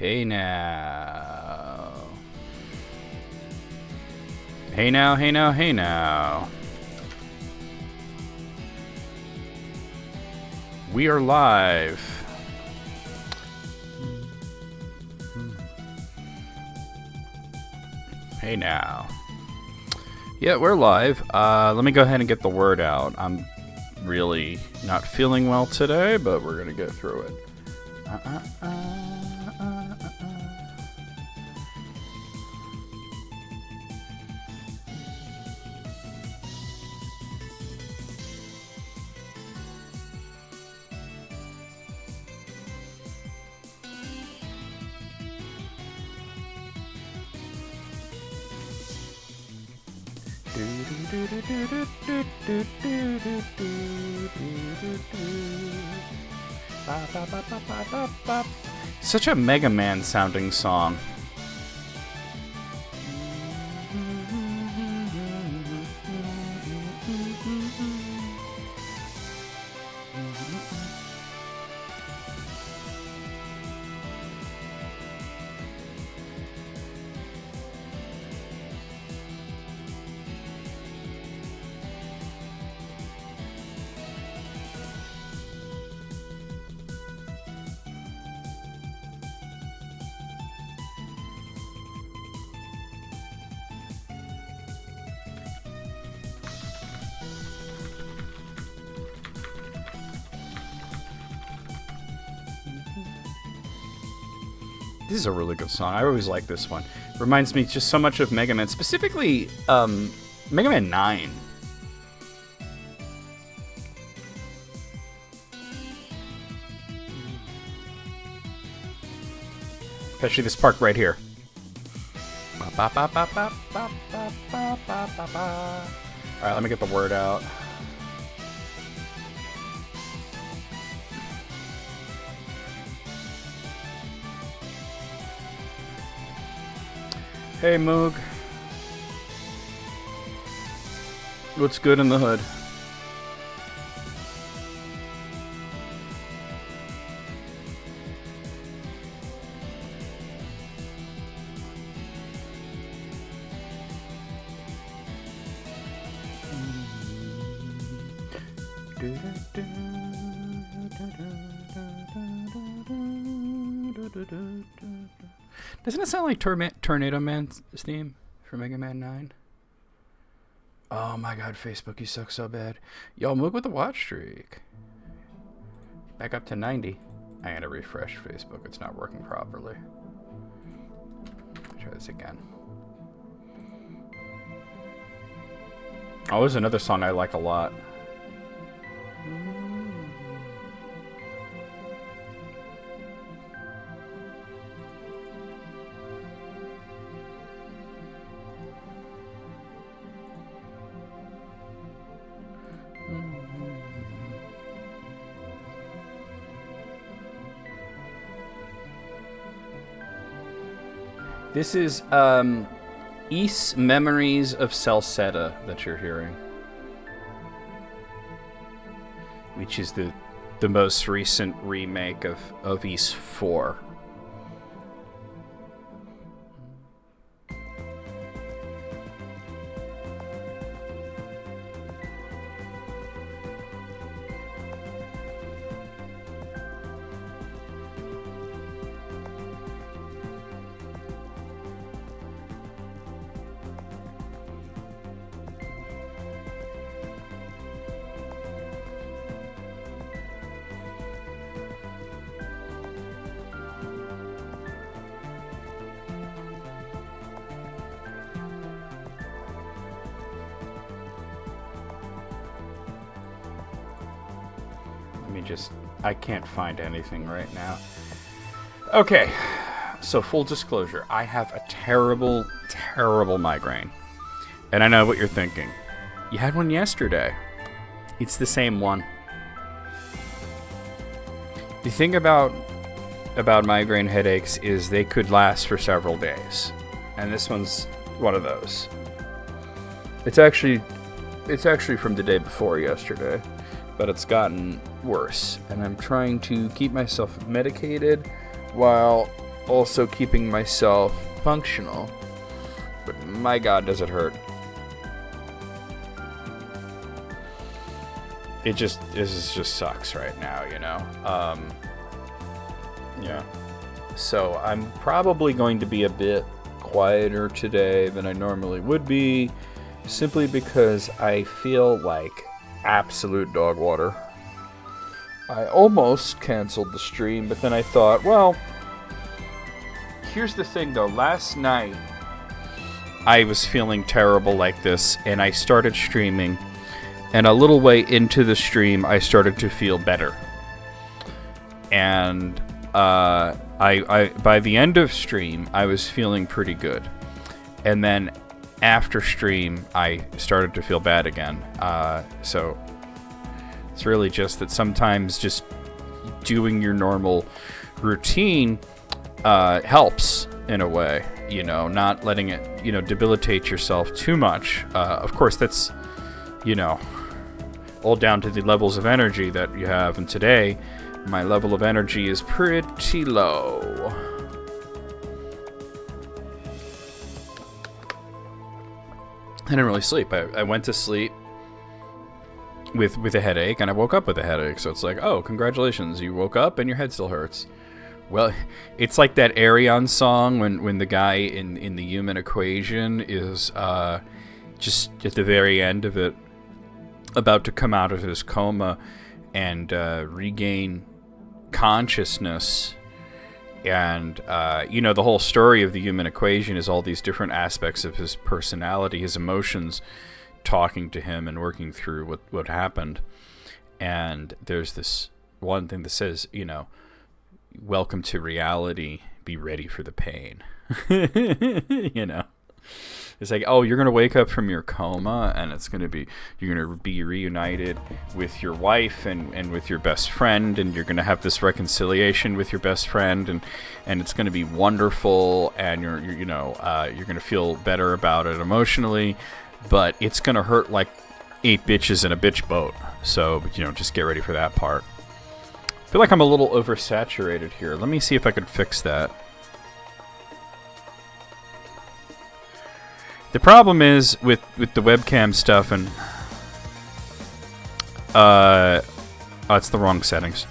Hey now. Hey now, hey now, hey now. We are live. Hey now. Yeah, we're live. Let me go ahead and get the word out. I'm really not feeling well today, but we're gonna get through it. Such a Mega Man sounding song. This is a really good song. I always like this one. Reminds me just so much of Mega Man, specifically Mega Man 9. Especially this part right here. Alright, let me get the word out. Hey Moog. What's good in the hood? Doesn't it sound like Tornado Man's theme for Mega Man 9? Oh my god, Facebook, you suck so bad. Yo, Moog with the watch streak. Back up to 90. I gotta refresh Facebook, it's not working properly. Try this again. Oh, there's another song I like a lot. This is Ys Memories of Celceta that you're hearing, which is the most recent remake of Ys 4. I can't find anything right now. Okay, so full disclosure, I have a terrible, terrible migraine. And I know what you're thinking. You had one yesterday. It's the same one. The thing about migraine headaches is they could last for several days. And this one's one of those. It's actually from the day before yesterday. But it's gotten worse, and I'm trying to keep myself medicated while also keeping myself functional. But my God, does it hurt. This just sucks right now, you know? Yeah. So I'm probably going to be a bit quieter today than I normally would be, simply because I feel like absolute dog water. I almost canceled the stream, but then I thought, well, here's the thing though. Last night, I was feeling terrible like this, and I started streaming, and a little way into the stream, I started to feel better. And I by the end of stream, I was feeling pretty good. And then after stream, I started to feel bad again. So it's really just that sometimes just doing your normal routine helps in a way, you know, not letting it, you know, debilitate yourself too much. Of course, that's, you know, all down to the levels of energy that you have. And today, my level of energy is pretty low. I didn't really sleep. I went to sleep with a headache, and I woke up with a headache. So it's like, oh, congratulations, you woke up and your head still hurts. Well, it's like that Arion song when the guy in the human equation is just at the very end of it, about to come out of his coma and regain consciousness. And, you know, the whole story of the human equation is all these different aspects of his personality, his emotions, talking to him and working through what happened. And there's this one thing that says, you know, welcome to reality, be ready for the pain. You know? It's like, oh, you're going to wake up from your coma, and it's going to be, you're going to be reunited with your wife and with your best friend, and you're going to have this reconciliation with your best friend, and it's going to be wonderful, and you're going to feel better about it emotionally, but it's going to hurt like 8 bitches in a bitch boat. So, you know, just get ready for that part. I feel like I'm a little oversaturated here. Let me see if I can fix that. The problem is with the webcam stuff, and oh, it's the wrong settings.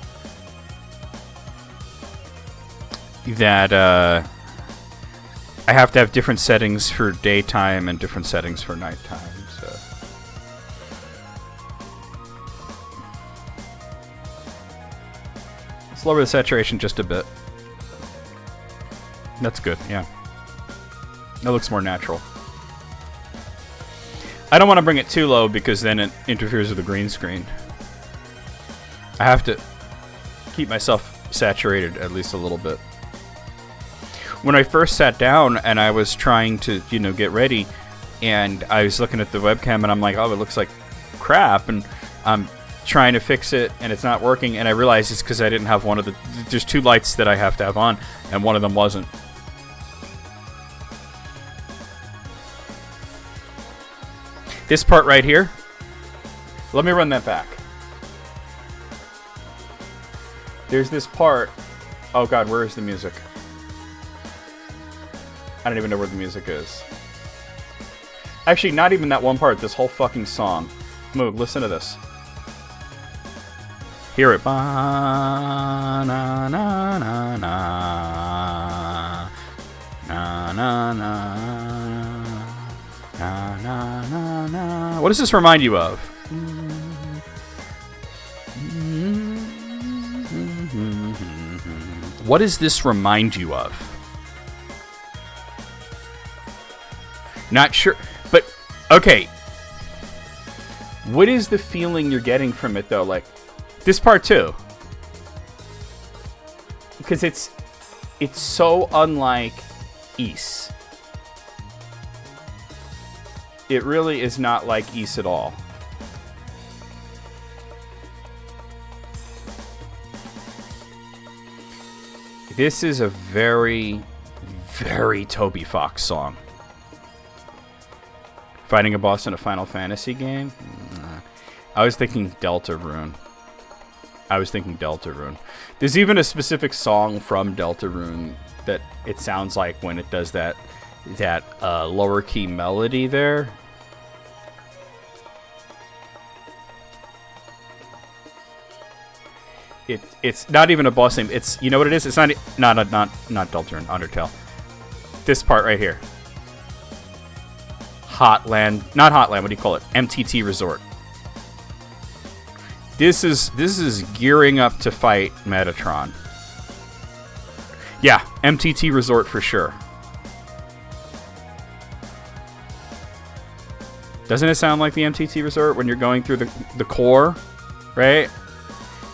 That I have to have different settings for daytime and different settings for nighttime. So let's lower the saturation just a bit. That's good. Yeah, that looks more natural. I don't want to bring it too low because then it interferes with the green screen. I have to keep myself saturated at least a little bit. When I first sat down and I was trying to, you know, get ready, and I was looking at the webcam and I'm like, oh, it looks like crap, and I'm trying to fix it and it's not working, and I realized it's because I didn't have one of the, there's 2 lights that I have to have on, and one of them wasn't. This part right here, let me run that back. There's this part, oh god, where is the music? I don't even know where the music is. Actually, not even that one part, this whole fucking song. Moog, listen to this. Hear it. Ba, na, na, na, na. Na, na, na. Na, na, na, na. What does this remind you of? What does this remind you of? Not sure, but okay. What is the feeling you're getting from it though? Like this part too, because it's so unlike Ys. It really is not like Ys at all. This is a very, very Toby Fox song. Fighting a boss in a Final Fantasy game? I was thinking Deltarune. There's even a specific song from Deltarune that it sounds like when it does that lower key melody there. It's not even a boss name. It's, you know what it is? It's not Deltarune, Undertale. This part right here. Hotland, not Hotland, what do you call it? MTT Resort. This is gearing up to fight Metatron. Yeah, MTT Resort for sure. Doesn't it sound like the MTT Resort when you're going through the core, right?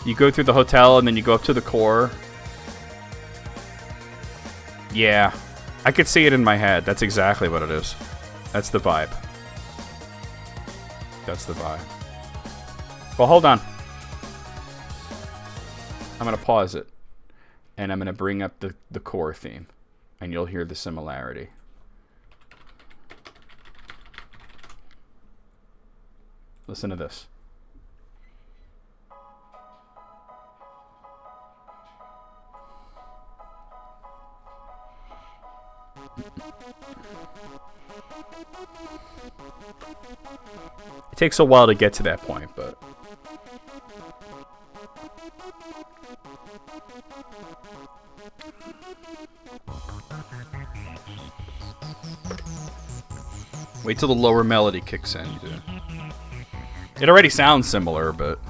You go through the hotel and then you go up to the core. Yeah, I could see it in my head. That's exactly what it is. That's the vibe. That's the vibe. Well, hold on. I'm going to pause it. And I'm going to bring up the core theme. And you'll hear the similarity. Listen to this. It takes a while to get to that point, but... Wait till the lower melody kicks in. It already sounds similar, but...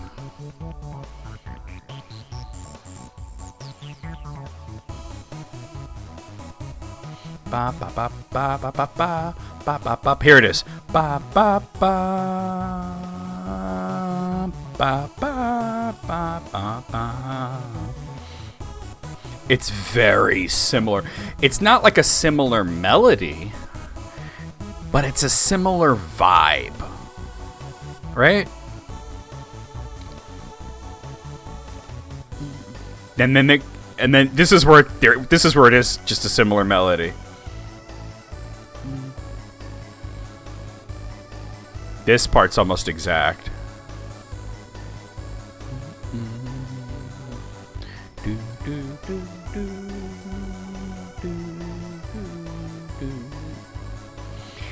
Ba ba ba ba ba ba ba ba ba ba. Here it is. Ba ba ba ba ba ba ba ba. It's very similar. It's not like a similar melody, but it's a similar vibe, right? And then this is where it is just a similar melody. This part's almost exact.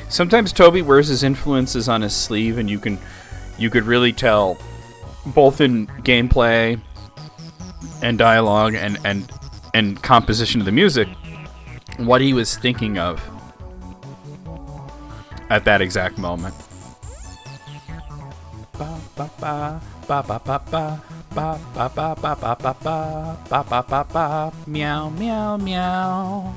Sometimes Toby wears his influences on his sleeve, and you could really tell, both in gameplay and dialogue and composition of the music, what he was thinking of at that exact moment. Ba ba ba ba ba ba ba ba ba ba ba ba ba ba ba ba ba ba. Meow meow meow.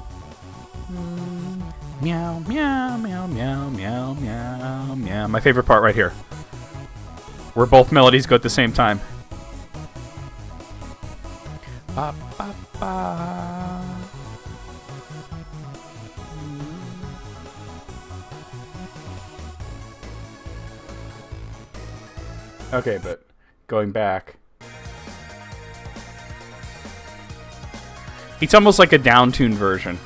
Meow meow meow meow meow meow meow. My favorite part right here, where both melodies go at the same time. Ba ba ba. Okay, but going back, it's almost like a down-tuned version.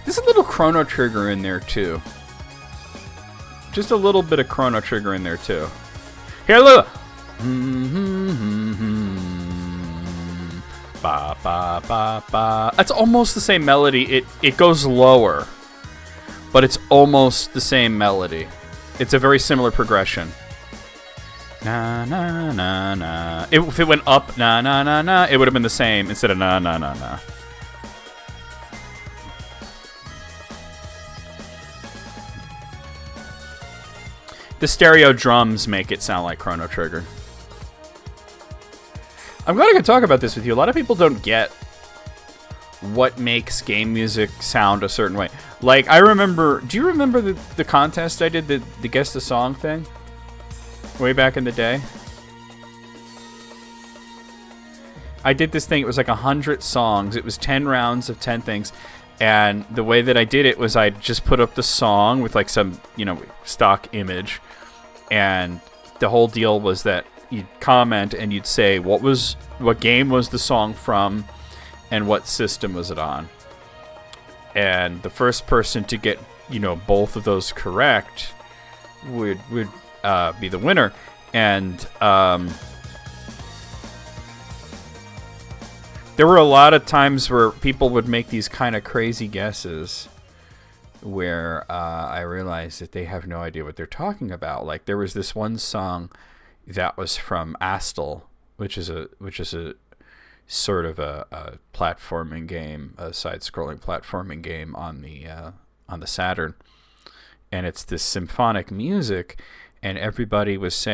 There's a little Chrono Trigger in there too. Just a little bit of Chrono Trigger in there too. Here, look. Ba ba ba ba. That's almost the same melody. It goes lower, but it's almost the same melody. It's a very similar progression. Na na na na. If it went up, na na na na, it would have been the same instead of na na na na. The stereo drums make it sound like Chrono Trigger. I'm glad I can talk about this with you. A lot of people don't get what makes game music sound a certain way. Like, I remember... Do you remember the contest I did, the Guess the Song thing? Way back in the day? I did this thing. It was like 100 songs. It was 10 rounds of 10 things. And the way that I did it was I just put up the song with like some, stock image. And the whole deal was that you'd comment and you'd say what game was the song from and what system was it on. And the first person to get, both of those correct would be the winner. And there were a lot of times where people would make these kind of crazy guesses where I realized that they have no idea what they're talking about. Like there was this one song that was from Astel, which is a sort of a platforming game, a side-scrolling platforming game on the Saturn, and it's this symphonic music, and everybody was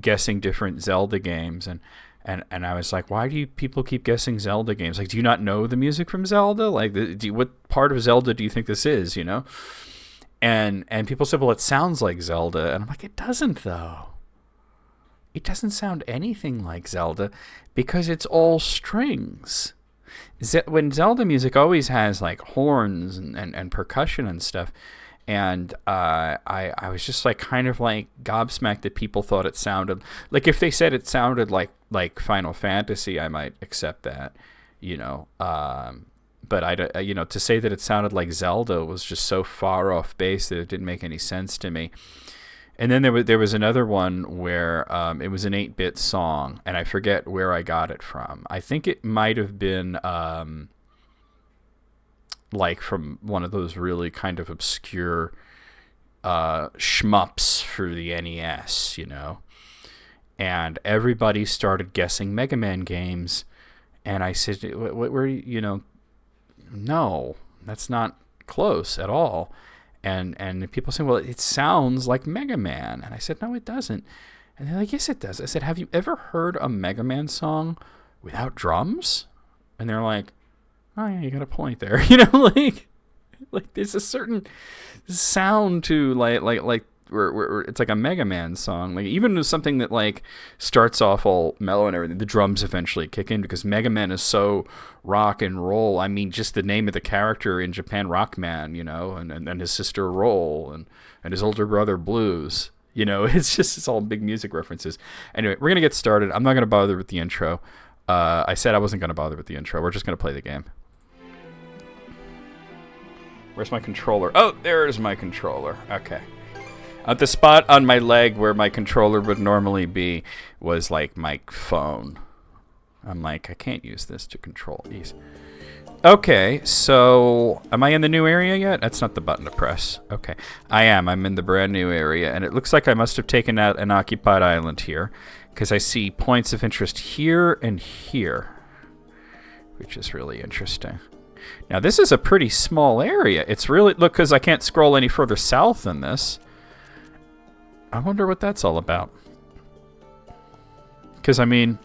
guessing different Zelda games, and I was like, why do people keep guessing Zelda games? Like, do you not know the music from Zelda? Like, what part of Zelda do you think this is? You know, and people said, well, it sounds like Zelda, and I'm like, it doesn't though. It doesn't sound anything like Zelda because it's all strings. When Zelda music always has like horns and percussion and stuff, and I was just like kind of like gobsmacked that people thought it sounded like, if they said it sounded like Final Fantasy, I might accept that, you know. But to say that it sounded like Zelda was just so far off base that it didn't make any sense to me. And then there was another one where it was an 8-bit song, and I forget where I got it from. I think it might have been like from one of those really kind of obscure shmups for the NES, you know. And everybody started guessing Mega Man games, and I said, "What were you know? No, that's not close at all." And people say, well, it sounds like Mega Man. And I said, no, it doesn't. And they're like, yes, it does. I said, have you ever heard a Mega Man song without drums? And they're like, oh, yeah, you got a point there. You know, like there's a certain sound to like where it's like a Mega Man song. Like even something that like starts off all mellow and everything, the drums eventually kick in because Mega Man is so rock and roll. I mean, just the name of the character in Japan, Rockman, you know, and his sister Roll and his older brother Blues. You know, it's all big music references. Anyway, we're gonna get started. I'm not gonna bother with the intro. I said I wasn't gonna bother with the intro. We're just gonna play the game. Where's my controller? Oh, there's my controller. Okay. The spot on my leg where my controller would normally be was like my phone. I'm like, I can't use this to control these. Okay, so am I in the new area yet? That's not the button to press. Okay, I am. I'm in the brand new area, and it looks like I must have taken out an occupied island here because I see points of interest here and here, which is really interesting. Now, this is a pretty small area. It's really, look, because I can't scroll any further south than this. I wonder what that's all about. Because, I mean...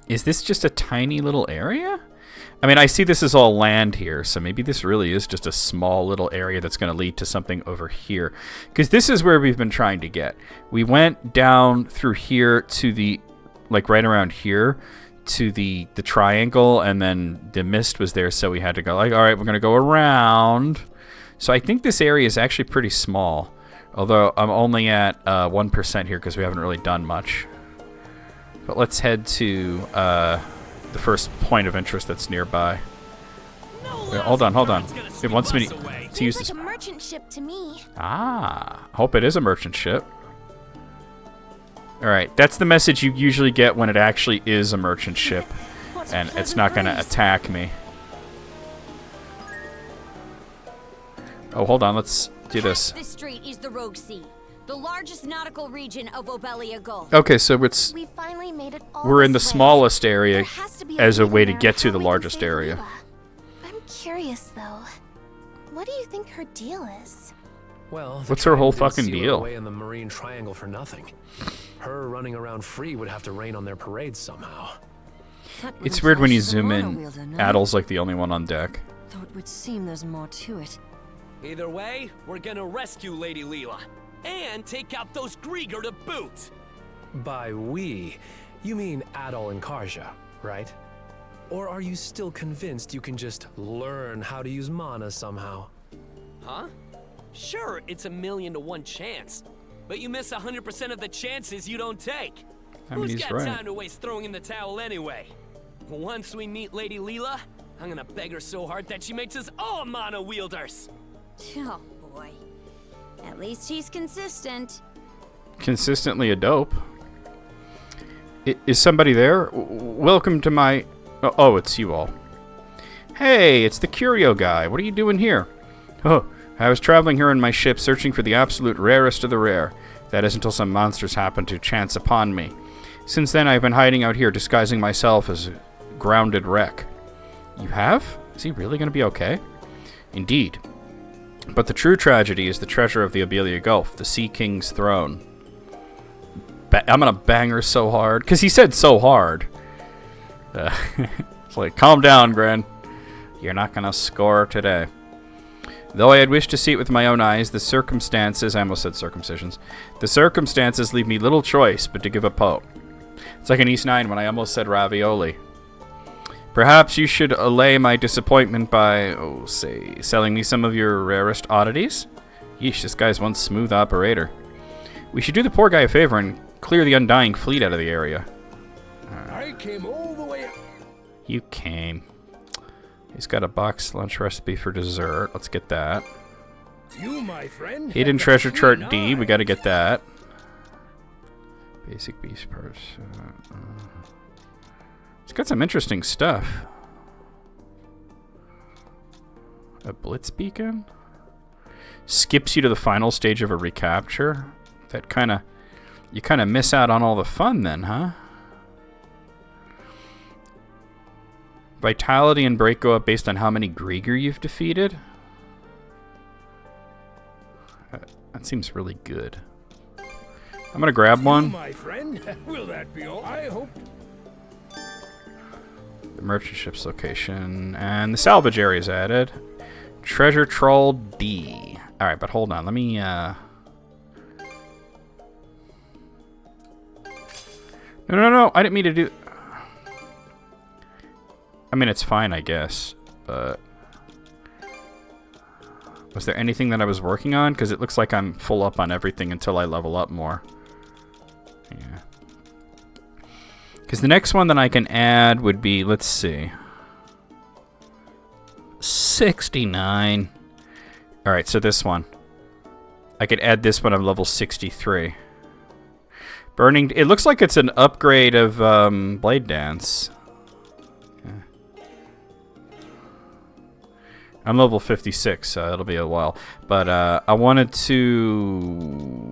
Is this just a tiny little area? I mean, I see this is all land here, so maybe this really is just a small little area that's going to lead to something over here. Because this is where we've been trying to get. We went down through here to the... Like, right around here to the triangle, and then the mist was there, so we had to go, like, alright, we're going to go around... So I think this area is actually pretty small, although I'm only at 1% here because we haven't really done much. But let's head to the first point of interest that's nearby. Wait, hold on. It wants me to use this. Like a merchant ship to me. Ah, hope it is a merchant ship. All right, that's the message you usually get when it actually is a merchant ship, and it's not going to attack me. Oh, hold on. Let's do this. This strait is the Rogue Sea, the largest nautical region of Obelia Gulf. Okay, so it's We finally made it all we're in the this way. smallest area There has to be as a reason way to there get to how the we can largest save area. Leela. I'm curious though. What do you think her deal is? Well, What's her whole fucking deal? Away in the Marine Triangle for nothing. Her running around free would have to rain on their parades somehow. It's weird when you zoom in. Adel's like the only one on deck. Though it would seem there's more to it. Either way, we're gonna rescue Lady Leela. And take out those Grieger to boot! By we, you mean Adol and Karja, right? Or are you still convinced you can just learn how to use mana somehow? Huh? Sure, it's a 1,000,000 to 1 chance. But you miss 100% of the chances you don't take. I mean, Who's he's got right. time to waste throwing in the towel anyway? Once we meet Lady Leela, I'm gonna beg her so hard that she makes us all mana wielders! Oh boy. At least he's consistent. Consistently a dope. Is somebody there? Welcome to my... Oh, it's you all. Hey, it's the curio guy. What are you doing here? Oh, I was traveling here in my ship searching for the absolute rarest of the rare. That is until some monsters happened to chance upon me. Since then, I've been hiding out here, disguising myself as a grounded wreck. You have? Is he really going to be okay? Indeed. But the true tragedy is the treasure of the Abelia Gulf, the Sea King's throne. I'm going to bang her so hard. Because he said so hard. It's like, calm down, Gren. You're not going to score today. Though I had wished to see it with my own eyes, the circumstances... I almost said circumcisions. The circumstances leave me little choice but to give up hope. It's like in East 9 when I almost said ravioli. Perhaps you should allay my disappointment by, say, selling me some of your rarest oddities? Yeesh, this guy's one smooth operator. We should do the poor guy a favor and clear the Undying Fleet out of the area. I came all the way... You came. He's got a box lunch recipe for dessert. Let's get that. You, my friend, Hidden treasure chart D. We got to get that. Basic beast parts. It's got some interesting stuff. A blitz beacon? Skips you to the final stage of a recapture? That kind of... You kind of miss out on all the fun then, huh? Vitality and break go up based on how many Grieger you've defeated? That seems really good. I'm gonna grab one. My friend, will that be all? I hope. The merchant ship's location and the salvage area is added. Treasure Troll D. All right, but hold on. Let me. No. I didn't mean to do. I mean, it's fine, I guess, but... Was there anything that I was working on? Because it looks like I'm full up on everything until I level up more. Yeah. Because the next one that I can add would be, let's see... 69. Alright, so this one. I could add this one on level 63. Burning... It looks like it's an upgrade of Blade Dance. I'm level 56, so it'll be a while. But I wanted to...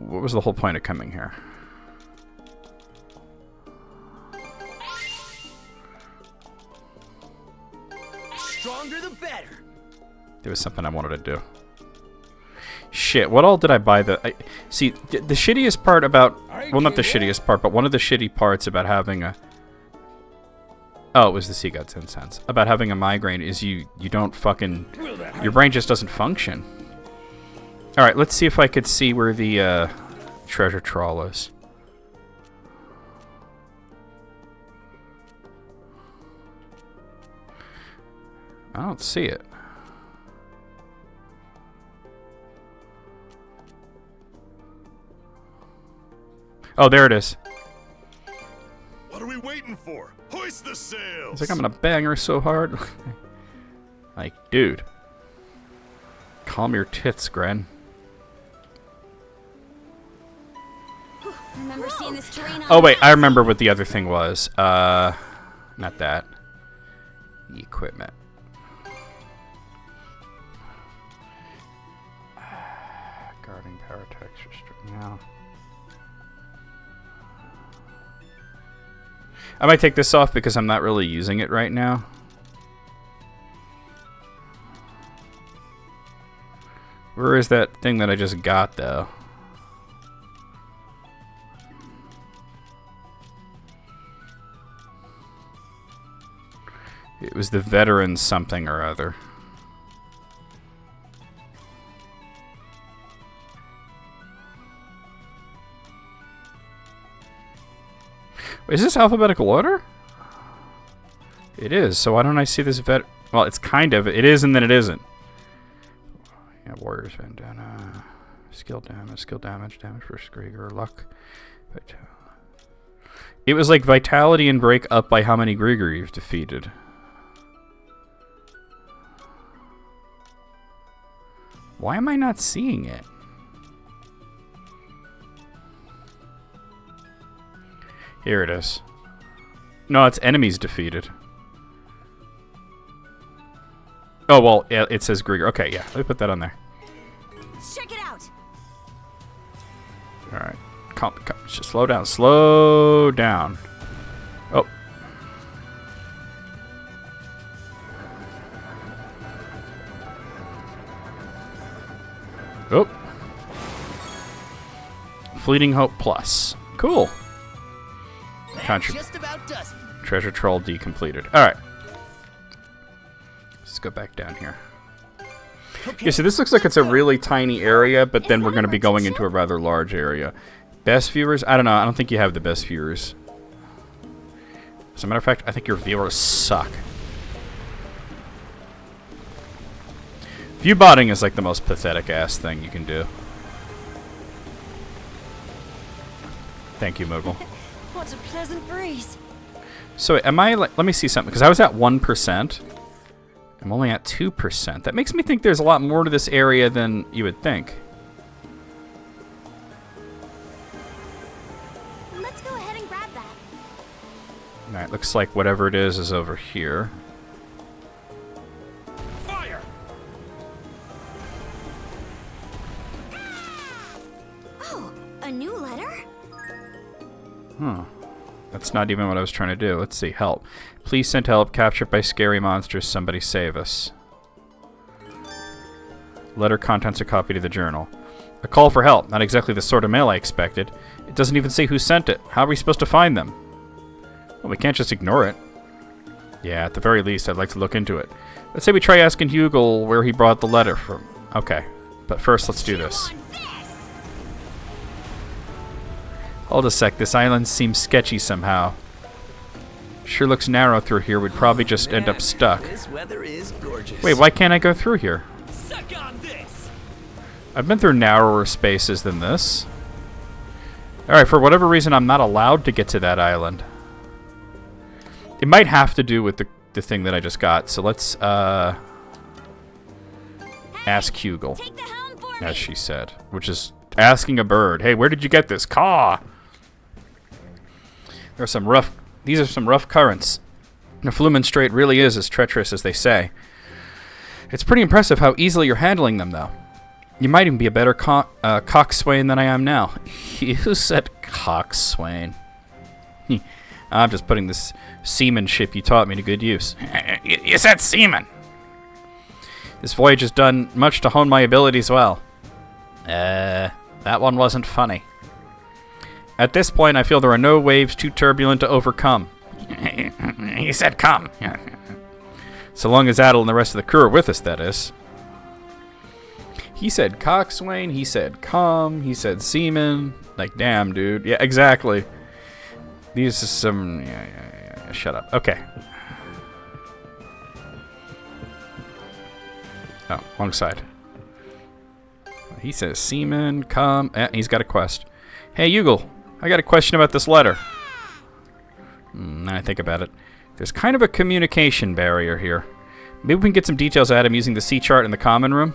What was the whole point of coming here? Stronger the better. There was something I wanted to do. Shit, what all did I buy? See, the shittiest part about... Well, not the shittiest part, but one of the shitty parts about having a... Oh, it was the Sea God 10 cents. About having a migraine is you don't fucking... Your brain just doesn't function. Alright, let's see if I could see where the treasure trawl is. I don't see it. Oh, there it is. What are we waiting for? Hoist the sails! It's like I'm gonna bang her so hard. Like, dude. Calm your tits, Gren. Remember seeing this terrain on Oh, wait, I remember what the other thing was. Not that. The equipment. Guarding power texture strip now. I might take this off because I'm not really using it right now. Where is that thing that I just got, though? It was the veteran something or other. Is this alphabetical order? It is, so why don't I see this Well, it's kind of. It is and then it isn't. Yeah, Warriors Bandana. Skill damage, damage versus Grieger, luck. It was like vitality and break up by how many Grieger you've defeated. Why am I not seeing it? Here it is. No, it's enemies defeated. Oh, well, yeah, it says Grieger. Okay, yeah. Let me put that on there. Let's check it out. Alright. Just slow down. Slow down. Oh. Oh. Fleeting Hope Plus. Cool. Just about does it. Treasure Troll decompleted. Alright. Let's go back down here. Yeah, so this looks like it's a really tiny area, but then we're going to be going into a rather large area. Best viewers? I don't know. I don't think you have the best viewers. As a matter of fact, I think your viewers suck. Viewbotting is like the most pathetic ass thing you can do. Thank you, Moogle. What a pleasant breeze. So am I like? Let me see something, because I was at 1%. I'm only at 2%. That makes me think there's a lot more to this area than you would think. Let's go ahead and grab that. Alright, looks like whatever it is over here. Fire! Oh, a new letter? Huh. That's not even what I was trying to do. Let's see. Help. Please send help. Captured by scary monsters. Somebody save us. Letter contents a copy to the journal. A call for help. Not exactly the sort of mail I expected. It doesn't even say who sent it. How are we supposed to find them? Well, we can't just ignore it. Yeah, at the very least, I'd like to look into it. Let's say we try asking Hugel where he brought the letter from. Okay. But first, let's do this. Hold a sec, this island seems sketchy somehow. Sure looks narrow through here, we'd probably just end up stuck. This weather is gorgeous. Wait, why can't I go through here? Suck on this. I've been through narrower spaces than this. Alright, for whatever reason, I'm not allowed to get to that island. It might have to do with the thing that I just got, so let's, ask Hugel, Take the helm for me. as she said, which is asking a bird. Hey, where did you get this? Caw! These are some rough currents. The Flumen Strait really is as treacherous as they say. It's pretty impressive how easily you're handling them, though. You might even be a better coxswain than I am now. You said coxswain. I'm just putting this seamanship you taught me to good use. You said seaman. This voyage has done much to hone my abilities well. That one wasn't funny. At this point, I feel there are no waves too turbulent to overcome. He said come. So long as Adel and the rest of the crew are with us, that is. He said coxswain, he said come, he said seaman. Like, damn, dude. Yeah, exactly. These are some... Yeah. Shut up. Okay. Oh, wrong side. He says seaman, come... he's got a quest. Hey, Hugel, I got a question about this letter. Now I think about it. There's kind of a communication barrier here. Maybe we can get some details out of him using the sea chart in the common room?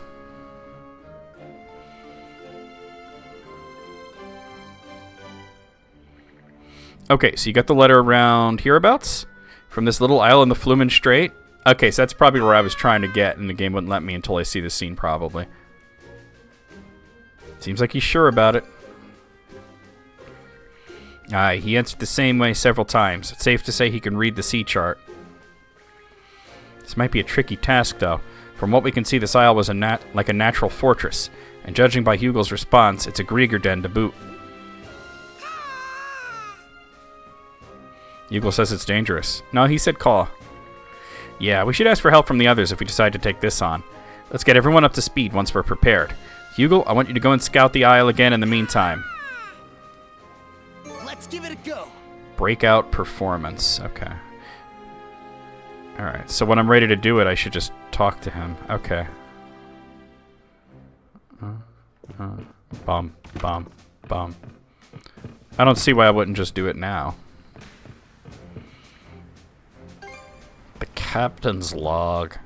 Okay, so you got the letter around hereabouts? From this little isle in the Flumen Strait? Okay, so that's probably where I was trying to get, and the game wouldn't let me until I see the scene, probably. Seems like he's sure about it. Aye, he answered the same way several times. It's safe to say he can read the sea chart. This might be a tricky task, though. From what we can see, this isle was like a natural fortress, and judging by Hugel's response, it's a Grieger den to boot. Hugel says it's dangerous. No, he said caw. Yeah, we should ask for help from the others if we decide to take this on. Let's get everyone up to speed once we're prepared. Hugel, I want you to go and scout the isle again in the meantime. Let's give it a go. Breakout performance. Okay. Alright, so when I'm ready to do it, I should just talk to him. Okay. Bum, bum, bum. I don't see why I wouldn't just do it now. The captain's log.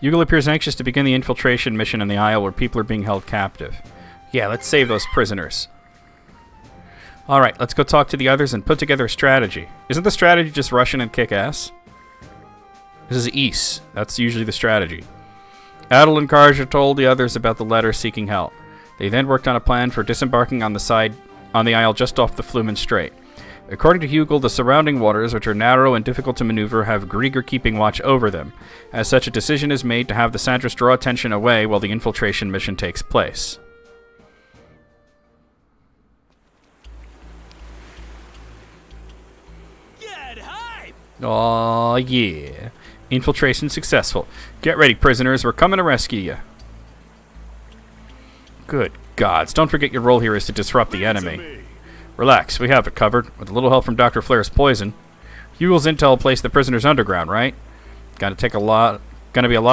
Hugel appears anxious to begin the infiltration mission in the isle where people are being held captive. Yeah, let's save those prisoners. All right, let's go talk to the others and put together a strategy. Isn't the strategy just rush in and kick ass? This is Ys. That's usually the strategy. Adel and Karja told the others about the letter seeking help. They then worked on a plan for disembarking on the isle just off the Flumen Strait. According to Hugel, the surrounding waters, which are narrow and difficult to maneuver, have Grieger keeping watch over them. As such, a decision is made to have the Sandras draw attention away while the infiltration mission takes place. Get hype! Aw, yeah. Infiltration successful. Get ready, prisoners. We're coming to rescue you. Good gods. Don't forget your role here is to disrupt the enemy. Relax. We have it covered. With a little help from Dr. Flair's poison. Hugel's intel placed the prisoners underground, right? Gonna be a lot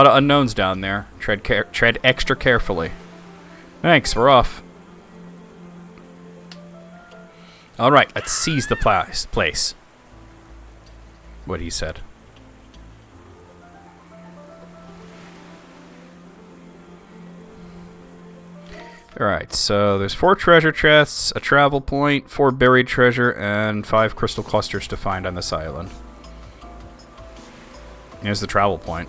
of unknowns down there. Tread extra carefully. Thanks. We're off. Alright, let's seize the place. What he said. Alright, so there's 4 treasure chests, a travel point, 4 buried treasure, and 5 crystal clusters to find on this island. Here's the travel point.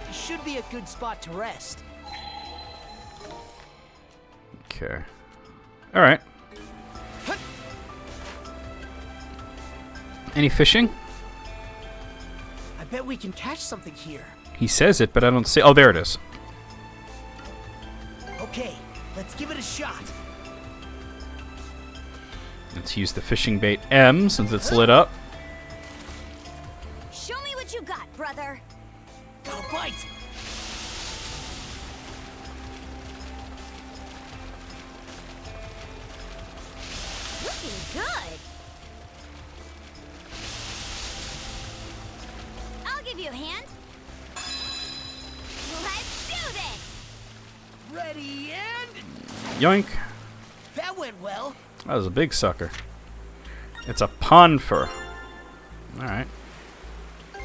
This should be a good spot to rest. Okay. Alright. Any fishing? I bet we can catch something here. He says it, but I don't see. Oh, there it is. Okay, let's give it a shot. Let's use the fishing bait M since it's lit up. Show me what you got, brother. Got a bite. Looking good. I'll give you a hand. Let's do this. Ready and... Yoink. That went well. That was a big sucker. It's a ponfer. Alright. I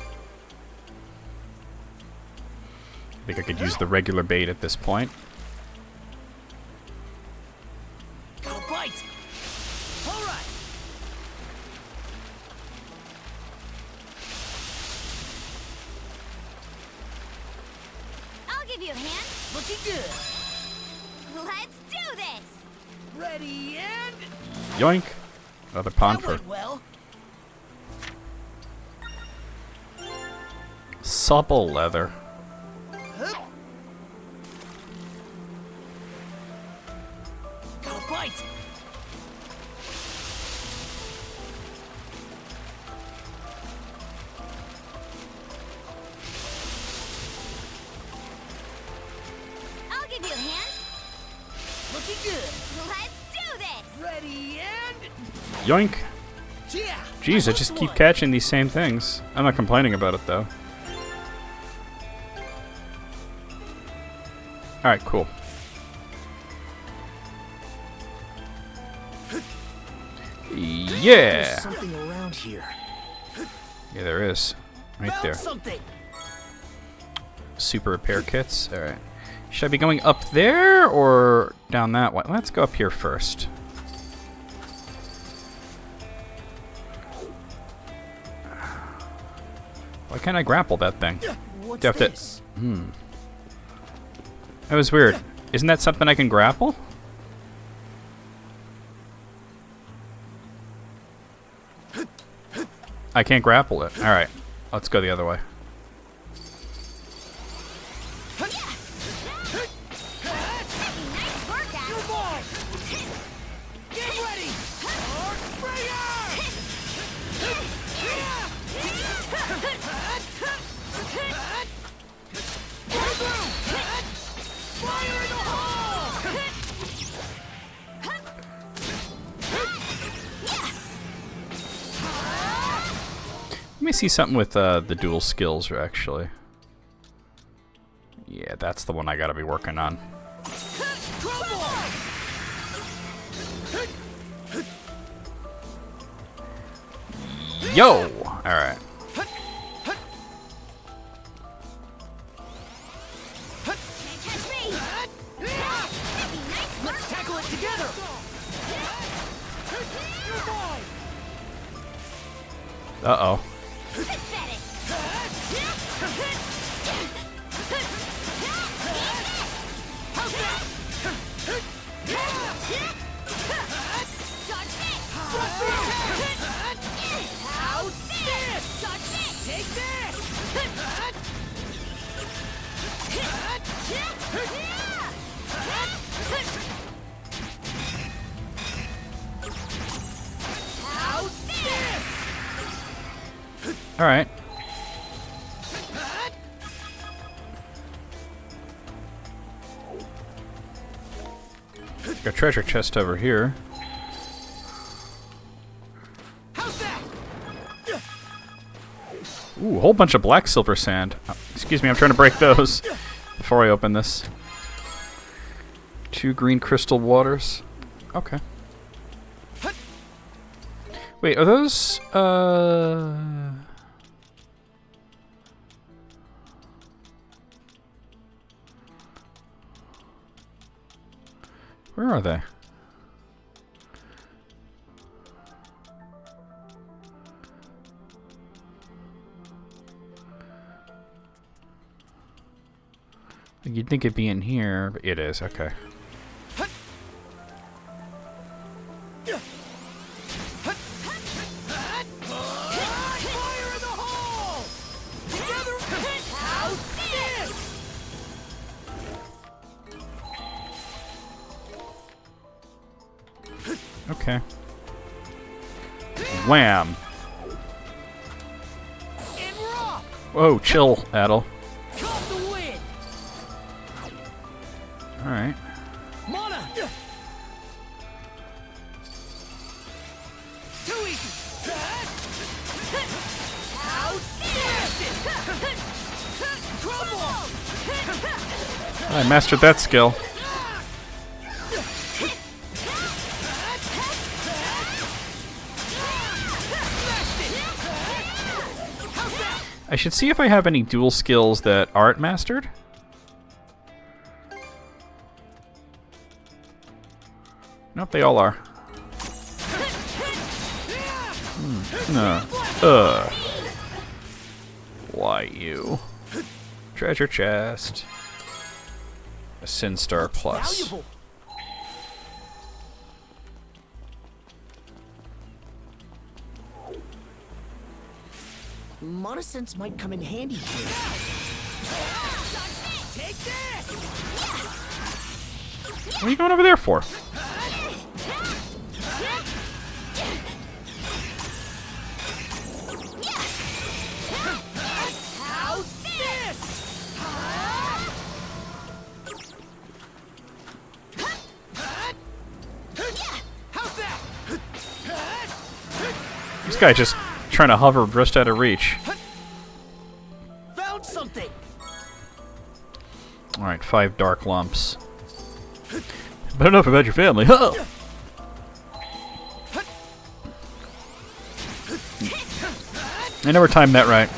think I could use the regular bait at this point. Got a bite. All right. I'll give you a hand. Looking good. Let's do this. Ready and... Yoink. Another That ponfer. went well. Supple leather. Huh? Got a bite. I'll give you a hand. Looking good. Let's do this. Ready and... Yoink. Yeah. Jeez, I just keep catching these same things. I'm not complaining about it, though. Alright, cool. Yeah! There's something around here. Yeah, there is. Right Found there. something. Super repair kits. Alright. Should I be going up there or down that way? Let's go up here first. Why can't I grapple that thing? What's Do you have to- this? That was weird. Isn't that something I can grapple? I can't grapple it. Alright. Let's go the other way. Nice workout. Get ready. Fire in the hole. Let me see something with the dual skills, actually. Yeah, that's the one I gotta be working on. Yo! Alright. Can't catch me. Nice workout. Uh-oh. Take this! All right. Got a treasure chest over here. Ooh, a whole bunch of black silver sand. Oh, excuse me, I'm trying to break those before I open this. 2 green crystal waters. Okay. Wait, are those, where are they? You'd think it'd be in here, but it is. Okay. Okay. Wham! Whoa, chill, Adel. Alright. Mana! Too easy! I mastered that skill. I should see if I have any dual skills that aren't mastered. Nope, they all are. No. Why you? Treasure chest. A Sin Star Plus. Valuable. Mana sense might come in handy here. Take this! What are you going over there for? How's this? How's that? This guy just trying to hover just out of reach. Found something. Alright, 5 dark lumps. But enough about your family. Huh? I never timed that right.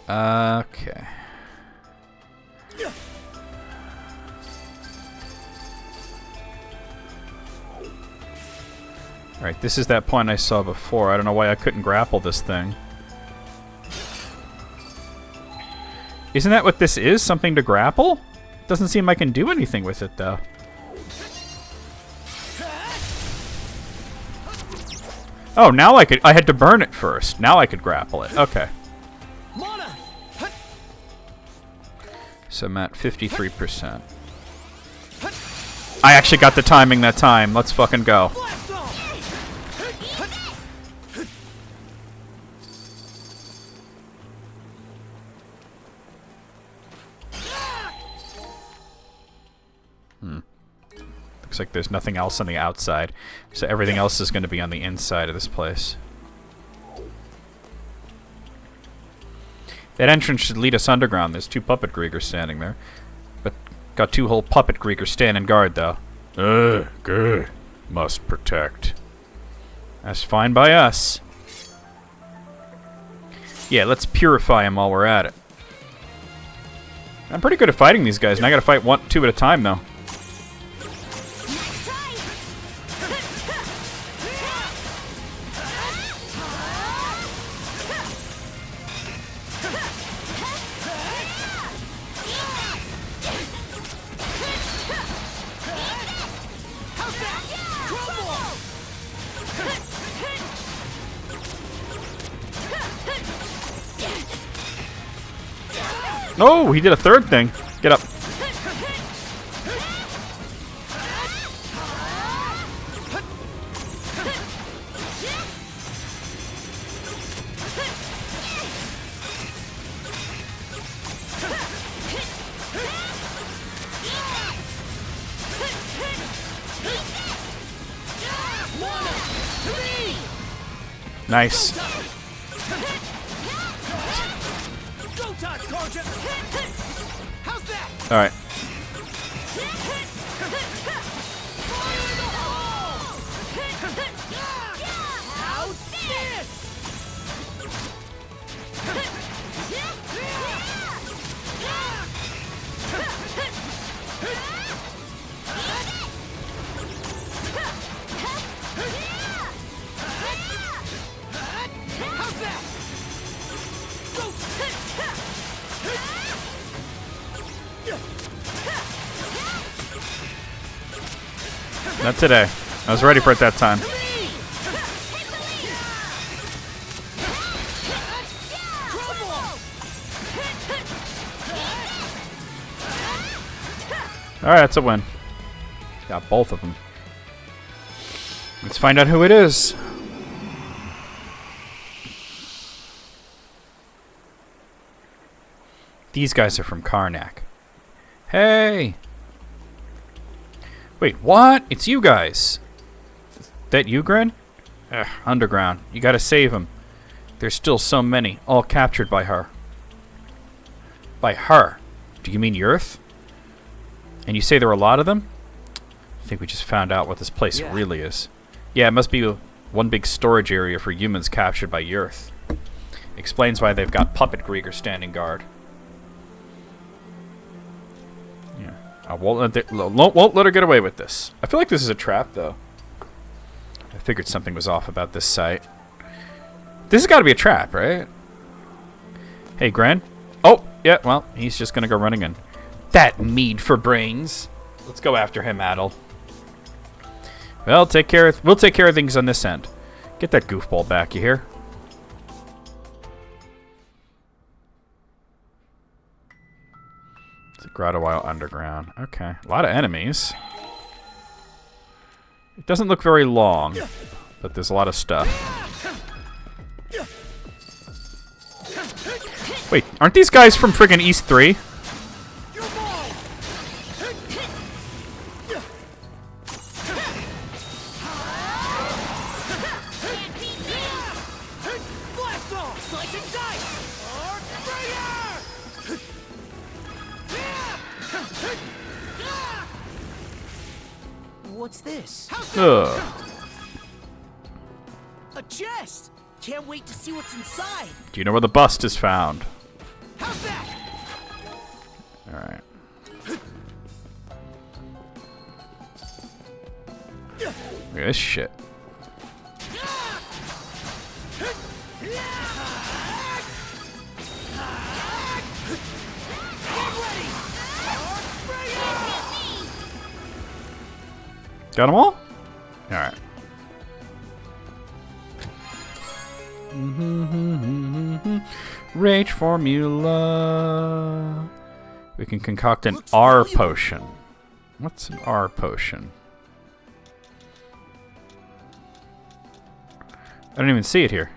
Okay. Alright, this is that point I saw before. I don't know why I couldn't grapple this thing. Isn't that what this is? Something to grapple? Doesn't seem I can do anything with it, though. Oh, now I could. I had to burn it first. Now I could grapple it. Okay. So I'm at 53%. I actually got the timing that time. Let's fucking go. Looks like there's nothing else on the outside, so everything else is going to be on the inside of this place. That entrance should lead us underground. There's 2 puppet Griegers standing there. But got 2 whole puppet Griegers standing guard, though. Good. Must protect. That's fine by us. Yeah, let's purify them while we're at it. I'm pretty good at fighting these guys, and I gotta fight 2 at a time, though. Oh, he did a third thing. Get up. Nice. Go time, Karja! How's that? All right. Fire in the hole! How's this? How's that? Not today. I was ready for it that time. All right, that's a win. Got both of them. Let's find out who it is. These guys are from Karnak. Hey! Wait, what? It's you guys. That you, Grin? Ugh, underground. You gotta save them. There's still so many, all captured by her. By her? Do you mean Earth? And you say there are a lot of them? I think we just found out what this place really is. Yeah, it must be one big storage area for humans captured by Earth. Explains why they've got Puppet Grieger standing guard. Yeah, I won't let her get away with this. I feel like this is a trap, though. I figured something was off about this site. This has got to be a trap, right? Hey, Gran. Oh, yeah, well, he's just going to go running in. That mead for brains. Let's go after him, Adel. Well, we'll take care of things on this end. Get that goofball back, you hear? It's a grotto while underground. Okay, a lot of enemies. It doesn't look very long, but there's a lot of stuff. Wait, aren't these guys from friggin' East 3? What's this? Ugh. A chest! Can't wait to see what's inside. Do you know where the bust is found? How's that? Alright. Look at this shit. Got them all? Alright. Rage formula. We can concoct an R potion. What's an R potion? I don't even see it here.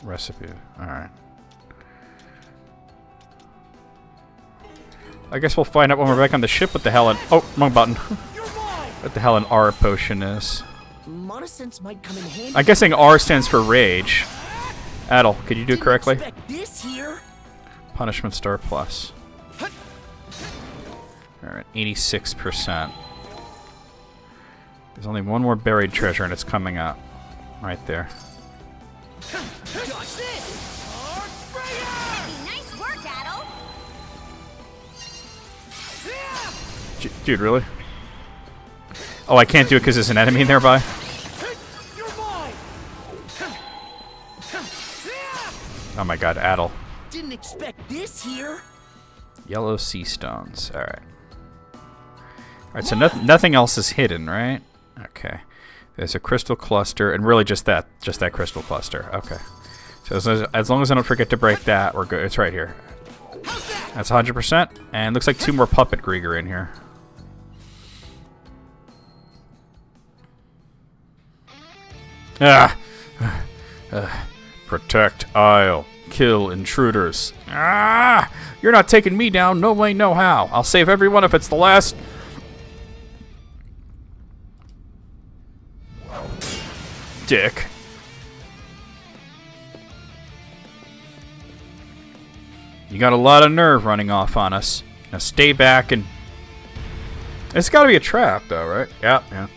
Recipe. Alright. I guess we'll find out when we're back on the ship what the hell an... Oh, wrong button. What the hell an R potion is. Monosense might come in handy. I'm guessing R stands for rage. Adel, could you do it correctly? Expect this here. Punishment star plus. Alright, 86%. There's only one more buried treasure and it's coming up. Right there. Dodge this! Nice work, Adel. Dude, really? Oh, I can't do it because there's an enemy nearby? You're mine. Oh my god, Adel. Didn't expect this here. Yellow sea stones. Alright. Alright, so nothing else is hidden, right? Okay. There's a crystal cluster, and really just that crystal cluster. Okay. So as long as I don't forget to break that, we're good. It's right here. That's 100%. And looks like 2 more puppet Grieger in here. Ah! Protect aisle. Kill intruders. Ah! You're not taking me down. No way, no how. I'll save everyone if it's the last. Dick. You got a lot of nerve running off on us. Now stay back and... It's gotta be a trap, though, right? Yeah.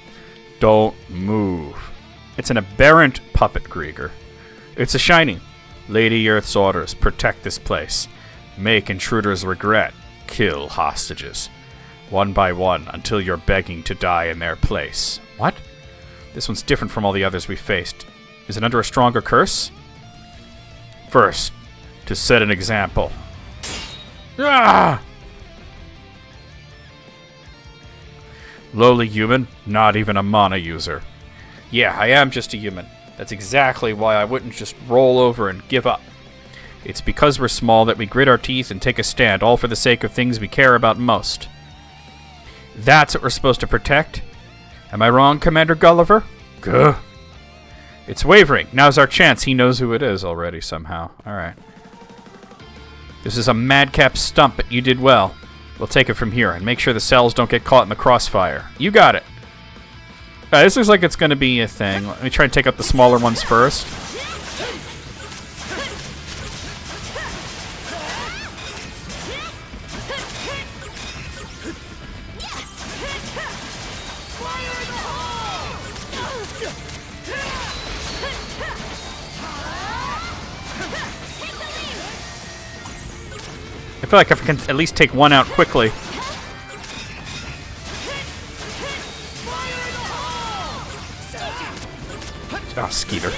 Don't move. It's an aberrant puppet Grieger. It's a shiny. Lady Earth's orders. Protect this place. Make intruders regret. Kill hostages. One by one until you're begging to die in their place. What? This one's different from all the others we faced. Is it under a stronger curse? First, to set an example. Ah! Lowly human, not even a mana user. Yeah, I am just a human. That's exactly why I wouldn't just roll over and give up. It's because we're small that we grit our teeth and take a stand, all for the sake of things we care about most. That's what we're supposed to protect? Am I wrong, Commander Gulliver? Gah. It's wavering. Now's our chance. He knows who it is already somehow. Alright. This is a madcap stump, but you did well. We'll take it from here and make sure the cells don't get caught in the crossfire. You got it. This looks like it's going to be a thing. Let me try and take out the smaller ones first. I feel like I can at least take one out quickly. Oh, Skeeter.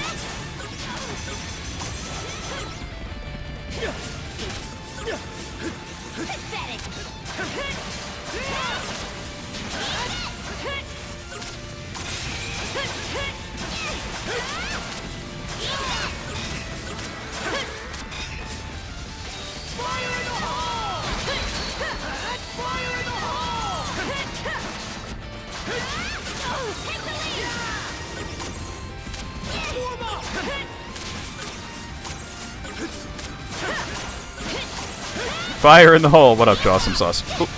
Fire in the hole. What up, Jawsome Sauce? Oop.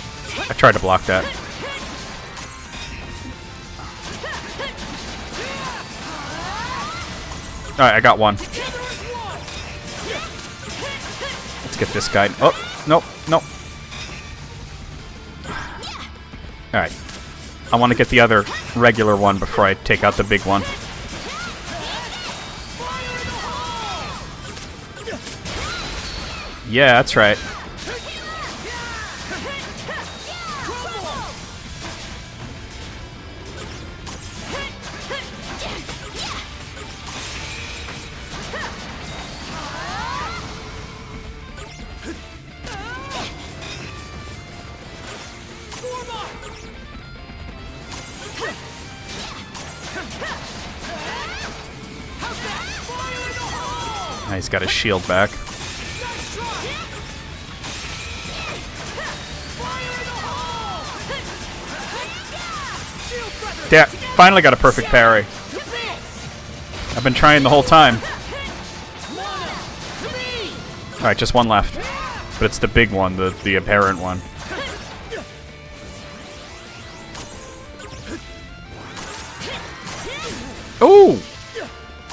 I tried to block that. Alright, I got one. Let's get this guy. Oh, nope, nope. Alright. I want to get the other regular one before I take out the big one. Yeah, that's right. He's got his shield back. Yeah, finally got a perfect parry. I've been trying the whole time. Alright, just one left. But it's the big one, the apparent one. Ooh!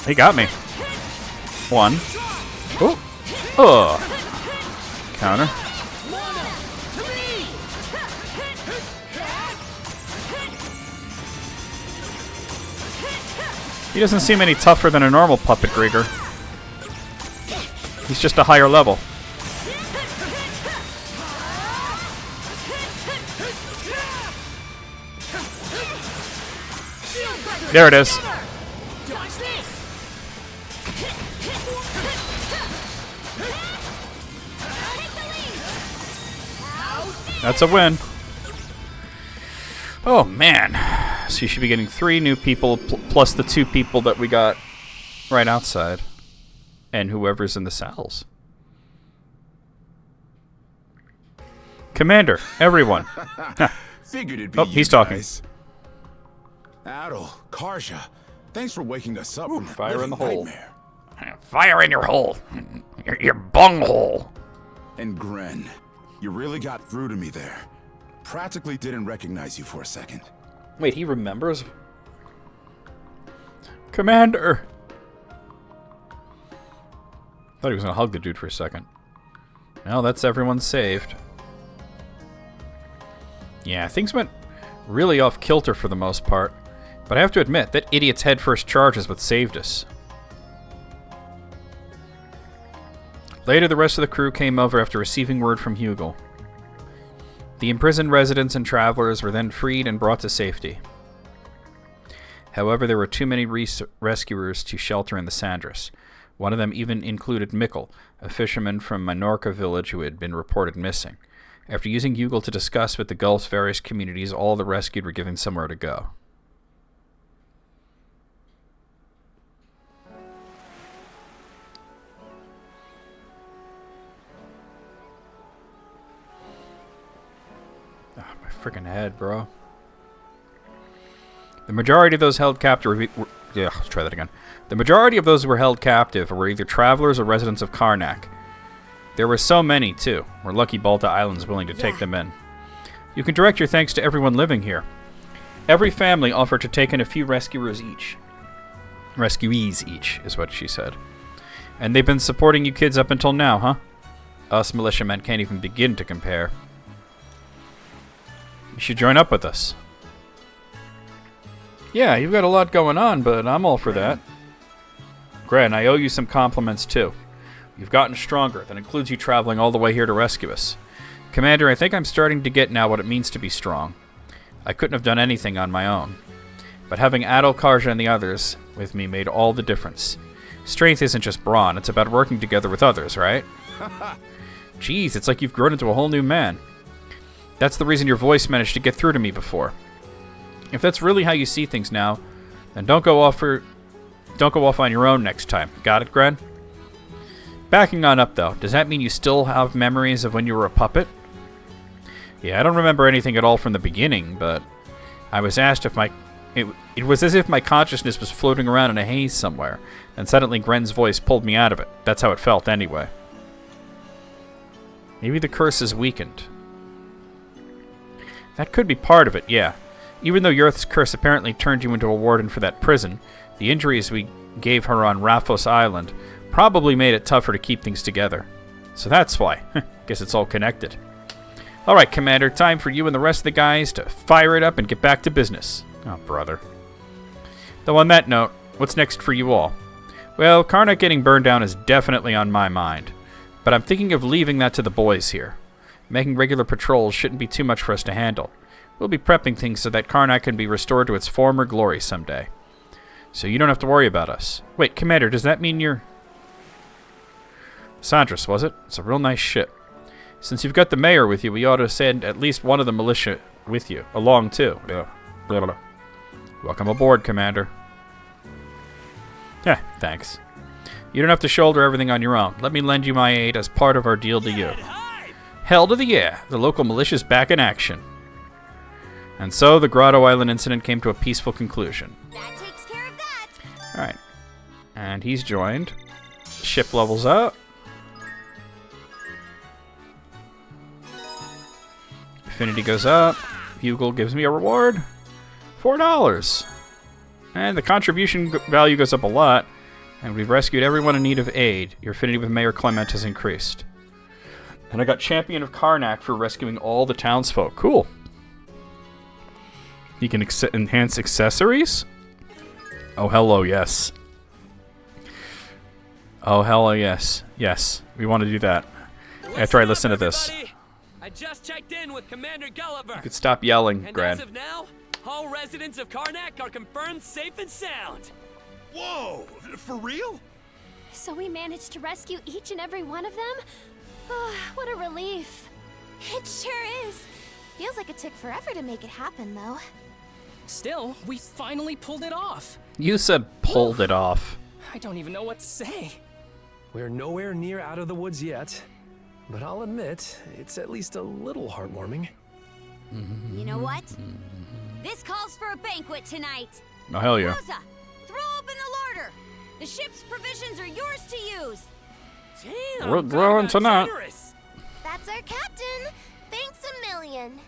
He got me. One. Ooh. Counter. He doesn't seem any tougher than a normal puppet Grieger. He's just a higher level. There it is. That's a win. Oh, man. So you should be getting 3 new people, plus the 2 people that we got right outside. And whoever's in the cells. Commander, everyone. Figured it'd be Oh, you he's talking. guys. Adol, Karja, thanks for waking us up Ooh, from that fire in the hole. nightmare. Fire in your hole. Your bunghole. And Gren, you really got through to me there. Practically didn't recognize you for a second. Wait, he remembers? Commander! Thought he was gonna hug the dude for a second. Well, that's everyone saved. Yeah, things went really off kilter for the most part. But I have to admit, that idiot's headfirst charge is what saved us. Later, the rest of the crew came over after receiving word from Hugel. The imprisoned residents and travelers were then freed and brought to safety. However, there were too many rescuers to shelter in the Sandras. One of them even included Mikkel, a fisherman from Minorca village who had been reported missing. After using Hugel to discuss with the Gulf's various communities, all the rescued were given somewhere to go. Freaking head, bro. The majority of those held captive let's try that again. The majority of those who were held captive were either travelers or residents of Karnak. There were so many, too. We're lucky Balta Island's willing to take them in. You can direct your thanks to everyone living here. Every family offered to take in a few rescuees each, is what she said. And they've been supporting you kids up until now, huh? Us militiamen can't even begin to compare. You should join up with us. Yeah, you've got a lot going on, but I'm all for that. Gren, I owe you some compliments, too. You've gotten stronger. That includes you traveling all the way here to rescue us. Commander, I think I'm starting to get now what it means to be strong. I couldn't have done anything on my own. But having Adol, Karja, and the others with me made all the difference. Strength isn't just brawn. It's about working together with others, right? Jeez, it's like you've grown into a whole new man. That's the reason your voice managed to get through to me before. If that's really how you see things now, then don't go off on your own next time. Got it, Gren? Backing on up, though, does that mean you still have memories of when you were a puppet? Yeah, I don't remember anything at all from the beginning, but I was asked if it was as if my consciousness was floating around in a haze somewhere, and suddenly Gren's voice pulled me out of it. That's how it felt, anyway. Maybe the curse is weakened. That could be part of it, yeah. Even though Yurth's curse apparently turned you into a warden for that prison, the injuries we gave her on Raphos Island probably made it tougher to keep things together. So that's why. Guess it's all connected. Alright, Commander, time for you and the rest of the guys to fire it up and get back to business. Oh, brother. Though on that note, what's next for you all? Well, Karnak getting burned down is definitely on my mind, but I'm thinking of leaving that to the boys here. Making regular patrols shouldn't be too much for us to handle. We'll be prepping things so that Karnak can be restored to its former glory someday. So you don't have to worry about us. Wait, Commander, does that mean you're... Sandras, was it? It's a real nice ship. Since you've got the mayor with you, we ought to send at least one of the militia with you, along too. Blah, blah, blah. Welcome aboard, Commander. Thanks. You don't have to shoulder everything on your own. Let me lend you my aid as part of our deal to you. Hell to the yeah! The local militia's back in action. And so the Grotto Island incident came to a peaceful conclusion. That takes care of that. Alright. And he's joined. Ship levels up. Affinity goes up. Hugel gives me a reward. $4. And the contribution value goes up a lot. And we've rescued everyone in need of aid. Your affinity with Mayor Clement has increased. And I got Champion of Karnak for rescuing all the townsfolk. Cool. You can enhance accessories? Oh, hello, yes. Oh, hello, yes. Yes, we want to do that. After I listen to this. I just checked in with Commander Gulliver. You could stop yelling, And Gran. as of now, all residents of Karnak are confirmed safe and sound. Whoa! For real? So we managed to rescue each and every one of them? Oh, what a relief. It sure is. Feels like it took forever to make it happen, though. Still, we finally pulled it off. You said pulled it off. I don't even know what to say. We're nowhere near out of the woods yet, but I'll admit, it's at least a little heartwarming. You know what? This calls for a banquet tonight. Oh, hell yeah. Rosa, throw open the larder. The ship's provisions are yours to use. Damn, We're talk growing about tonight. generous. That's our captain. Thanks a million.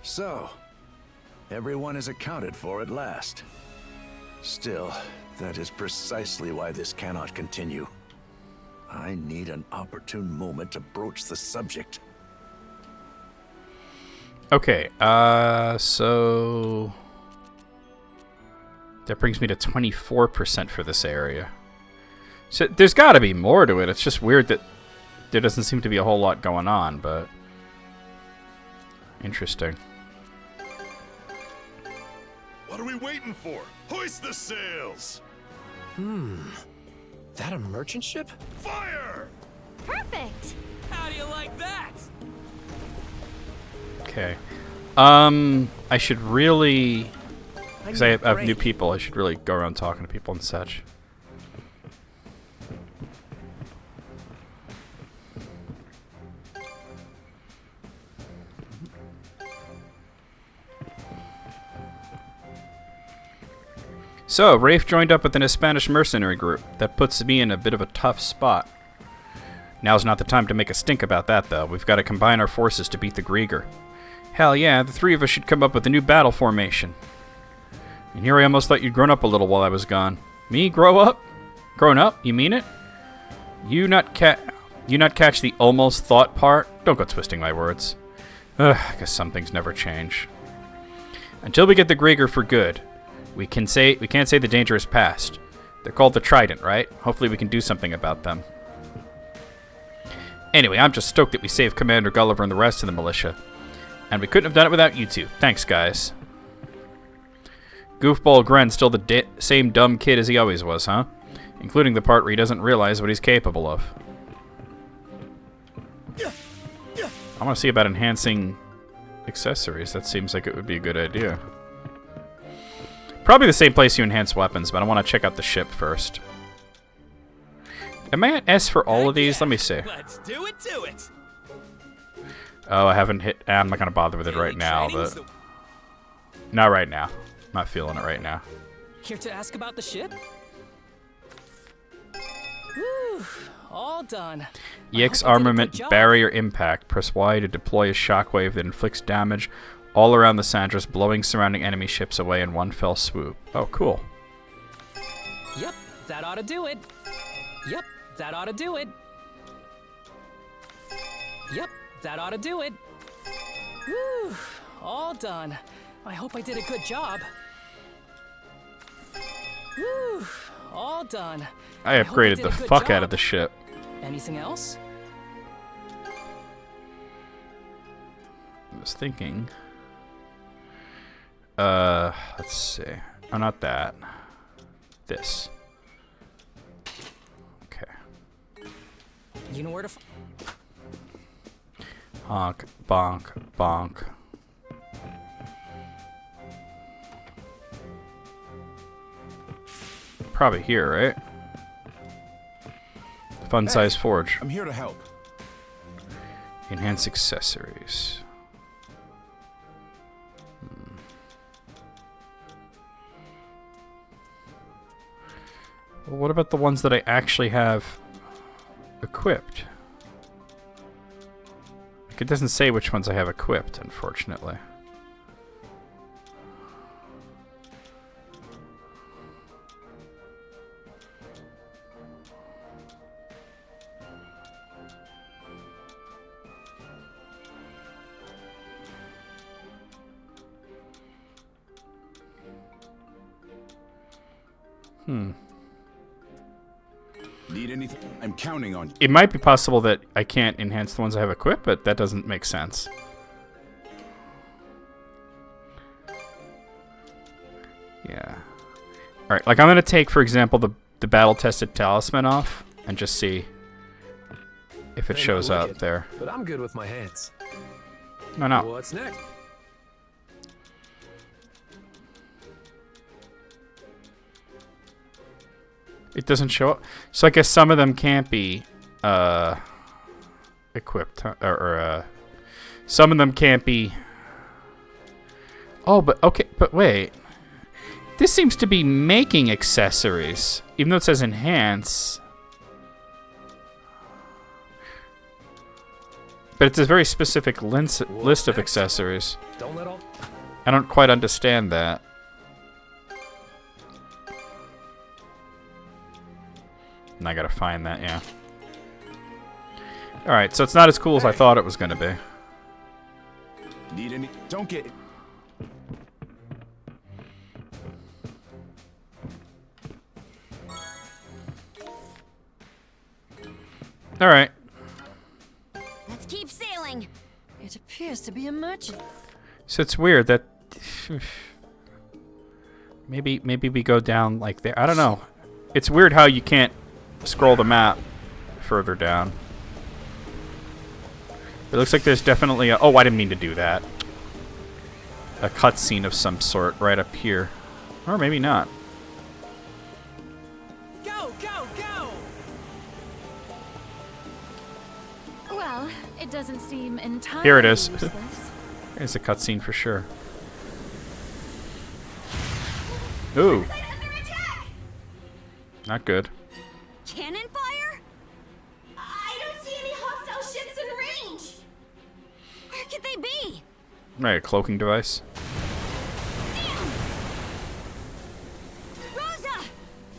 So, everyone is accounted for at last. Still, that is precisely why this cannot continue. I need an opportune moment to broach the subject. Okay, so that brings me to 24% for this area. So there's got to be more to it. It's just weird that there doesn't seem to be a whole lot going on, but interesting. What are we waiting for? Hoist the sails! That a merchant ship? Fire! Perfect. How do you like that? Okay. I should really, because I have new people, I should really go around talking to people and such. So, Rafe joined up with an Spanish mercenary group. That puts me in a bit of a tough spot. Now's not the time to make a stink about that, though. We've got to combine our forces to beat the Grieger. Hell yeah, the three of us should come up with a new battle formation. And here I almost thought you'd grown up a little while I was gone. Me, grow up? Grown up? You mean it? You not catch the almost thought part? Don't go twisting my words. Ugh, I guess some things never change. Until we get the Grieger for good, we can't say the danger is past. They're called the Trident, right? Hopefully we can do something about them. Anyway, I'm just stoked that we saved Commander Gulliver and the rest of the militia. And we couldn't have done it without you two. Thanks, guys. Goofball Gren's still the same dumb kid as he always was, huh? Including the part where he doesn't realize what he's capable of. I want to see about enhancing accessories. That seems like it would be a good idea. Probably the same place you enhance weapons, but I want to check out the ship first. Am I at S for all of these? Let me see. Let's do it. Oh, I haven't hit... I'm not going to bother with it right now, but... Not right now. I'm not feeling it right now. Here to ask about the ship? Whew, all done. EX Armament Barrier Impact. Press Y to deploy a shockwave that inflicts damage all around the Sandras, blowing surrounding enemy ships away in one fell swoop. Oh, cool. Yep, that ought to do it. Yep, that ought to do it. Yep, that ought to do it. Whew, all done. I hope I did a good job. Whew, all done. I upgraded the fuck out of the ship. Anything else? I was thinking... let's see. Oh, not that. This. Okay. You know where to Honk, bonk, bonk. Probably here, right? Fun size forge. I'm here to help. Enhance accessories. Well, what about the ones that I actually have equipped? Like, it doesn't say which ones I have equipped, unfortunately. Need anything? I'm counting on you. It might be possible that I can't enhance the ones I have equipped, but that doesn't make sense. Yeah. Alright, like I'm going to take, for example, the battle-tested talisman off and just see if it They shows might up like it, there. But I'm good with my hands. No. What's next? It doesn't show up. So I guess some of them can't be equipped, huh? Or some of them can't be. Oh, but okay, but wait. This seems to be making accessories, even though it says enhance. But it's a very specific list of accessories. Don't let all. I don't quite understand that. And I gotta find that, yeah. Alright, so it's not as cool as I thought it was gonna be. Need any? Don't get. Alright. Let's keep sailing. It appears to be a merchant. So it's weird that maybe we go down like there. I don't know. It's weird how you can't scroll the map further down. It looks like there's definitely a... Oh, I didn't mean to do that. A cutscene of some sort right up here. Or maybe not. Go, go, go! Well, it doesn't seem entirely Here it is. useless. There's a cutscene for sure. Ooh. Not good. Cannon fire? I don't see any hostile ships in range. Where could they be? Right, a cloaking device. Damn! Rosa!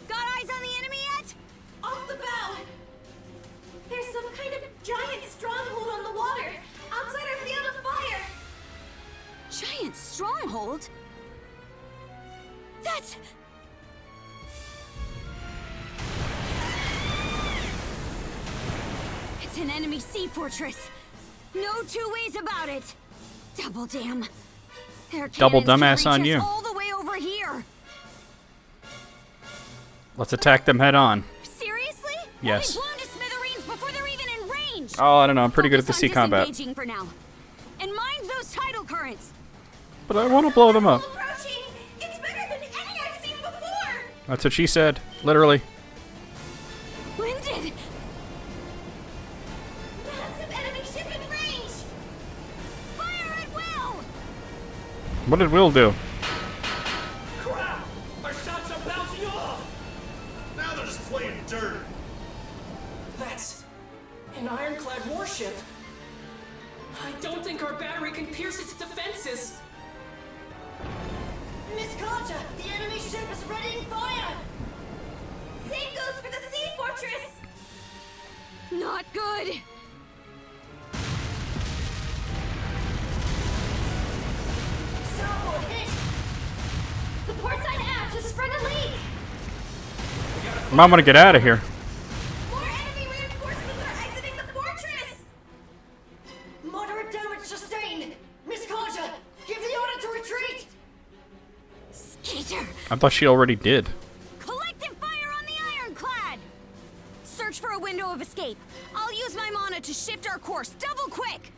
Got eyes on the enemy yet? Off the bow. There's some kind of giant stronghold on the water outside our field of fire. Giant stronghold? That's... It's an enemy sea fortress. No two ways about it. Double damn. Their Double cannons dumbass can on reach you. us all the way over here. Let's attack them head on. Seriously? Yes. We'll be blown to smithereens before they're even in range. Oh, I don't know. I'm pretty good at the Focus sea on combat. disengaging for now. And mind those tidal currents. But I want to blow them up. Approaching. It's better than any I've seen before. That's what she said. Literally. Winded. Massive enemy ship in range. Fire at will. What did Will do? Crap! Our shots are bouncing off! Now they're just playing dirt. That's an ironclad warship. I don't think our battery can pierce its defenses. Miss Concha, the enemy ship is readying fire. Same goes for the sea fortress. Not good. Starboard hit. The port side aft has sprung a leak. I'm gonna get out of here. More enemy reinforcements are exiting the fortress. Moderate damage sustained. Miss Concha, give the order to retreat. Skater. I thought she already did. Collective fire on the ironclad. Search for a window of escape. I'll use my mana to shift our course double quick.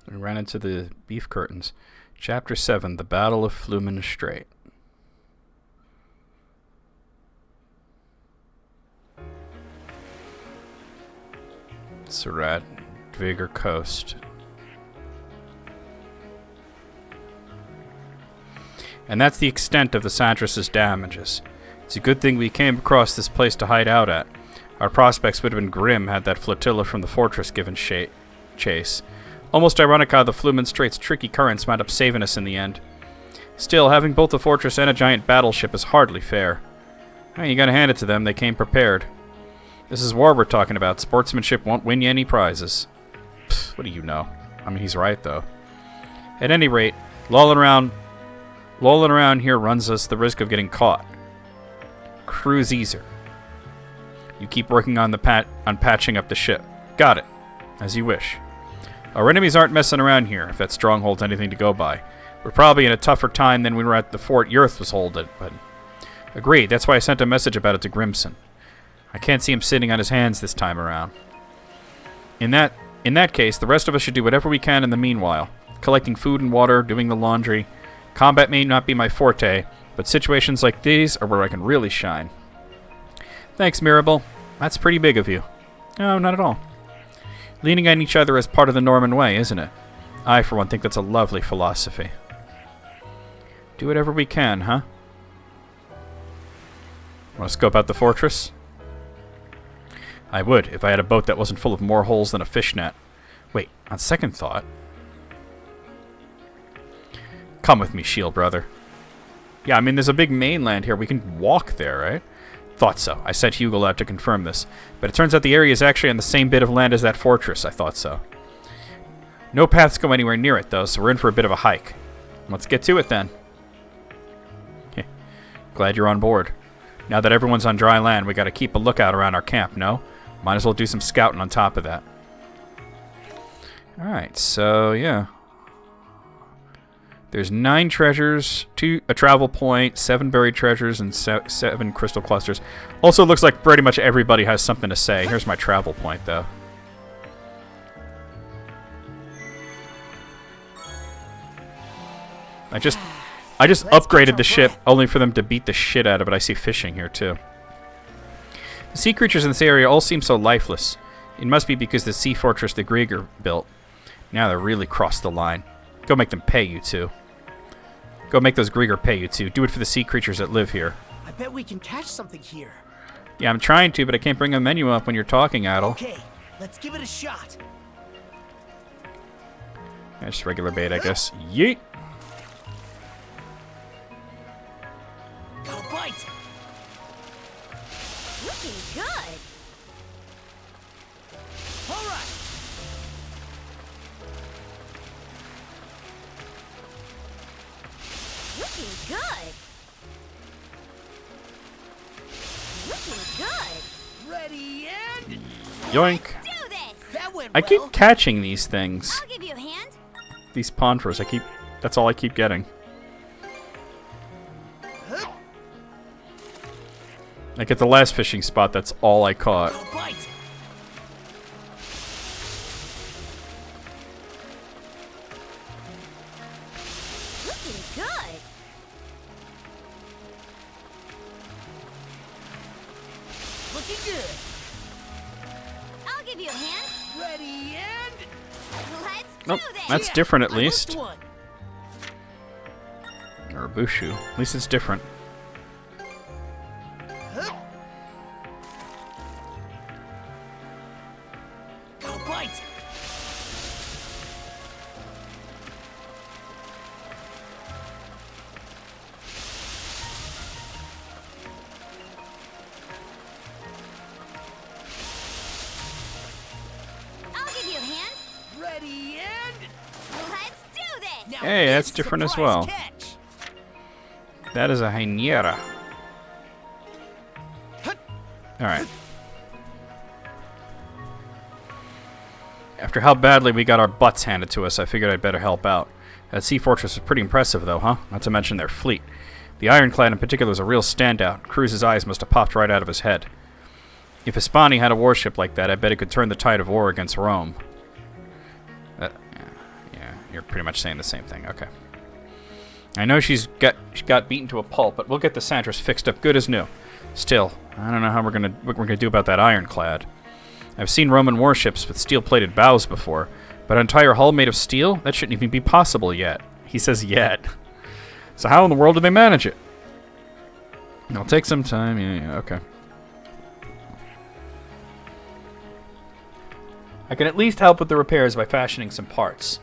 We ran into the beef curtains. Chapter 7, The Battle of Flumen Strait. Surat, Vigor Coast. And that's the extent of the Santress's damages. It's a good thing we came across this place to hide out at. Our prospects would have been grim had that flotilla from the fortress given chase. Almost ironic how the Flumen Strait's tricky currents wound up saving us in the end. Still, having both a fortress and a giant battleship is hardly fair. Well, you gotta hand it to them, they came prepared. This is war we're talking about. Sportsmanship won't win you any prizes. Pfft, what do you know? I mean, he's right, though. At any rate, lolling around here runs us the risk of getting caught. Cruise easier. You keep working on patching up the ship. Got it. As you wish. Our enemies aren't messing around here, if that stronghold's anything to go by. We're probably in a tougher time than we were at the fort Yurth was holding, but... Agreed, that's why I sent a message about it to Grimson. I can't see him sitting on his hands this time around. In that case, the rest of us should do whatever we can in the meanwhile. Collecting food and water, doing the laundry. Combat may not be my forte, but situations like these are where I can really shine. Thanks, Mirabel. That's pretty big of you. No, not at all. Leaning on each other is part of the Norman way, isn't it? I, for one, think that's a lovely philosophy. Do whatever we can, huh? Want to scope out the fortress? I would, if I had a boat that wasn't full of more holes than a fishnet. Wait, on second thought... Come with me, shield brother. Yeah, I mean, there's a big mainland here. We can walk there, right? Thought so. I sent Hugel out to confirm this. But it turns out the area is actually on the same bit of land as that fortress. I thought so. No paths go anywhere near it, though, so we're in for a bit of a hike. Let's get to it, then. Glad you're on board. Now that everyone's on dry land, we gotta keep a lookout around our camp, no? Might as well do some scouting on top of that. Alright, so, yeah. There's 9 treasures, a travel point, 7 buried treasures, and 7 crystal clusters. Also looks like pretty much everybody has something to say. Here's my travel point, though. I just upgraded the ship, only for them to beat the shit out of it. I see fishing here, too. The sea creatures in this area all seem so lifeless. It must be because the sea fortress the Grieger built. Now they really crossed the line. Go make them pay you two. Go make those Grieger pay you two. Do it for the sea creatures that live here. I bet we can catch something here. Yeah, I'm trying to, but I can't bring a menu up when you're talking, Adel. Okay, let's give it a shot. Yeah, just regular bait, I guess. Yeet! Got a bite. Looking good. All right. Looking good. Looking good. Ready and Yoink. Do this. that went I keep well. catching these things. I'll give you a hand. These ponfers. That's all I keep getting. Like at the last fishing spot, that's all I caught. Got a bite. Looking good. Looking good. I'll give you a hand. Ready and Let's Nope, do this. that's different at I hooked least. one. Or a bushu. At least it's different. Got a bite. I'll give you a hand. Ready and Let's do this. now Hey, this that's is a different as surprise well. catch. That is a hynera. Alright. After how badly we got our butts handed to us, I figured I'd better help out. That sea fortress is pretty impressive, though, huh? Not to mention their fleet. The Ironclad in particular is a real standout. Cruz's eyes must have popped right out of his head. If Hispani had a warship like that, I bet it could turn the tide of war against Rome. Yeah, you're pretty much saying the same thing. Okay. I know she got beaten to a pulp, but we'll get the Santris fixed up good as new. Still, I don't know how what we're gonna do about that Ironclad. I've seen Roman warships with steel-plated bows before, but an entire hull made of steel? That shouldn't even be possible yet. He says yet. So how in the world do they manage it? It'll take some time. Yeah, okay. I can at least help with the repairs by fashioning some parts.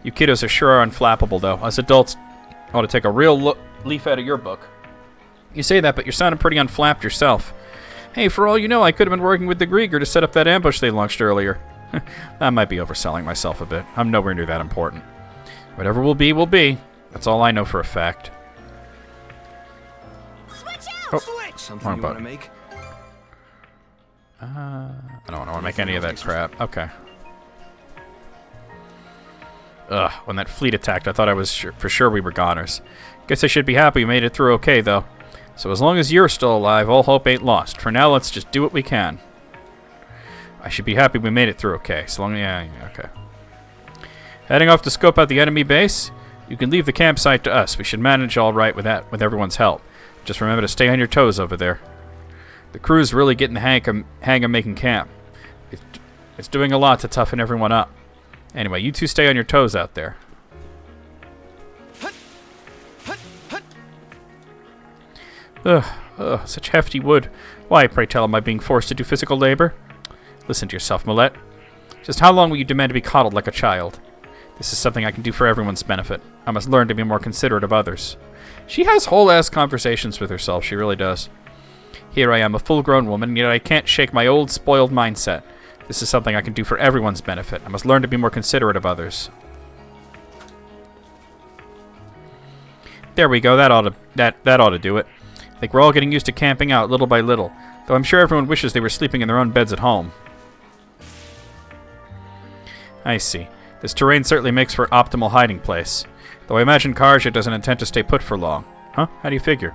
You kiddos are sure unflappable, though. Us adults ought to take a real leaf out of your book. You say that, but you're sounding pretty unflapped yourself. Hey, for all you know, I could have been working with the Grieger to set up that ambush they launched earlier. I might be overselling myself a bit. I'm nowhere near that important. Whatever will be, will be. That's all I know for a fact. Switch Oh, out. Switch. Something Wrong you want to button. make? I don't want to make any of that crap. Okay. Ugh, when that fleet attacked, I thought I was for sure we were goners. Guess I should be happy we made it through okay, though. So as long as you're still alive, all hope ain't lost. For now, let's just do what we can. I should be happy we made it through okay. So long, yeah, okay. Heading off to scope out the enemy base. You can leave the campsite to us. We should manage all right with that, with everyone's help. Just remember to stay on your toes over there. The crew's really getting the hang of making camp. It's doing a lot to toughen everyone up. Anyway, you two stay on your toes out there. Ugh, such hefty wood. Why, pray tell, am I being forced to do physical labor? Listen to yourself, Millette. Just how long will you demand to be coddled like a child? This is something I can do for everyone's benefit. I must learn to be more considerate of others. She has whole-ass conversations with herself, she really does. Here I am, a full-grown woman, yet I can't shake my old, spoiled mindset. This is something I can do for everyone's benefit. I must learn to be more considerate of others. There we go, that ought to do it. I think we're all getting used to camping out little by little, though I'm sure everyone wishes they were sleeping in their own beds at home. I see. This terrain certainly makes for optimal hiding place, though I imagine Karja doesn't intend to stay put for long. Huh? How do you figure?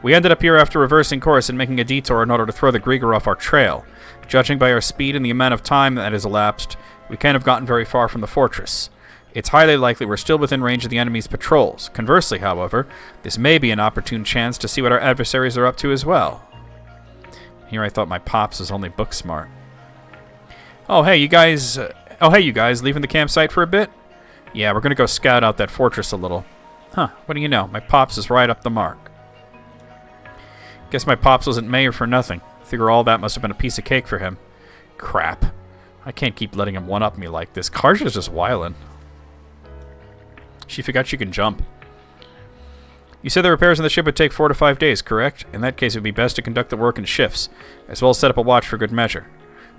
We ended up here after reversing course and making a detour in order to throw the Grieger off our trail. Judging by our speed and the amount of time that has elapsed, we can't have gotten very far from the fortress. It's highly likely we're still within range of the enemy's patrols. Conversely, however, this may be an opportune chance to see what our adversaries are up to as well. Here I thought my pops was only book smart. Oh hey you guys, leaving the campsite for a bit? Yeah, we're gonna go scout out that fortress a little. Huh, what do you know, my pops is right up the mark. Guess my pops wasn't mayor for nothing. Figure all that must have been a piece of cake for him. Crap. I can't keep letting him one-up me like this. Karja's just wildin'. She forgot she can jump. You said the repairs on the ship would take 4 to 5 days, correct? In that case, it would be best to conduct the work in shifts, as well as set up a watch for good measure.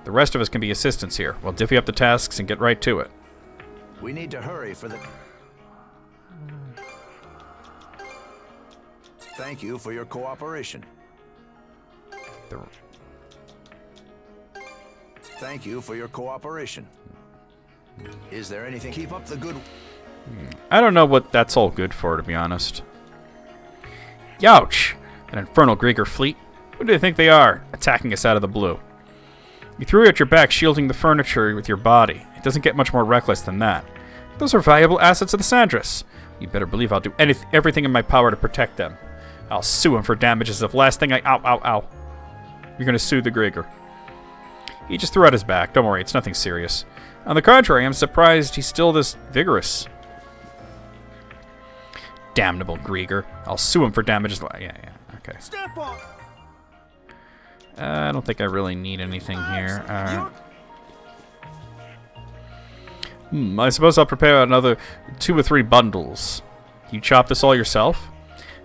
The rest of us can be assistants here. We'll divvy up the tasks and get right to it. We need to hurry for the... Thank you for your cooperation. Thank you for your cooperation. Is there anything? Keep up the good... I don't know what that's all good for, to be honest. Youch! An infernal Grieger fleet. Who do they think they are, attacking us out of the blue? You threw at your back, shielding the furniture with your body. It doesn't get much more reckless than that. Those are valuable assets of the Sandras. You better believe I'll do everything in my power to protect them. I'll sue him for damages if last thing I... Ow. You're gonna sue the Grieger. He just threw out his back. Don't worry, it's nothing serious. On the contrary, I'm surprised he's still this vigorous. Damnable Grieger. I'll sue him for damages... Yeah, okay. Step on. I don't think I really need anything here. I suppose I'll prepare another 2 or 3 bundles. You chop this all yourself?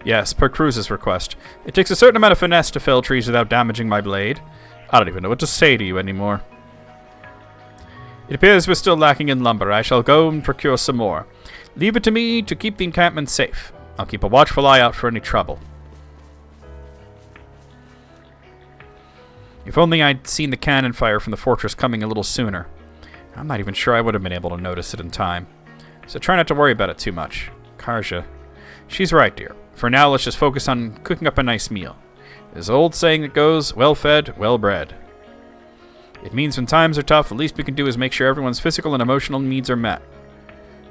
Yes, per Cruz's request. It takes a certain amount of finesse to fell trees without damaging my blade. I don't even know what to say to you anymore. It appears we're still lacking in lumber. I shall go and procure some more. Leave it to me to keep the encampment safe. I'll keep a watchful eye out for any trouble. If only I'd seen the cannon fire from the fortress coming a little sooner. I'm not even sure I would have been able to notice it in time. So try not to worry about it too much. Karja. She's right, dear. For now, let's just focus on cooking up a nice meal. There's an old saying that goes, well fed, well bred. It means when times are tough, the least we can do is make sure everyone's physical and emotional needs are met.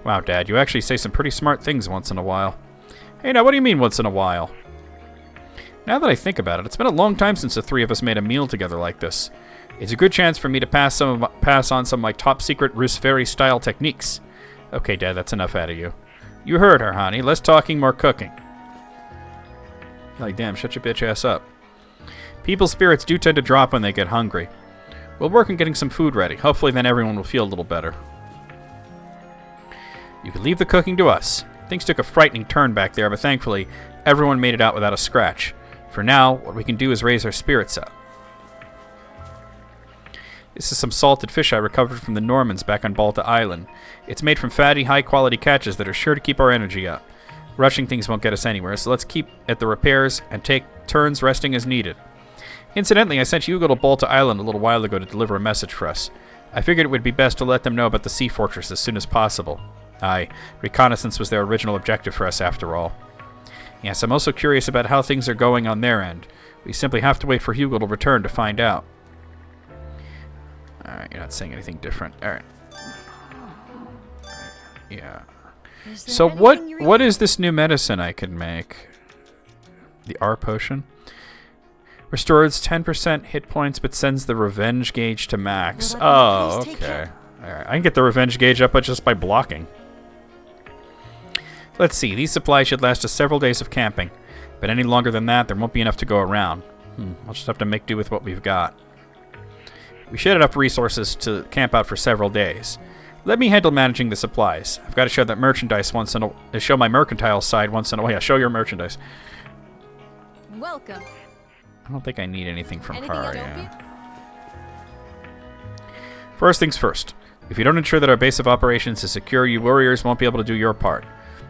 Wow, Dad, you actually say some pretty smart things once in a while. Hey, now what do you mean once in a while? Now that I think about it, it's been a long time since the 3 of us made a meal together like this. It's a good chance for me to pass on some of my top-secret Rusferi-style techniques. Okay, Dad, that's enough out of you. You heard her, honey. Less talking, more cooking. Like, damn, shut your bitch ass up. People's spirits do tend to drop when they get hungry. We'll work on getting some food ready. Hopefully then everyone will feel a little better. You can leave the cooking to us. Things took a frightening turn back there, but thankfully, everyone made it out without a scratch. For now, what we can do is raise our spirits up. This is some salted fish I recovered from the Normans back on Balta Island. It's made from fatty, high-quality catches that are sure to keep our energy up. Rushing things won't get us anywhere, so let's keep at the repairs and take turns resting as needed. Incidentally, I sent Hugo to Balta Island a little while ago to deliver a message for us. I figured it would be best to let them know about the sea fortress as soon as possible. Aye, reconnaissance was their original objective for us after all. Yes, I'm also curious about how things are going on their end. We simply have to wait for Hugo to return to find out. Alright, you're not saying anything different. Alright. Yeah. So what is this new medicine I can make? The R potion? Restores 10% hit points but sends the revenge gauge to max. Oh, okay. Alright, I can get the revenge gauge up just by blocking. Let's see, these supplies should last us several days of camping. But any longer than that, there won't be enough to go around. I'll just have to make do with what we've got. We should have enough resources to camp out for several days. Let me handle managing the supplies. I've got to show that merchandise once in a show my mercantile side once in a while. Yeah, show your merchandise. Welcome. I don't think I need anything from her. Yeah. First things first. If you don't ensure that our base of operations is secure, you warriors won't be able to do your part.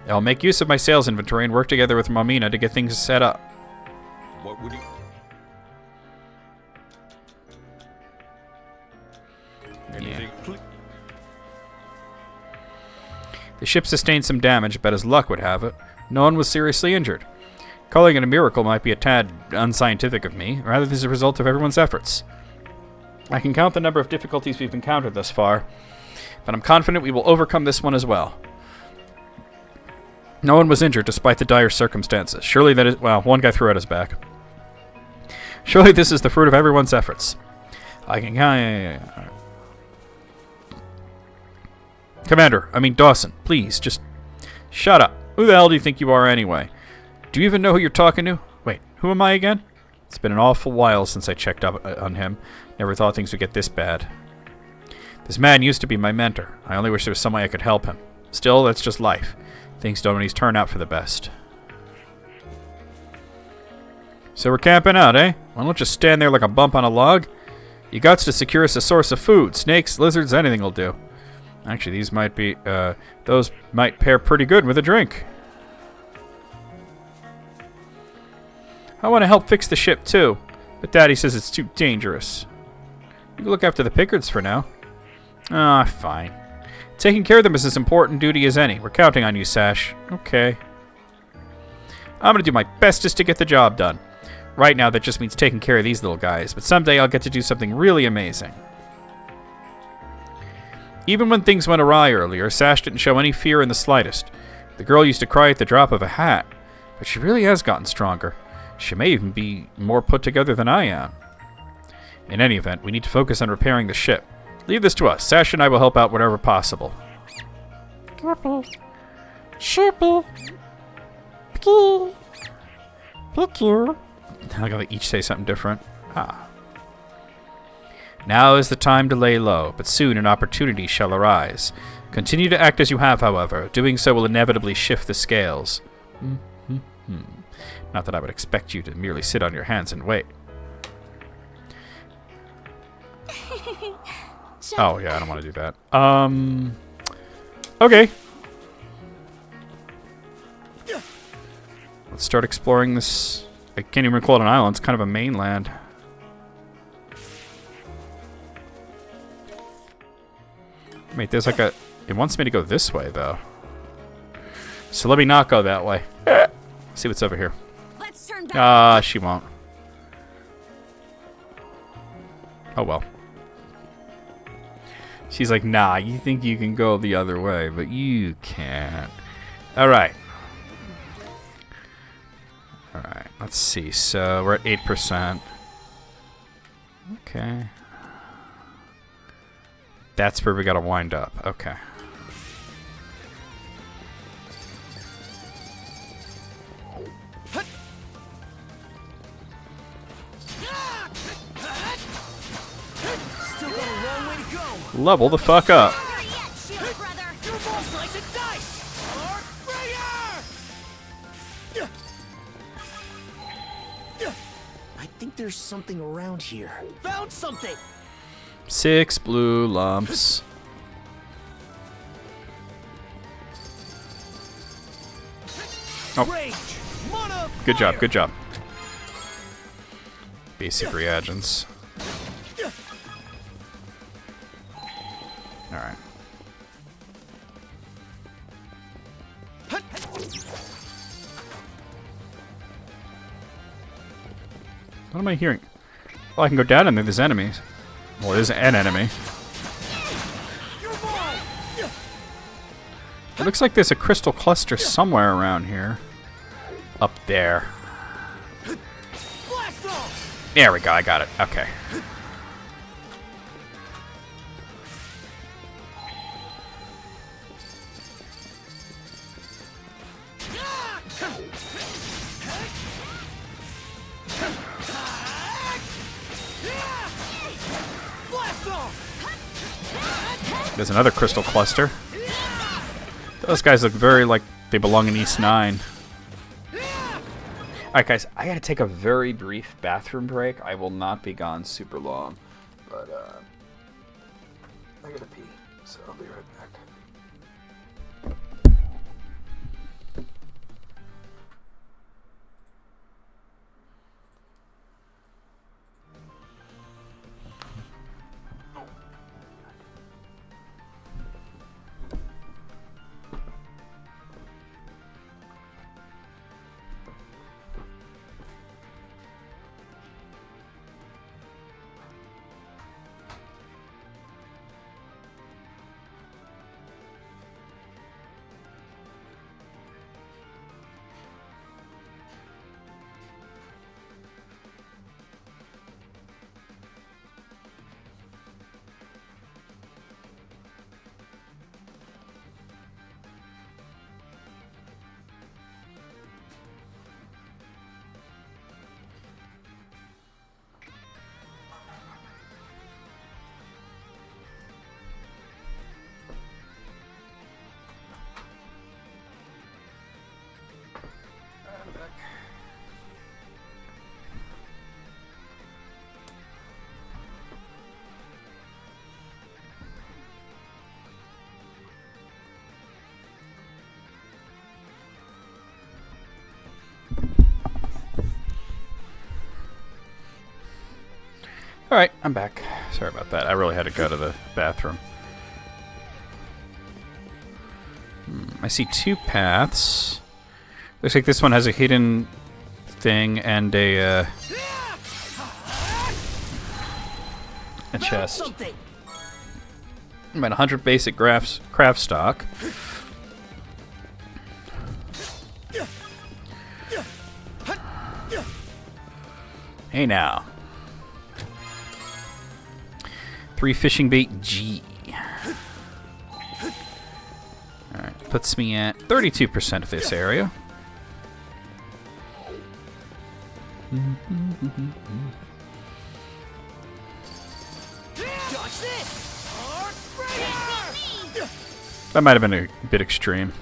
I'll make use of my sales inventory and work together with Momina to get things set up. What would you... Anything, please? The ship sustained some damage, but as luck would have it, no one was seriously injured. Calling it a miracle might be a tad unscientific of me, rather this is a result of everyone's efforts. I can count the number of difficulties we've encountered thus far, but I'm confident we will overcome this one as well. No one was injured despite the dire circumstances. Surely that is... Well, one guy threw out his back. Surely this is the fruit of everyone's efforts. I can... Commander, I mean Dawson, please, just... Shut up. Who the hell do you think you are anyway? Do you even know who you're talking to? Wait, who am I again? It's been an awful while since I checked up on him. Never thought things would get this bad. This man used to be my mentor. I only wish there was some way I could help him. Still, that's just life. Things don't always turn out for the best. So we're camping out, eh? Why don't just stand there like a bump on a log? You got to secure us a source of food. Snakes, lizards, anything will do. Actually, these might be, those might pair pretty good with a drink. I want to help fix the ship, too. But Daddy says it's too dangerous. You can look after the Pickards for now. Ah, fine. Taking care of them is as important duty as any. We're counting on you, Sash. Okay. I'm going to do my bestest to get the job done. Right now, that just means taking care of these little guys. But someday I'll get to do something really amazing. Even when things went awry earlier, Sash didn't show any fear in the slightest. The girl used to cry at the drop of a hat. But she really has gotten stronger. She may even be more put together than I am. In any event, we need to focus on repairing the ship. Leave this to us. Sash and I will help out wherever possible. How can they each say something different? Ah. Now is the time to lay low, but soon an opportunity shall arise. Continue to act as you have, however. Doing so will inevitably shift the scales. Not that I would expect you to merely sit on your hands and wait. Oh, yeah, I don't want to do that. Okay. Let's start exploring this. I can't even call it an island. It's kind of a mainland. Wait, there's like a... It wants me to go this way, though. So let me not go that way. See what's over here. Let's turn back. Ah, she won't. Oh, well. She's like, nah, you think you can go the other way, but you can't. Alright. Alright, let's see. So, we're at 8%. Okay. That's where we gotta wind up. Okay. Still got a long way to go. Level the fuck up. I think there's something around here. Found something. 6 blue lumps. Oh. Good job, good job. Basic reagents. Alright. What am I hearing? Oh, I can go down and there's enemies. Well, there's an enemy. It looks like there's a crystal cluster somewhere around here. Up there. There we go, I got it. Okay. There's another crystal cluster. Those guys look very like they belong in East 9. Alright guys, I gotta take a very brief bathroom break. I will not be gone super long. But I gotta pee, so I'll be right back. Alright, I'm back. Sorry about that. I really had to go to the bathroom. I see 2 paths. Looks like this one has a hidden thing and a chest. I'm at 100 basic craft stock. Hey now. 3 fishing bait G. Alright, puts me at 32% of this area. That might have been a bit extreme.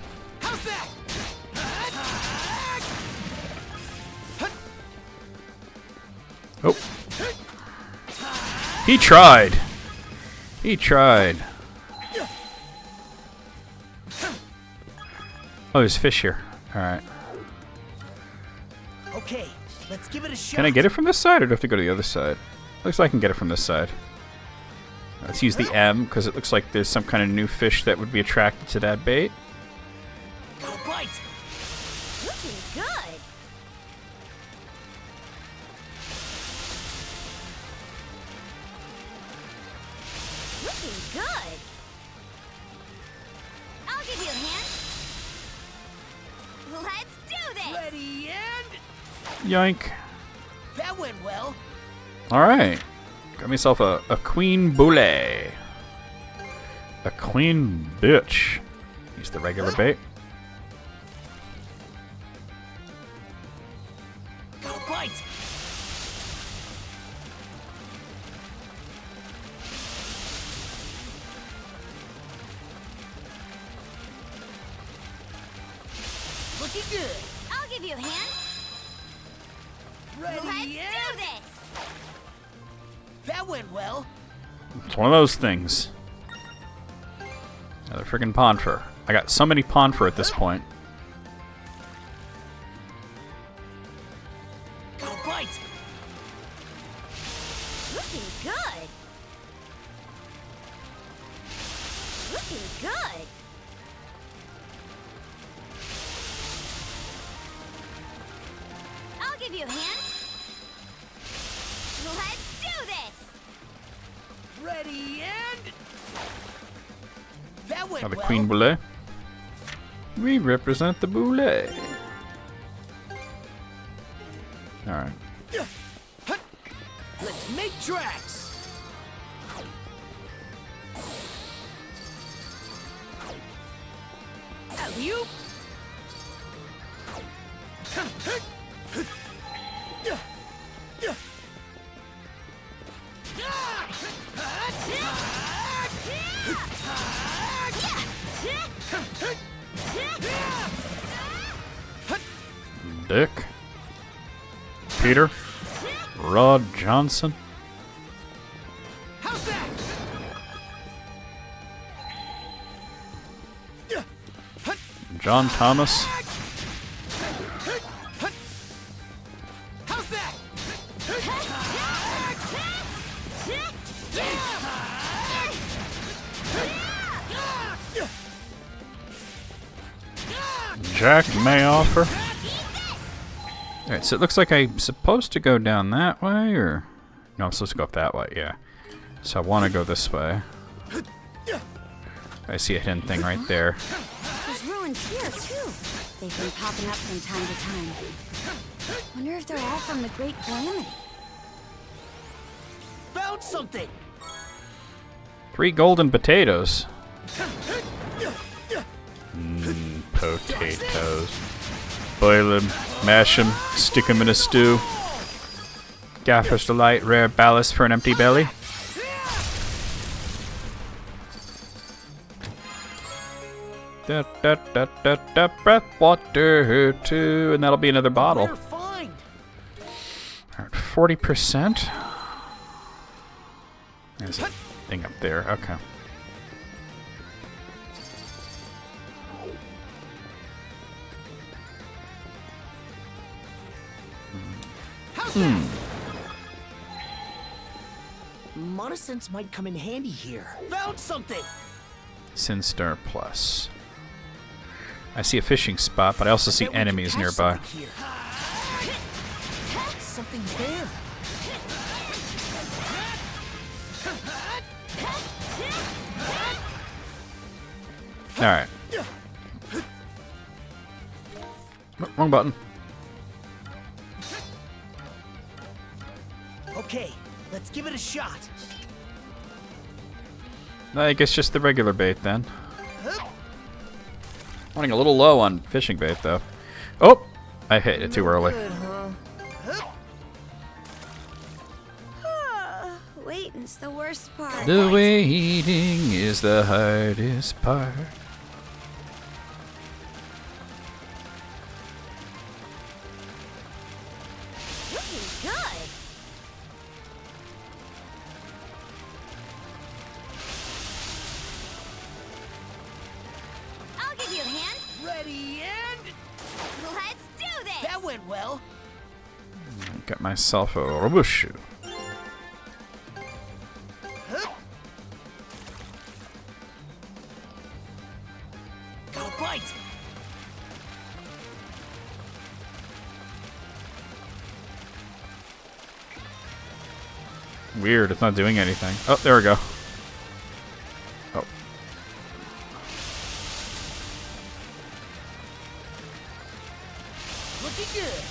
Oh. He tried. He tried. Oh, there's fish here. Alright. Okay, let's give it a shot. Can I get it from this side, or do I have to go to the other side? Looks like I can get it from this side. Let's use the M, because it looks like there's some kind of new fish that would be attracted to that bait. Go bite. Looking good. Looking good. I'll give you a hand. Let's do this. Ready and Yoink. that went well. Alright. Got myself a queen boule. A queen bitch. Use the regular bait. Go bite. Looking good. I'll give you a hand. Ready Let's do and this. that went well. It's one of those things. Another friggin' pond fur. I got so many pond fur at this point. Go bite. Looking good. Looking good. I'll give you a hand. Ready and... That went Now the well. Queen Boule. We represent the Boule. Alright. Let's make tracks. You. Dick. Peter. Rod Johnson. How's that? John Thomas. How's that? Jack Mayoffer. Alright, so it looks like I'm supposed to go down that way, or... No, I'm supposed to go up that way, yeah. So I want to go this way. I see a hidden thing right there. There's ruins here, too. They've been popping up from time to time. Wonder if they're all from the Great Calamity. Found something. 3 golden potatoes. Potatoes. Boil them, mash them, stick them in a stew. Gaffer's Delight, rare ballast for an empty belly. Da da da da da, breath water too, and that'll be another bottle. We're fine. Alright, 40%. There's a thing up there. Okay. Monosense might come in handy here. Found something. Sinstar Plus. I see a fishing spot, but I also see Bet we can enemies catch nearby. something here. Something's there. Alright. Wrong button. Okay, let's give it a shot. I guess just the regular bait then. Running a little low on fishing bait though. Oh! I hit it too early. Good, huh? Waiting's the worst part. The waiting is the hardest part. Looking good. I'll give you a hand. Ready and... Let's do this. That went well. Got myself a rubber shoe. Got a bite. Weird, it's not doing anything. Oh, there we go. Oh. Looking good.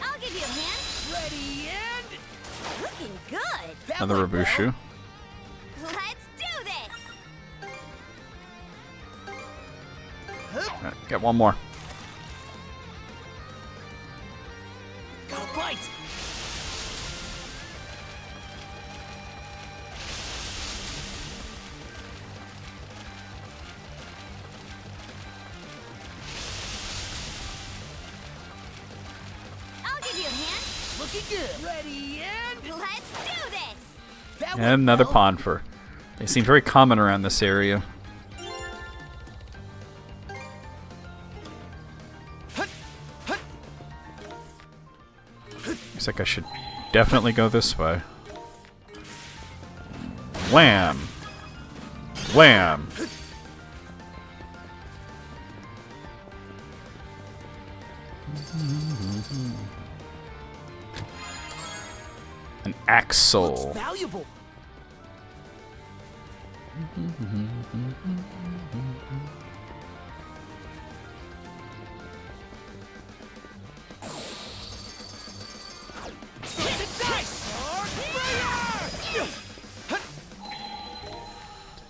I'll give you a hand. Ready and... Looking good. That Another went well. Rabushu. Let's do this. Right, get one more. Got a bite. I'll give you a hand. Looking good. Ready and... Let's do this. That And went another well. pond fur. They seem very common around this area. Looks like I should definitely go this way. Wham! Wham! An axle. Valuable.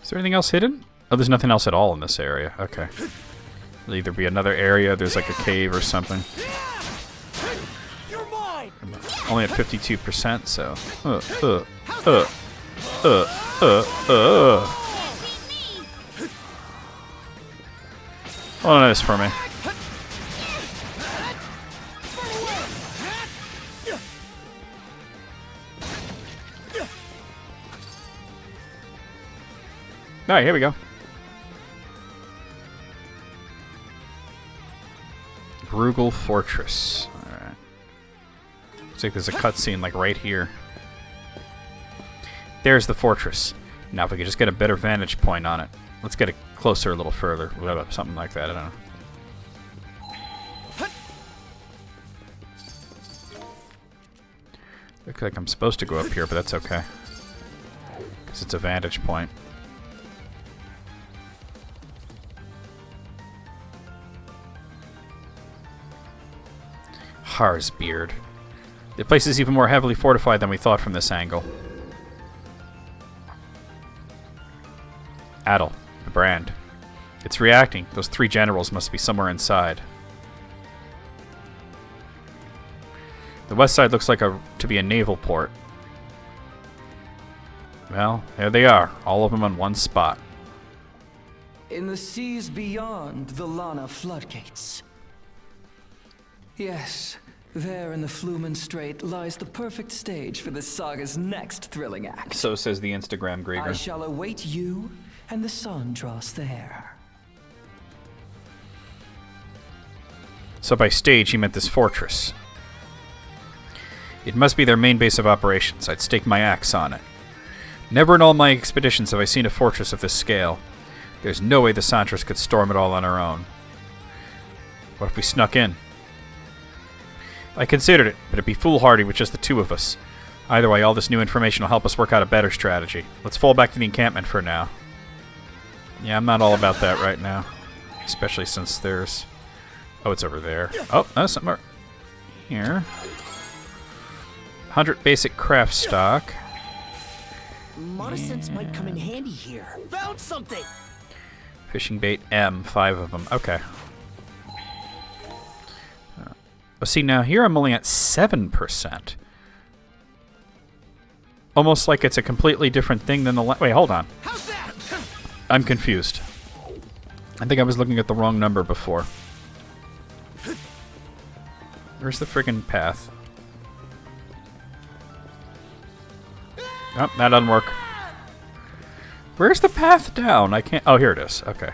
Is there anything else hidden? Oh, there's nothing else at all in this area. Okay. There'll either be another area, there's like a cave or something. I'm only at 52%, so. Hold on this for me. Alright, here we go. Bruegel Fortress. Alright. Looks like there's a cutscene like right here. There's the fortress. Now if we could just get a better vantage point on it. Let's get it closer a little further. Something like that, I don't know. Looks like I'm supposed to go up here, but that's okay. Because it's a vantage point. Har's beard. The place is even more heavily fortified than we thought from this angle. Adel, the brand. It's reacting. Those 3 generals must be somewhere inside. The west side looks like to be a naval port. Well, there they are. All of them on one spot. In the seas beyond the Lana floodgates. Yes, there in the Flumen Strait lies the perfect stage for the saga's next thrilling act. So says the Instagram Grieger. I shall await you, and the sun draws there. So by stage, he meant this fortress. It must be their main base of operations. I'd stake my axe on it. Never in all my expeditions have I seen a fortress of this scale. There's no way the Santras could storm it all on our own. What if we snuck in? I considered it, but it'd be foolhardy with just the 2 of us. Either way, all this new information will help us work out a better strategy. Let's fall back to the encampment for now. Yeah, I'm not all about that right now. Especially since there's... Oh, it's over there. Oh, that's something here. 100 basic craft stock. Monosense might come in handy here. Found something! Fishing bait M, 5 of them. Okay. Oh, see, now here I'm only at 7%. Almost like it's a completely different thing than the wait, hold on. I'm confused. I think I was looking at the wrong number before. Where's the friggin' path? Oh, that doesn't work. Where's the path down? I can't... Oh, here it is. Okay.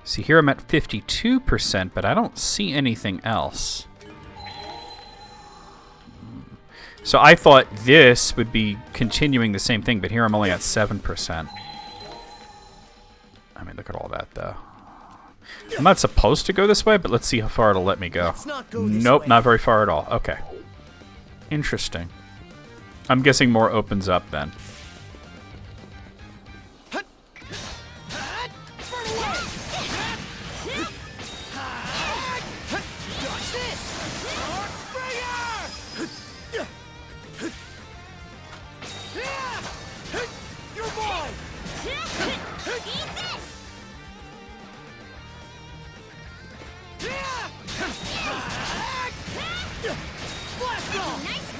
See, here I'm at 52%, but I don't see anything else. So I thought this would be continuing the same thing, but here I'm only at 7%. I mean, look at all that, though. I'm not supposed to go this way, but let's see how far it'll let me go. Nope, not very far at all. Okay. Interesting. I'm guessing more opens up then.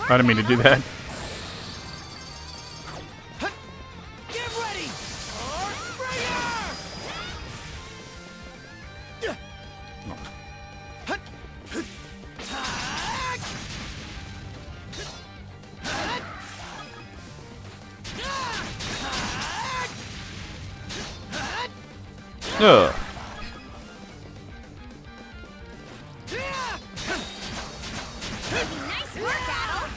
I didn't mean to do that. Ugh. Nice work, Adel.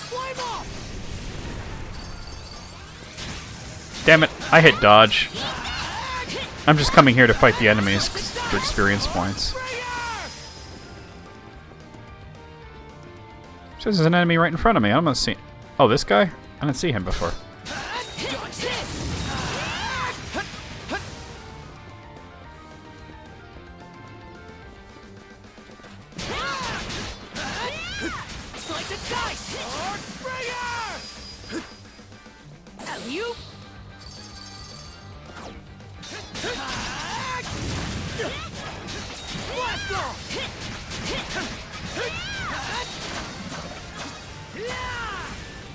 Climb on! Damn it, I hit dodge. I'm just coming here to fight the enemies for experience points. There's an enemy right in front of me. I'm gonna see. Oh, this guy? I didn't see him before.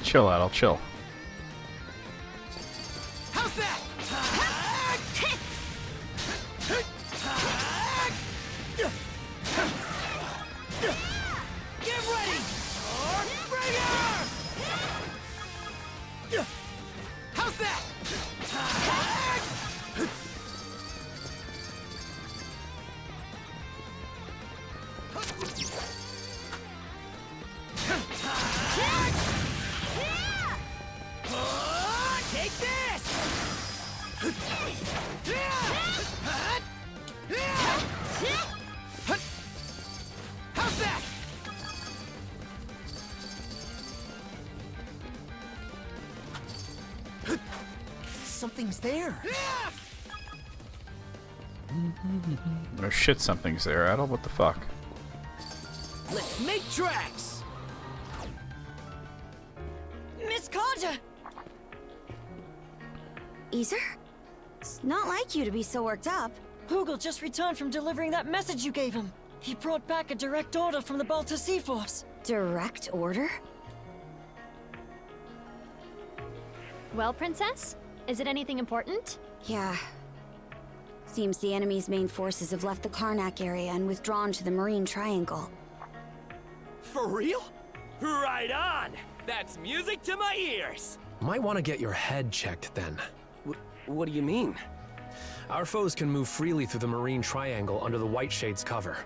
Chill out, I'll chill. How's that? Get ready! How's that? Take this! How's that? Something's there. Oh shit, something's there, Adel. What the fuck? Let's make tracks! Miss Carter! Easer? It's not like you to be so worked up. Hugel just returned from delivering that message you gave him. He brought back a direct order from the Balta Sea Force. Direct order? Well, Princess? Is it anything important? Yeah. Seems the enemy's main forces have left the Karnak area and withdrawn to the Marine Triangle. For real? Right on! That's music to my ears! Might want to get your head checked then. What do you mean? Our foes can move freely through the Marine Triangle under the White Shade's cover.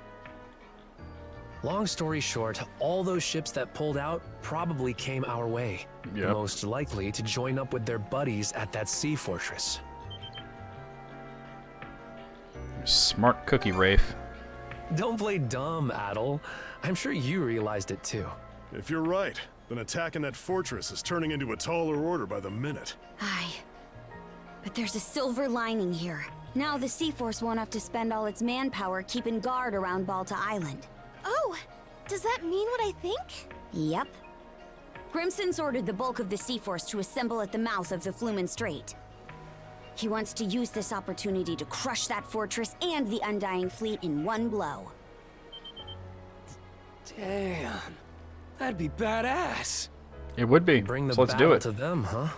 Long story short, all those ships that pulled out probably came our way. Yep. Most likely to join up with their buddies at that sea fortress. Smart cookie, Rafe. Don't play dumb, Adel. I'm sure you realized it too. If you're right, then attacking that fortress is turning into a taller order by the minute. Aye. But there's a silver lining here. Now the Sea Force won't have to spend all its manpower keeping guard around Balta Island. Oh, does that mean what I think? Yep. Grimson's ordered the bulk of the Sea Force to assemble at the mouth of the Flumen Strait. He wants to use this opportunity to crush that fortress and the Undying Fleet in one blow. Damn. That'd be badass. It would be. Bring the So let's do battle it. to them, huh?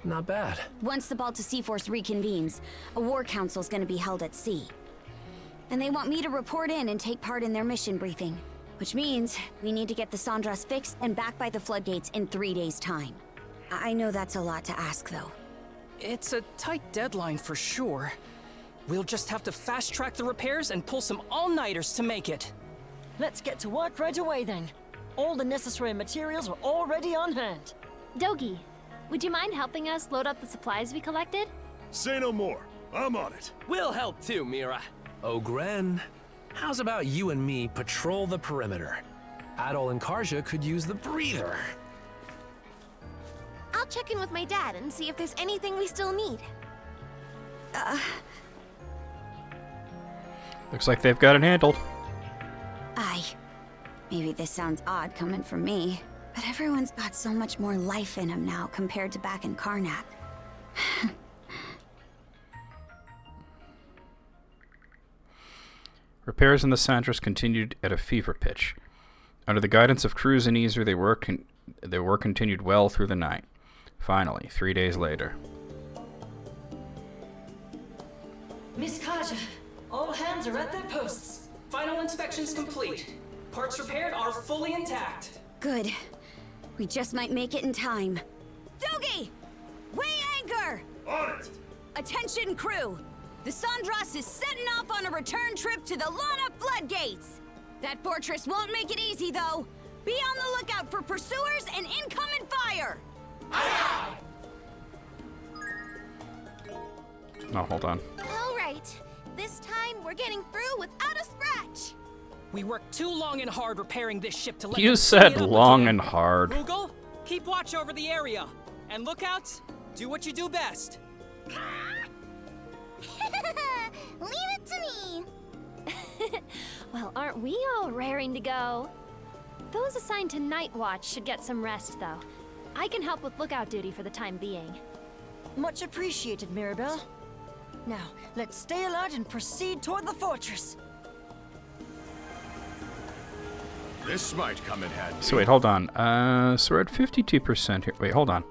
Not bad. Once the Balta Sea Force reconvenes, a war council's gonna be held at sea. And they want me to report in and take part in their mission briefing. Which means we need to get the Sandras fixed and back by the floodgates in 3 days' time. I know that's a lot to ask, though. It's a tight deadline for sure. We'll just have to fast-track the repairs and pull some all-nighters to make it. Let's get to work right away then. All the necessary materials are already on hand. Dogi, would you mind helping us load up the supplies we collected? Say no more. I'm on it. We'll help too, Mira. Ogren, how's about you and me patrol the perimeter? Adol and Karja could use the breather. I'll check in with my dad and see if there's anything we still need. Looks like they've got it handled. Aye. Maybe this sounds odd coming from me, but everyone's got so much more life in them now compared to back in Karnak. Repairs in the Sandras continued at a fever pitch. Under the guidance of Cruz and Easer, their work continued well through the night. Finally, 3 days later. Miss Carter, all hands are at their posts. Final inspection's complete. Parts repaired are fully intact. Good. We just might make it in time. Dogi! Weigh anchor! On it! Attention, crew! The Sandras is setting off on a return trip to the Lana Floodgates! That fortress won't make it easy, though. Be on the lookout for pursuers and incoming fire! Oh, hold on. All right. This time we're getting through without a scratch. We worked too long and hard repairing this ship to let You them said clean it up long again. and hard. Google, keep watch over the area. And lookouts, do what you do best. Leave it to me. Well, aren't we all raring to go? Those assigned to Night Watch should get some rest, though. I can help with lookout duty for the time being. Much appreciated, Mirabelle. Now, let's stay alert and proceed toward the fortress. This might come in handy. So wait, hold on. So we're at 52% here. Wait, hold on.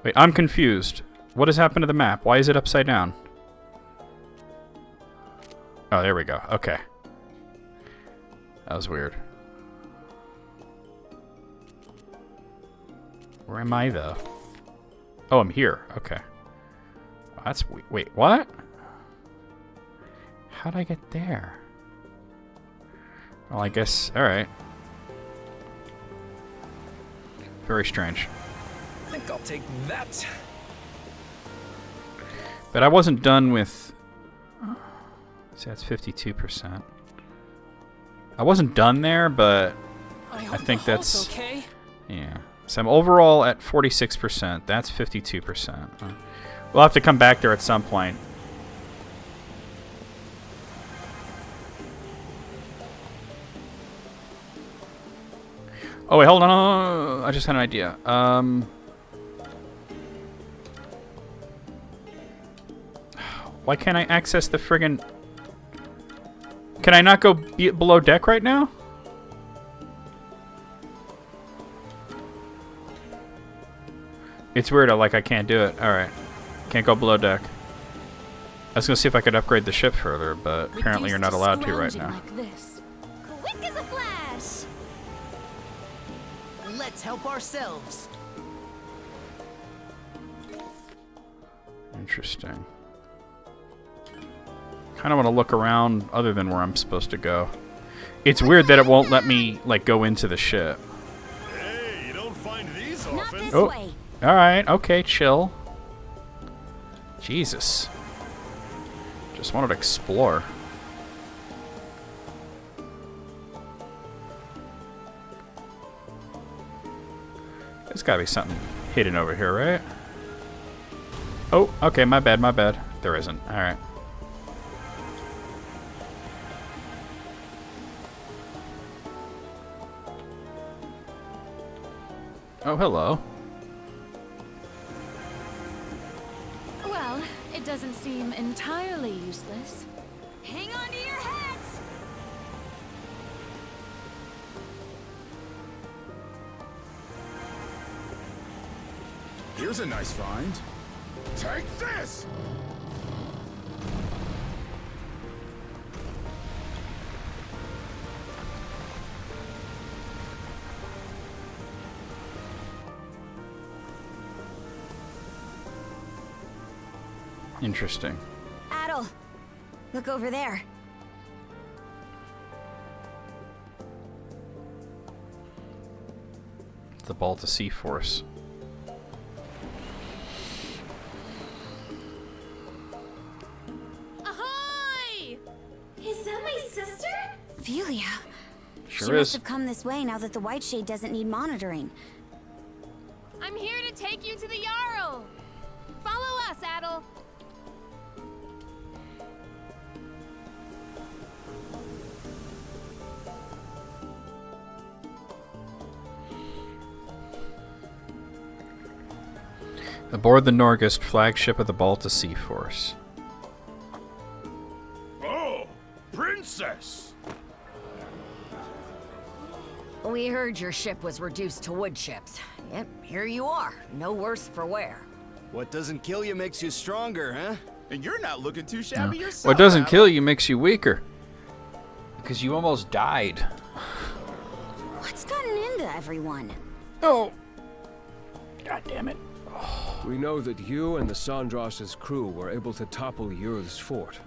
Wait, I'm confused. What has happened to the map? Why is it upside down? Oh, there we go. Okay. That was weird. Where am I, though? Oh, I'm here. Okay. Oh, that's... Wait, what? How'd I get there? Well, I guess... Alright. Very strange. I think I'll take that. But I wasn't done with... See, that's 52%. I wasn't done there, but I think that's... Okay. Yeah. So I'm overall at 46%. That's 52%. We'll have to come back there at some point. Oh, wait, hold on. I just had an idea. Why can't I access the friggin... Can I not go below deck right now? It's weird, I can't do it. Alright. Can't go below deck. I was gonna see if I could upgrade the ship further, but apparently you're not allowed to right now. Like this. Quick as a flash. Let's help ourselves. Interesting. Kinda wanna look around other than where I'm supposed to go. It's weird that it won't let me, go into the ship. Hey, you don't find these Not often. this Oh. way. Alright, okay, chill. Jesus. Just wanted to explore. There's gotta be something hidden over here, right? Oh, okay, my bad, my bad. There isn't. Alright. Oh, hello. Well, it doesn't seem entirely useless. Hang on to your heads! Here's a nice find. Take this! Interesting. Adel, look over there. The Balta Sea Force. Ahoy! Is that my sister? Ophelia. Sure She must is. have come this way now that the White Shade doesn't need monitoring. I'm here to take you to the Jarl. Follow us, Adel. Aboard the Nordics, flagship of the Balta Sea Force. Oh, princess! We heard your ship was reduced to wood chips. Yep, here you are. No worse for wear. What doesn't kill you makes you stronger, huh? And you're not looking too shabby yourself. What doesn't Adel. kill you makes you weaker. Because you almost died. What's gotten into everyone? Oh. God damn it. We know that you and the Sandras's crew were able to topple Yurth's fort.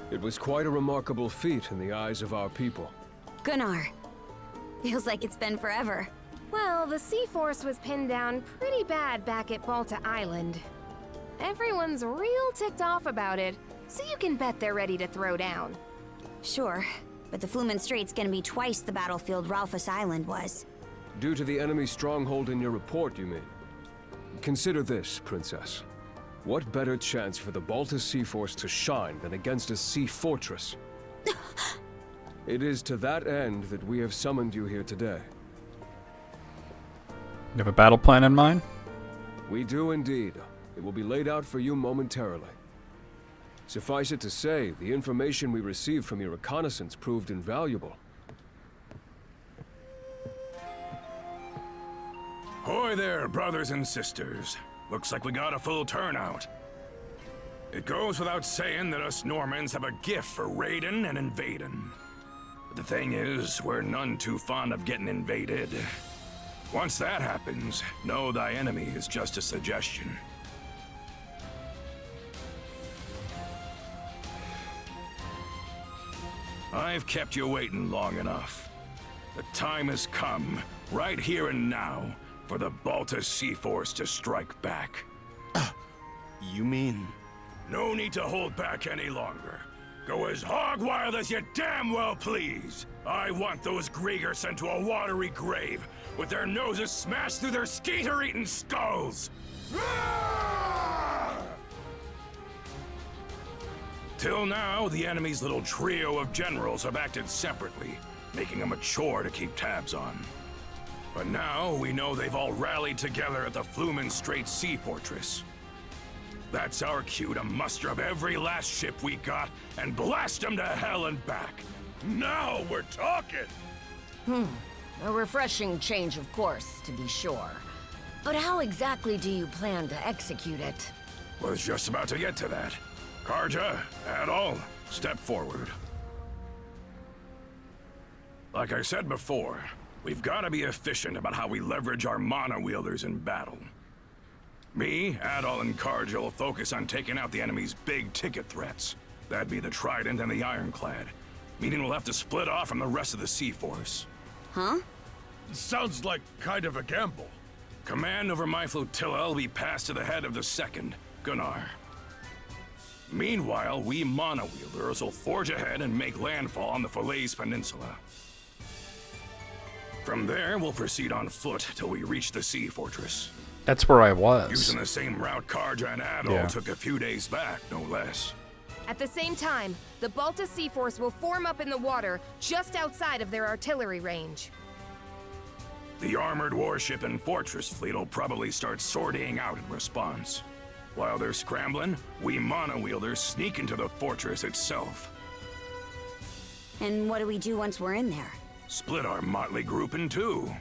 It was quite a remarkable feat in the eyes of our people. Gunnar, Feels like it's been forever. Well, the Sea-Force was pinned down pretty bad back at Balta Island. Everyone's real ticked off about it, so you can bet they're ready to throw down. Sure, but the Flumen Strait's gonna be twice the battlefield Ralphus Island was. Due to the enemy stronghold in your report, you mean? Consider this, Princess. What better chance for the Balta Sea-Force to shine than against a sea fortress? It is to that end that we have summoned you here today. You have a battle plan in mind? We do indeed. It will be laid out for you momentarily. Suffice it to say, the information we received from your reconnaissance proved invaluable. Hoy there, brothers and sisters. Looks like we got a full turnout. It goes without saying that us Normans have a gift for raiding and invading. But the thing is, we're none too fond of getting invaded. Once that happens, know thy enemy is just a suggestion. I've kept you waiting long enough. The time has come, right here and now, for the Balta Sea-Force to strike back. You mean? No need to hold back any longer. Go as hog wild as you damn well please. I want those Grieger sent to a watery grave, with their noses smashed through their skeeter-eating skulls! Till now, the enemy's little trio of generals have acted separately, making them a chore to keep tabs on. But now, we know they've all rallied together at the Flumen Strait Sea Fortress. That's our cue to muster up every last ship we got and blast them to hell and back. Now we're talking! A refreshing change of course, to be sure. But how exactly do you plan to execute it? Was just about to get to that. Karja, Adol, step forward. Like I said before, we've got to be efficient about how we leverage our mana wielders in battle. Me, Adol, and Karja will focus on taking out the enemy's big-ticket threats. That'd be the Trident and the Ironclad. Meaning we'll have to split off from the rest of the Sea Force. Huh? Sounds like kind of a gamble. Command over my flotilla will be passed to the head of the second, Gunnar. Meanwhile, we mana wielders will forge ahead and make landfall on the Falaise Peninsula. From there, we'll proceed on foot till we reach the Sea Fortress. That's where I was. Using the same route Karja and Adol took a few days back, no less. At the same time, the Balta Sea-Force will form up in the water just outside of their artillery range. The armored warship and fortress fleet will probably start sortying out in response. While they're scrambling, we mana wielders sneak into the fortress itself. And what do we do once we're in there? Split our motley group in two.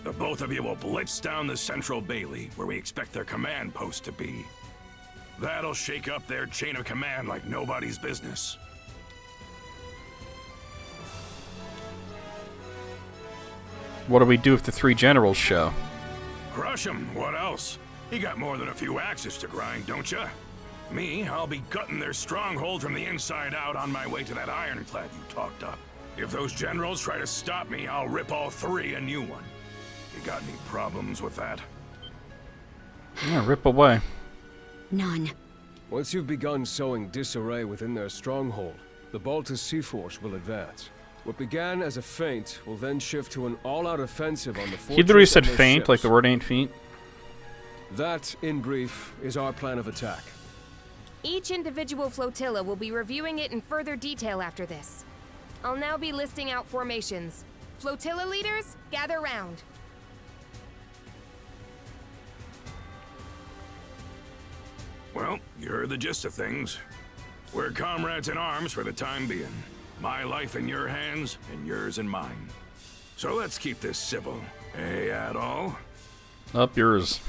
The both of you will blitz down the central bailey, where we expect their command post to be. That'll shake up their chain of command like nobody's business. What do we do if the three generals show? Crush 'em, what else? You got more than a few axes to grind, don't ya? Me, I'll be gutting their stronghold from the inside out on my way to that ironclad you talked up. If those generals try to stop me, I'll rip all three a new one. You got any problems with that? Yeah, rip away. None. Once you've begun sowing disarray within their stronghold, the Balta Sea-Force will advance. What began as a feint will then shift to an all-out offensive on the fortress. He literally said and their feint, ships. like the word ain't feint. That, in brief, is our plan of attack. Each individual flotilla will be reviewing it in further detail after this. I'll now be listing out formations. Flotilla leaders, gather round. Well, you heard the gist of things. We're comrades in arms for the time being. My life in your hands, and yours in mine. So let's keep this civil. Hey, Adol? Up yours.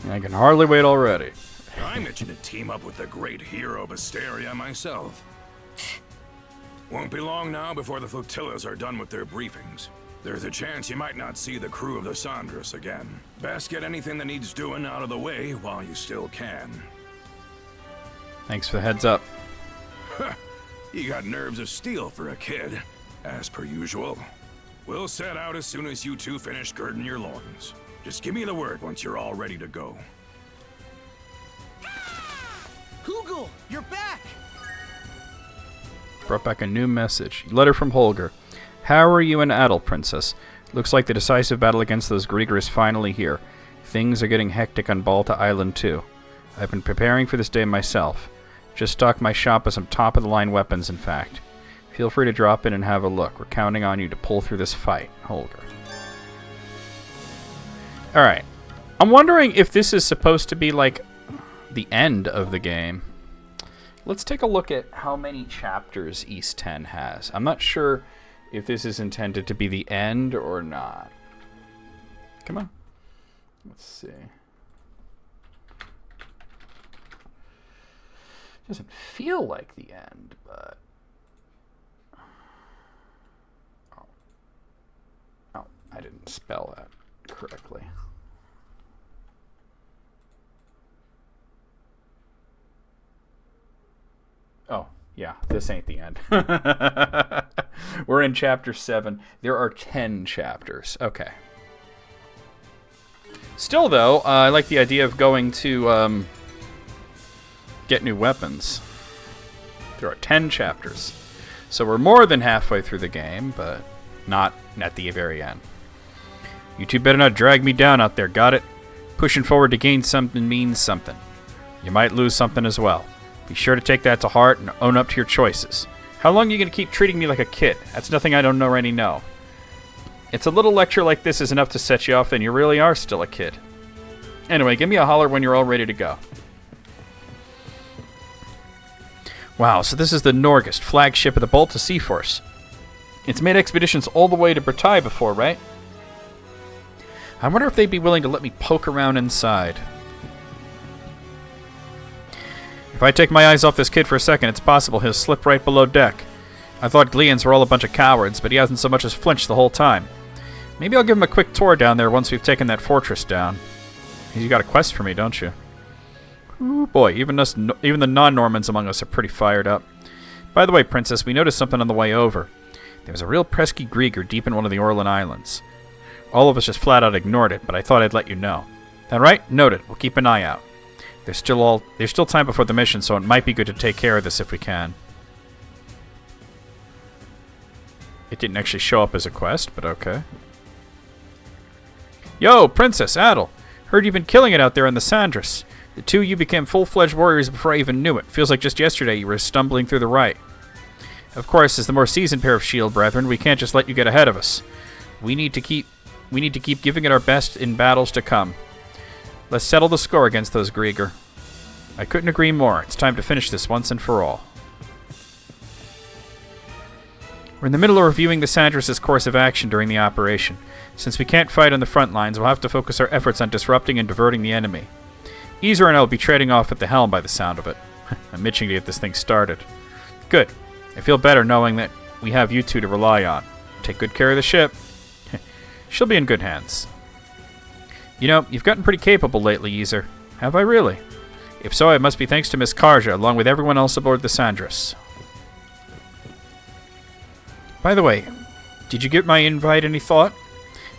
I can hardly wait already. I'm itching to team up with the great hero of Asteria myself. Won't be long now before the flotillas are done with their briefings. There's a chance you might not see the crew of the Sandras again. Best get anything that needs doing out of the way while you still can. Thanks for the heads up. You got nerves of steel for a kid, as per usual. We'll set out as soon as you two finish girding your loins. Just give me the word once you're all ready to go. Hugel, you're back! Brought back a new message. Letter from Holger. How are you and Adel, Princess? Looks like the decisive battle against those Grieger is finally here. Things are getting hectic on Balta Island, too. I've been preparing for this day myself. Just stocked my shop with some top-of-the-line weapons, in fact. Feel free to drop in and have a look. We're counting on you to pull through this fight, Holger. Alright. I'm wondering if this is supposed to be, like, the end of the game. Let's take a look at how many chapters East 10 has. I'm not sure if this is intended to be the end or not. Come on. Let's see. Doesn't feel like the end, but... Oh, I didn't spell that correctly. Oh, yeah, this ain't the end. We're in chapter 7. There are 10 chapters. Okay. Still, though, I like the idea of going to get new weapons. There are 10 chapters. So we're more than halfway through the game, but not at the very end. You two better not drag me down out there, got it? Pushing forward to gain something means something. You might lose something as well. Be sure to take that to heart and own up to your choices. How long are you going to keep treating me like a kid? That's nothing I don't already know. It's a little lecture like this is enough to set you off, then you really are still a kid. Anyway, give me a holler when you're all ready to go. Wow, so this is the Nordics, flagship of the Balta Sea Force. It's made expeditions all the way to Bretagne before, right? I wonder if they'd be willing to let me poke around inside. If I take my eyes off this kid for a second, it's possible he'll slip right below deck. I thought Gleans were all a bunch of cowards, but he hasn't so much as flinched the whole time. Maybe I'll give him a quick tour down there once we've taken that fortress down. You got a quest for me, don't you? Ooh, boy, even the non-Normans among us are pretty fired up. By the way, Princess, we noticed something on the way over. There was a real pesky Grieger deep in one of the Orlan Islands. All of us just flat out ignored it, but I thought I'd let you know. That right? Noted. We'll keep an eye out. There's still time before the mission, so it might be good to take care of this if we can. It didn't actually show up as a quest, but okay. Yo, Princess, Adel. Heard you've been killing it out there in the Sandras. The two of you became full-fledged warriors before I even knew it. Feels like just yesterday you were stumbling through the right. Of course, as the more seasoned pair of shield brethren, we can't just let you get ahead of us. We need to keep giving it our best in battles to come. Let's settle the score against those Grieger. I couldn't agree more. It's time to finish this once and for all. We're in the middle of reviewing the Sandras' course of action during the operation. Since we can't fight on the front lines, we'll have to focus our efforts on disrupting and diverting the enemy. Ezer and I will be trading off at the helm by the sound of it. I'm itching to get this thing started. Good. I feel better knowing that we have you two to rely on. Take good care of the ship. She'll be in good hands. You know, you've gotten pretty capable lately, Ezer. Have I really? If so, it must be thanks to Miss Karja, along with everyone else aboard the Sandras. By the way, did you give my invite any thought?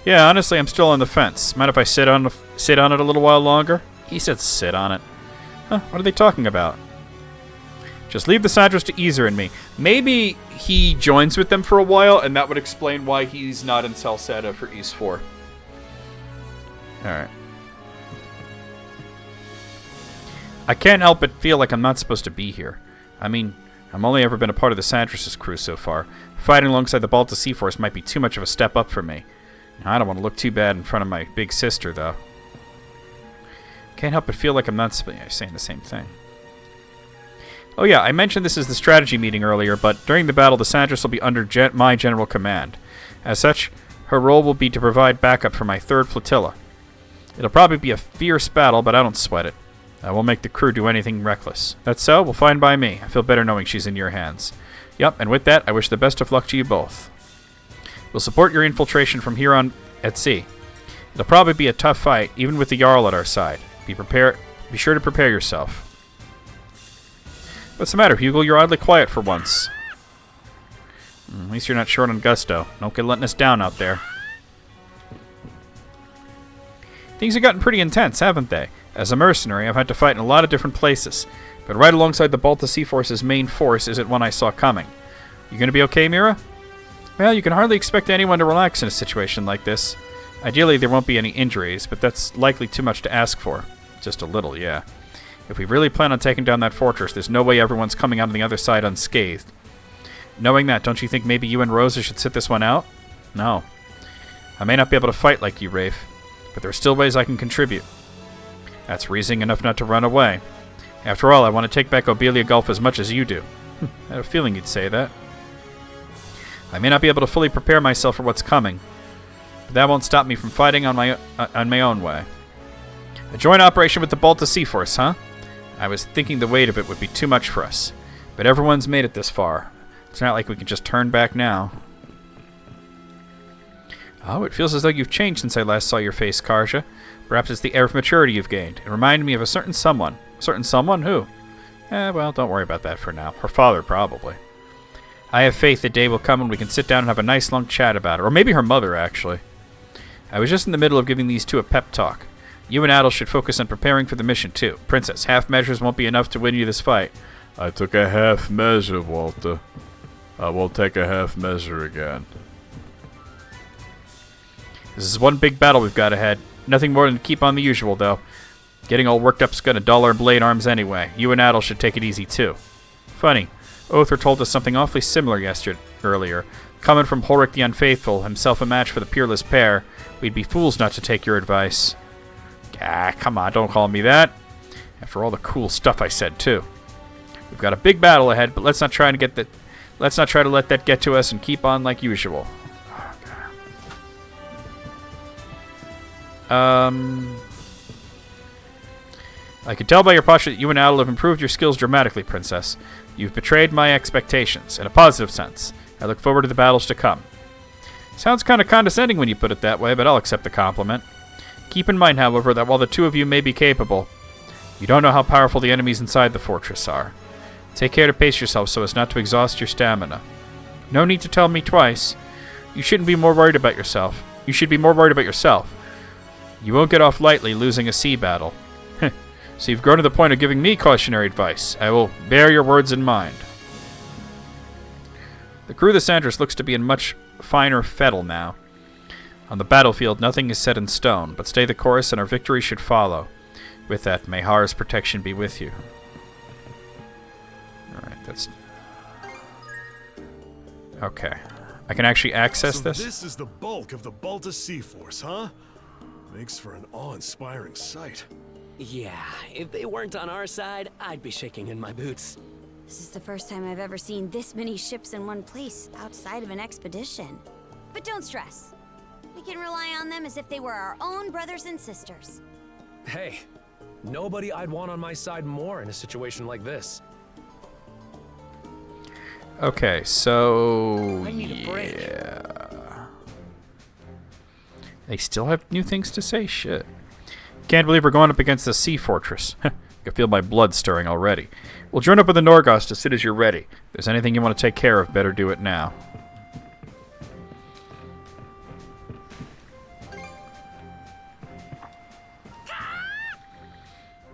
Yeah, honestly, I'm still on the fence. Mind if I sit on it a little while longer? He said sit on it. Huh, what are they talking about? Just leave the Sandras to Ezer and me. Maybe he joins with them for a while, and that would explain why he's not in Salsetta for East 4. Alright. I can't help but feel like I'm not supposed to be here. I mean, I've only ever been a part of the Sandras' crew so far. Fighting alongside the Balta Sea Force might be too much of a step up for me. I don't want to look too bad in front of my big sister, though. Can't help but feel like I'm not saying the same thing. Oh yeah, I mentioned this is the strategy meeting earlier, but during the battle, the Sandras will be under my general command. As such, her role will be to provide backup for my 3rd flotilla. It'll probably be a fierce battle, but I don't sweat it. I won't make the crew do anything reckless. That's so? Well, fine by me. I feel better knowing she's in your hands. Yep, and with that, I wish the best of luck to you both. We'll support your infiltration from here on at sea. It'll probably be a tough fight, even with the Jarl at our side. Be sure to prepare yourself. What's the matter, Hugel? You're oddly quiet for once. At least you're not short on gusto. Don't get letting us down out there. Things have gotten pretty intense, haven't they? As a mercenary, I've had to fight in a lot of different places, but right alongside the Balta Sea Force's main force isn't one I saw coming. You gonna be okay, Mira? Well, you can hardly expect anyone to relax in a situation like this. Ideally, there won't be any injuries, but that's likely too much to ask for. Just a little, yeah. If we really plan on taking down that fortress, there's no way everyone's coming out on the other side unscathed. Knowing that, don't you think maybe you and Rosa should sit this one out? No. I may not be able to fight like you, Rafe, but there are still ways I can contribute. That's reasoning enough not to run away. After all, I want to take back Obelia Gulf as much as you do. I had a feeling you'd say that. I may not be able to fully prepare myself for what's coming, but that won't stop me from fighting on my own way. A joint operation with the Balta Sea Force, huh? I was thinking the weight of it would be too much for us, but everyone's made it this far. It's not like we can just turn back now. Oh, it feels as though you've changed since I last saw your face, Karja. Perhaps it's the air of maturity you've gained. It reminded me of a certain someone. A certain someone? Who? Well, don't worry about that for now. Her father, probably. I have faith the day will come when we can sit down and have a nice long chat about it. Or maybe her mother, actually. I was just in the middle of giving these two a pep talk. You and Adel should focus on preparing for the mission, too. Princess, half measures won't be enough to win you this fight. I took a half measure, Walter. I won't take a half measure again. This is one big battle we've got ahead. Nothing more than to keep on the usual, though. Getting all worked up's gonna dull our blade arms anyway. You and Adel should take it easy, too. Funny. Othra told us something awfully similar earlier. Coming from Horik the Unfaithful, himself a match for the peerless pair, we'd be fools not to take your advice. Ah, come on, don't call me that. After all the cool stuff I said, too. We've got a big battle ahead, but let's not try to let that get to us and keep on like usual. I can tell by your posture that you and Adel have improved your skills dramatically, Princess. You've betrayed my expectations, in a positive sense. I look forward to the battles to come. Sounds kind of condescending when you put it that way, but I'll accept the compliment. Keep in mind, however, that while the two of you may be capable, you don't know how powerful the enemies inside the fortress are. Take care to pace yourself so as not to exhaust your stamina. No need to tell me twice. You shouldn't be more worried about yourself. You should be more worried about yourself. You won't get off lightly losing a sea battle. So you've grown to the point of giving me cautionary advice. I will bear your words in mind. The crew of the Sandras looks to be in much finer fettle now. On the battlefield, nothing is set in stone, but stay the course and our victory should follow. With that, may Hara's protection be with you. Alright, that's... Okay. I can actually access this? This is the bulk of the Balta Sea Force, huh? Makes for an awe-inspiring sight. Yeah, if they weren't on our side, I'd be shaking in my boots. This is the first time I've ever seen this many ships in one place outside of an expedition. But don't stress. We can rely on them as if they were our own brothers and sisters. Hey, nobody I'd want on my side more in a situation like this. Okay, so... I need a break. Yeah. They still have new things to say? Shit. Can't believe we're going up against the sea fortress. I can feel my blood stirring already. We'll join up with the Norgost as soon as you're ready. If there's anything you want to take care of, better do it now.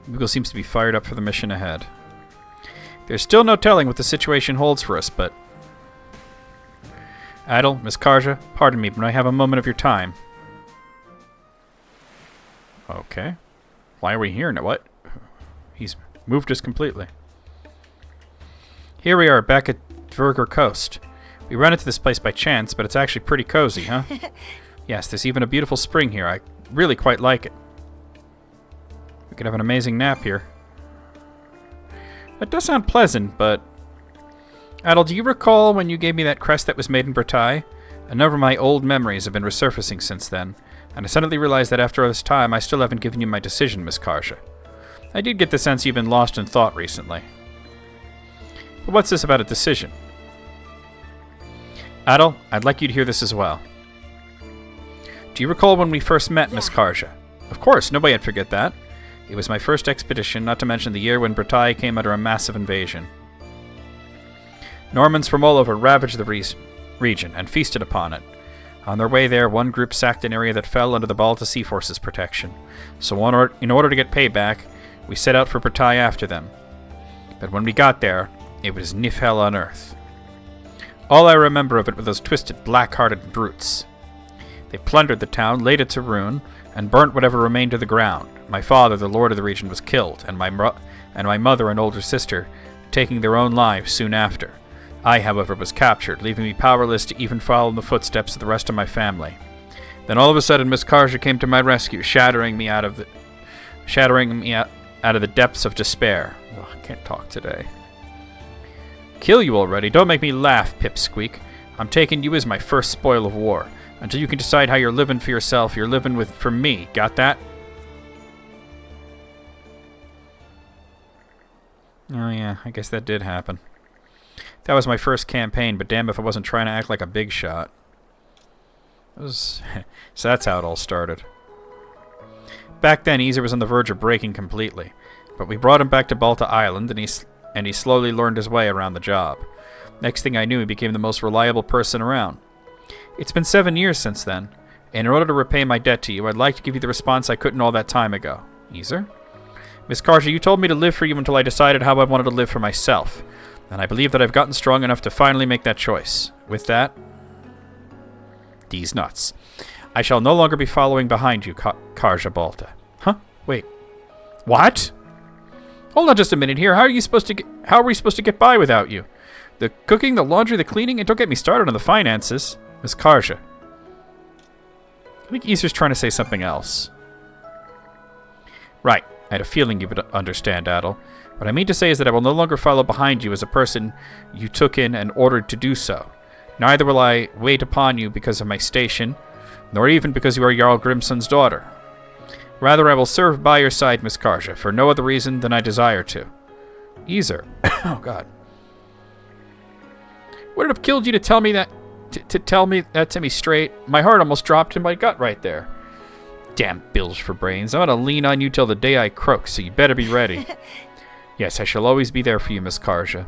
Moogle seems to be fired up for the mission ahead. There's still no telling what the situation holds for us, but... Adel, Miss Karja, pardon me, but I have a moment of your time. Okay. Why are we here now? What? He's moved us completely. Here we are, back at Dverger Coast. We ran into this place by chance, but it's actually pretty cozy, huh? Yes, there's even a beautiful spring here. I really quite like it. We could have an amazing nap here. That does sound pleasant, but... Adel, do you recall when you gave me that crest that was made in Bretagne? A number of my old memories have been resurfacing since then, and I suddenly realized that after all this time, I still haven't given you my decision, Miss Karja. I did get the sense you've been lost in thought recently. But what's this about a decision? Adel, I'd like you to hear this as well. Do you recall when we first met, Miss Karja? Of course, nobody would forget that. It was my first expedition, not to mention the year when Bretagne came under a massive invasion. Normans from all over ravaged the region. region and feasted upon it. On their way there, one group sacked an area that fell under the Balta Sea Force's protection. So in order to get payback, we set out for Pratai after them. But when we got there, it was Nifhel on Earth. All I remember of it were those twisted, black-hearted brutes. They plundered the town, laid it to ruin, and burnt whatever remained to the ground. My father, the lord of the region, was killed, and my mother and older sister taking their own lives soon after. I, however, was captured, leaving me powerless to even follow in the footsteps of the rest of my family. Then all of a sudden, Miss Karja came to my rescue, shattering me out of the depths of despair. Oh, I can't talk today. Kill you already? Don't make me laugh, Pipsqueak. I'm taking you as my first spoil of war. Until you can decide how you're living for yourself, you're living for me. Got that? Oh yeah, I guess that did happen. That was my first campaign, but damn if I wasn't trying to act like a big shot. So that's how it all started. Back then, Easer was on the verge of breaking completely, but we brought him back to Balta Island, and he slowly learned his way around the job. Next thing I knew, he became the most reliable person around. It's been 7 years since then, and in order to repay my debt to you, I'd like to give you the response I couldn't all that time ago. Easer? Miss Karja, you told me to live for you until I decided how I wanted to live for myself, and I believe that I've gotten strong enough to finally make that choice. With that, these nuts. I shall no longer be following behind you, Karja Balta. Huh? Wait. What? Hold on just a minute here. How are we supposed to get by without you? The cooking, the laundry, the cleaning, and don't get me started on the finances. Miss Karja. I think Easter's trying to say something else. Right. I had a feeling you would understand, Adel. What I mean to say is that I will no longer follow behind you as a person you took in and ordered to do so. Neither will I wait upon you because of my station, nor even because you are Jarl Grimson's daughter. Rather, I will serve by your side, Miss Karja, for no other reason than I desire to. Easer. Oh, God. Would it have killed you to tell me that? To tell me that to me straight? My heart almost dropped in my gut right there. Damn bills for brains. I'm going to lean on you till the day I croak, so you better be ready. Yes, I shall always be there for you, Miss Karja.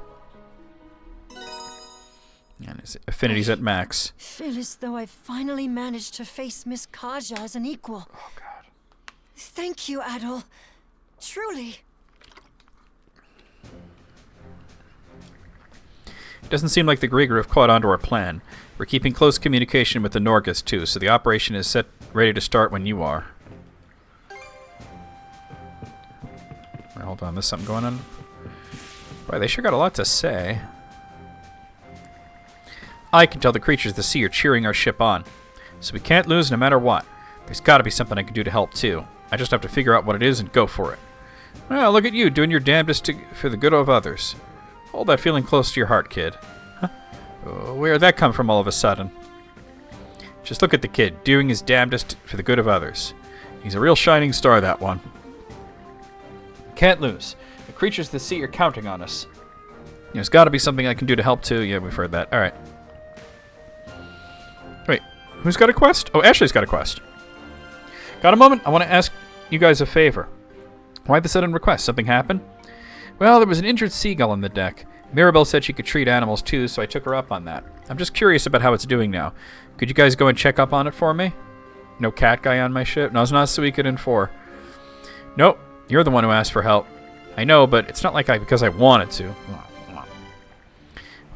And his affinity's at max. Feel as though I've finally managed to face Miss Karja as an equal. Oh, God. Thank you, Adol. Truly. It doesn't seem like the Grieger have caught on to our plan. We're keeping close communication with the Nordics, too, so the operation is ready to start when you are. Wait, hold on, there's something going on? Boy, they sure got a lot to say. I can tell the creatures of the sea are cheering our ship on, so we can't lose no matter what. There's got to be something I can do to help, too. I just have to figure out what it is and go for it. Well, look at you, doing your damnedest for the good of others. Hold that feeling close to your heart, kid. Huh? Where'd that come from all of a sudden? Just look at the kid, doing his damnedest for the good of others. He's a real shining star, that one. Can't lose. The creatures of the sea are counting on us. There's got to be something I can do to help, too. Yeah, we've heard that. All right. Wait, who's got a quest? Oh, Ashley's got a quest. Got a moment? I want to ask you guys a favor. Why the sudden request? Something happened? Well, there was an injured seagull on the deck. Mirabelle said she could treat animals too, so I took her up on that. I'm just curious about how it's doing now. Could you guys go and check up on it for me? No cat guy on my ship? No, it's not Suikoden 4. Nope, you're the one who asked for help. I know, but it's not like because I wanted to. What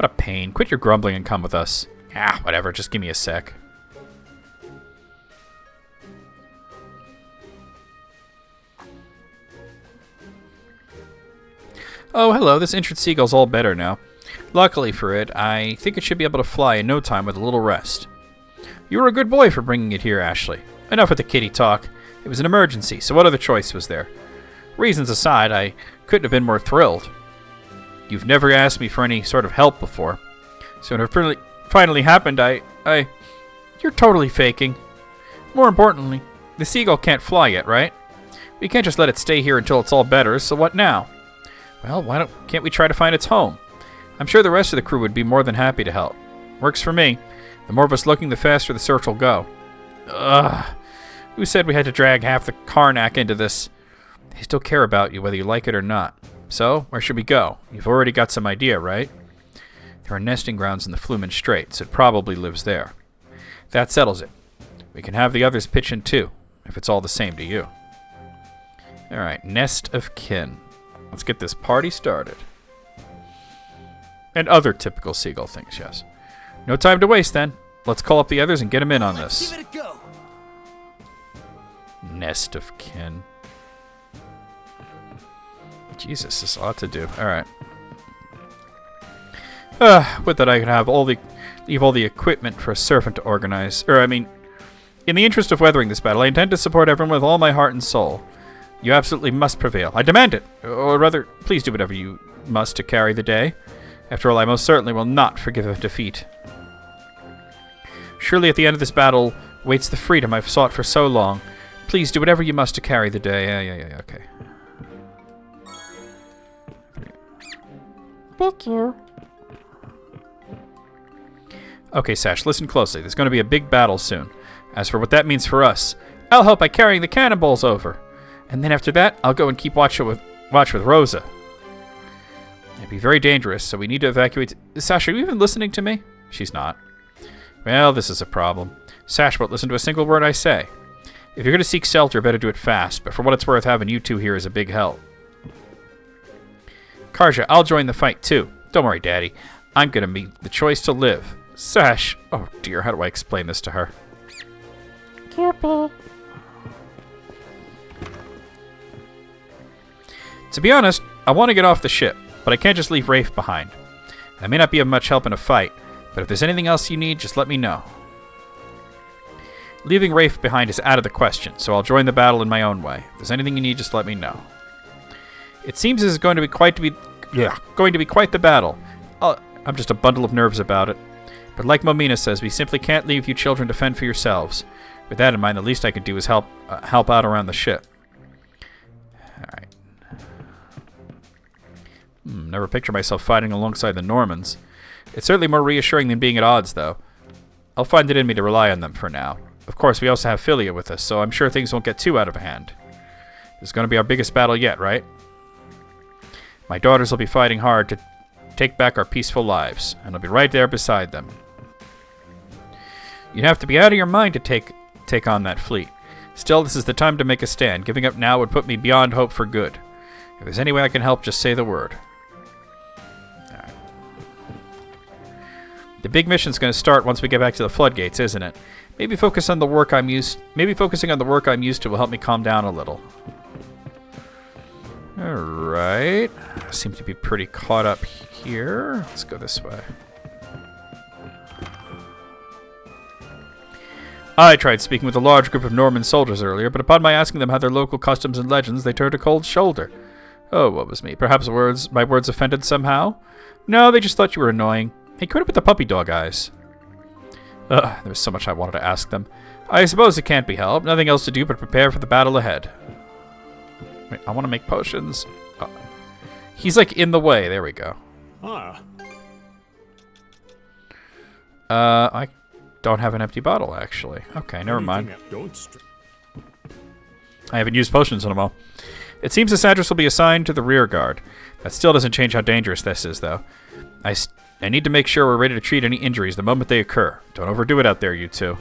a pain. Quit your grumbling and come with us. Ah, whatever, just give me a sec. Oh, hello, this injured seagull's all better now. Luckily for it, I think it should be able to fly in no time with a little rest. You were a good boy for bringing it here, Ashley. Enough with the kitty talk. It was an emergency, so what other choice was there? Reasons aside, I couldn't have been more thrilled. You've never asked me for any sort of help before. So when it finally happened, You're totally faking. More importantly, the seagull can't fly yet, right? We can't just let it stay here until it's all better, so what now? Well, can't we try to find its home? I'm sure the rest of the crew would be more than happy to help. Works for me. The more of us looking, the faster the search will go. Ugh. Who said we had to drag half the Karnak into this? They still care about you, whether you like it or not. So, where should we go? You've already got some idea, right? There There are nesting grounds in the Flumen Strait, so it probably lives there. That settles it. We can have the others pitch in too, if it's all the same to you. Alright, Nest of Kin. Let's get this party started. And other typical seagull things, yes. No time to waste then. Let's call up the others and get them in on this. Give it a go. Nest of Kin. Jesus, there's a lot to do. Alright. With that I can have leave all the equipment for a servant to organize. In the interest of weathering this battle, I intend to support everyone with all my heart and soul. You absolutely must prevail. I demand it. Or rather, please do whatever you must to carry the day. After all, I most certainly will not forgive a defeat. Surely at the end of this battle waits the freedom I've sought for so long. Please do whatever you must to carry the day. Yeah, okay. Thank you. Okay, Sash, listen closely. There's going to be a big battle soon. As for what that means for us, I'll help by carrying the cannonballs over. And then after that, I'll go and keep watch with Rosa. It'd be very dangerous, so we need to evacuate... Sash, are you even listening to me? She's not. Well, this is a problem. Sash won't listen to a single word I say. If you're going to seek shelter, better do it fast, but for what it's worth, having you two here is a big help. Karja, I'll join the fight too. Don't worry, Daddy. I'm going to make the choice to live. Sash! Oh dear, how do I explain this to her? Careful. To be honest, I want to get off the ship, but I can't just leave Rafe behind. I may not be of much help in a fight, but if there's anything else you need, just let me know. Leaving Rafe behind is out of the question, so I'll join the battle in my own way. If there's anything you need, just let me know. It seems this is going to be quite the battle. I'm just a bundle of nerves about it. But like Momina says, we simply can't leave you children to fend for yourselves. With that in mind, the least I can do is help out around the ship. Alright. Never picture myself fighting alongside the Normans. It's certainly more reassuring than being at odds, though. I'll find it in me to rely on them for now. Of course, we also have Philia with us, so I'm sure things won't get too out of hand. This is going to be our biggest battle yet, right? My daughters will be fighting hard to take back our peaceful lives, and I'll be right there beside them. You'd have to be out of your mind to take on that fleet. Still, this is the time to make a stand. Giving up now would put me beyond hope for good. If there's any way I can help, just say the word. Right. The big mission's going to start once we get back to the floodgates, isn't it? Maybe focusing on the work I'm used to will help me calm down a little. Alright. Seem to be pretty caught up here. Let's go this way. I tried speaking with a large group of Norman soldiers earlier, but upon my asking them how their local customs and legends, they turned a cold shoulder. Oh, what was me? Perhaps my words offended somehow? No, they just thought you were annoying. Hey, quit it with the puppy dog eyes. There was so much I wanted to ask them. I suppose it can't be helped. Nothing else to do but prepare for the battle ahead. Wait, I want to make potions. Oh. He's like in the way. There we go. I don't have an empty bottle, actually. Okay, never mind. I haven't used potions in a while. It seems the Sadras will be assigned to the rear guard. That still doesn't change how dangerous this is, though. I need to make sure we're ready to treat any injuries the moment they occur. Don't overdo it out there, you two.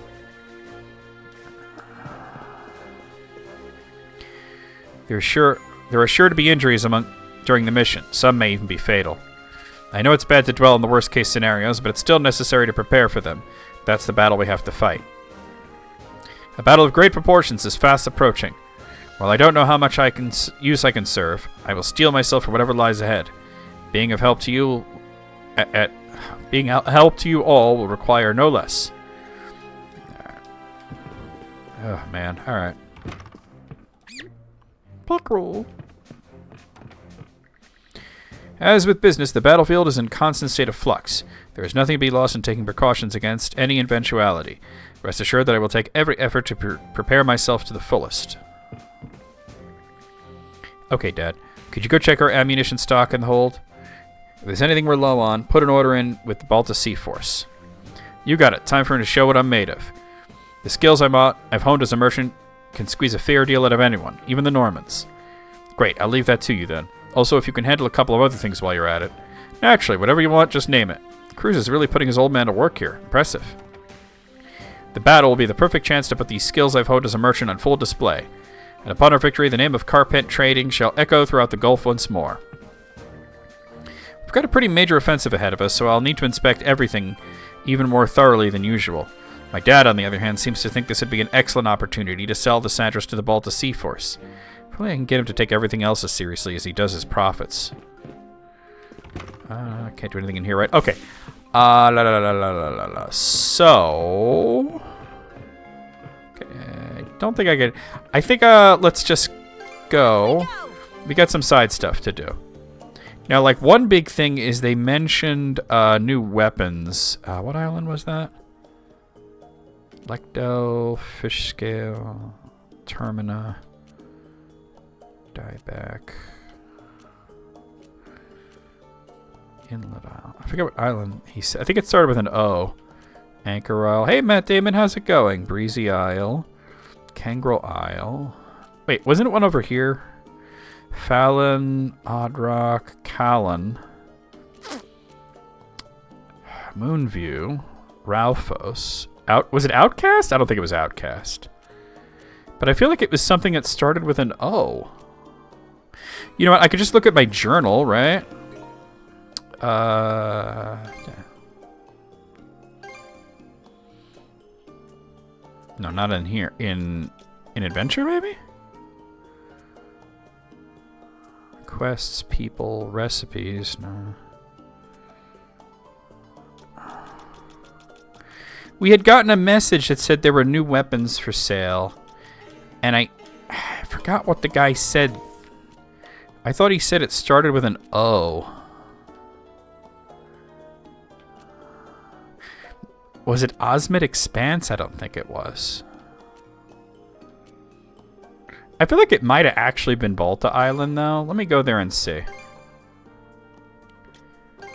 There are sure to be injuries during the mission. Some may even be fatal. I know it's bad to dwell on the worst-case scenarios, but it's still necessary to prepare for them. That's the battle we have to fight. A battle of great proportions is fast approaching. While I don't know how much use I can serve, I will steel myself for whatever lies ahead. Being of help to you, help to you all will require no less. Oh man! All right. Pickerel. As with business, the battlefield is in constant state of flux. There is nothing to be lost in taking precautions against any eventuality. Rest assured that I will take every effort to prepare myself to the fullest. Okay, Dad. Could you go check our ammunition stock in the hold? If there's anything we're low on, put an order in with the Balta Sea Force. You got it. Time for me to show what I'm made of. The skills I've honed as a merchant can squeeze a fair deal out of anyone, even the Normans. Great, I'll leave that to you then. Also, if you can handle a couple of other things while you're at it. Naturally, whatever you want, just name it. Cruz is really putting his old man to work here. Impressive. The battle will be the perfect chance to put these skills I've honed as a merchant on full display. And upon our victory, the name of Carpent Trading shall echo throughout the Gulf once more. We've got a pretty major offensive ahead of us, so I'll need to inspect everything even more thoroughly than usual. My dad, on the other hand, seems to think this would be an excellent opportunity to sell the Sandras to the Balta Sea Force. Probably I can get him to take everything else as seriously as he does his profits. Can't do anything in here, right? Okay. So... Okay, I don't think I can... I think, let's just go. We got some side stuff to do. Now, like, one big thing is they mentioned new weapons. What island was that? Lecto, Fish Scale, Termina, Dieback, Inlet Isle. I forget what island he said. I think it started with an O. Anchor Isle. Hey, Matt Damon, how's it going? Breezy Isle, Kangrel Isle. Wait, wasn't it one over here? Fallon, Oddrock, Callan, Moonview, Ralphos. Was it Outcast? I don't think it was Outcast. But I feel like it was something that started with an O. You know what? I could just look at my journal, right? No, not in here. In Adventure, maybe? Quests, people, recipes. No. We had gotten a message that said there were new weapons for sale. And I forgot what the guy said. I thought he said it started with an O. Was it Osmid Expanse? I don't think it was. I feel like it might have actually been Balta Island, though. Let me go there and see.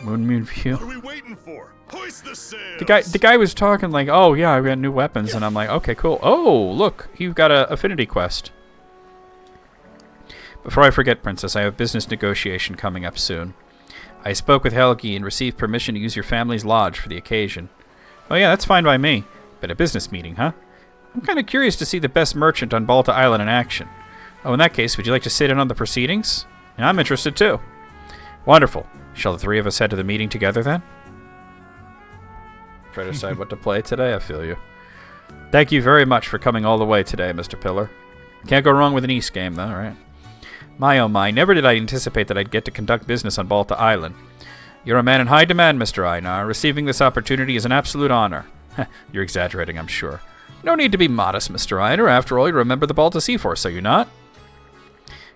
Moon View. What are we waiting for? Hoist the sails. The guy was talking like, oh yeah, I've got new weapons, and I'm like, okay, cool. Oh, look, you've got a affinity quest. Before I forget, Princess, I have a business negotiation coming up soon. I spoke with Helgi and received permission to use your family's lodge for the occasion. Oh yeah, that's fine by me. But a business meeting, huh? I'm kind of curious to see the best merchant on Balta Island in action. Oh, in that case, would you like to sit in on the proceedings? Yeah, I'm interested too. Wonderful. Shall the three of us head to the meeting together then? Try to decide what to play today, I feel you. Thank you very much for coming all the way today, Mr. Pillar. Can't go wrong with an East game, though, right? My oh my, never did I anticipate that I'd get to conduct business on Balta Island. You're a man in high demand, Mr. Einar. Receiving this opportunity is an absolute honor. You're exaggerating, I'm sure. No need to be modest, Mr. Einar. After all, you remember the Balta Sea Force, are you not?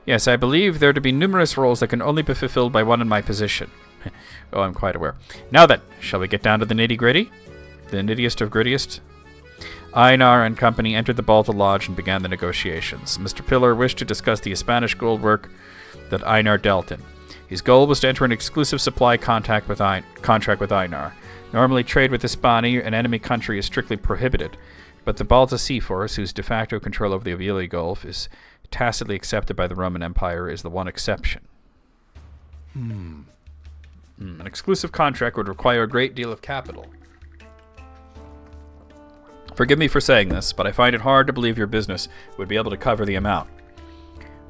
Yes, I believe there to be numerous roles that can only be fulfilled by one in my position. Oh, I'm quite aware. Now then, shall we get down to the nitty-gritty? The nittiest of grittiest? Einar and company entered the Balta Lodge and began the negotiations. Mr. Pillar wished to discuss the Spanish gold work that Einar dealt in. His goal was to enter an exclusive supply contract with Einar. Normally, trade with Hispania, an enemy country, is strictly prohibited, but the Balta Sea Force, whose de facto control over the Avili Gulf is tacitly accepted by the Roman Empire, is the one exception. An exclusive contract would require a great deal of capital. Forgive me for saying this, but I find it hard to believe your business would be able to cover the amount.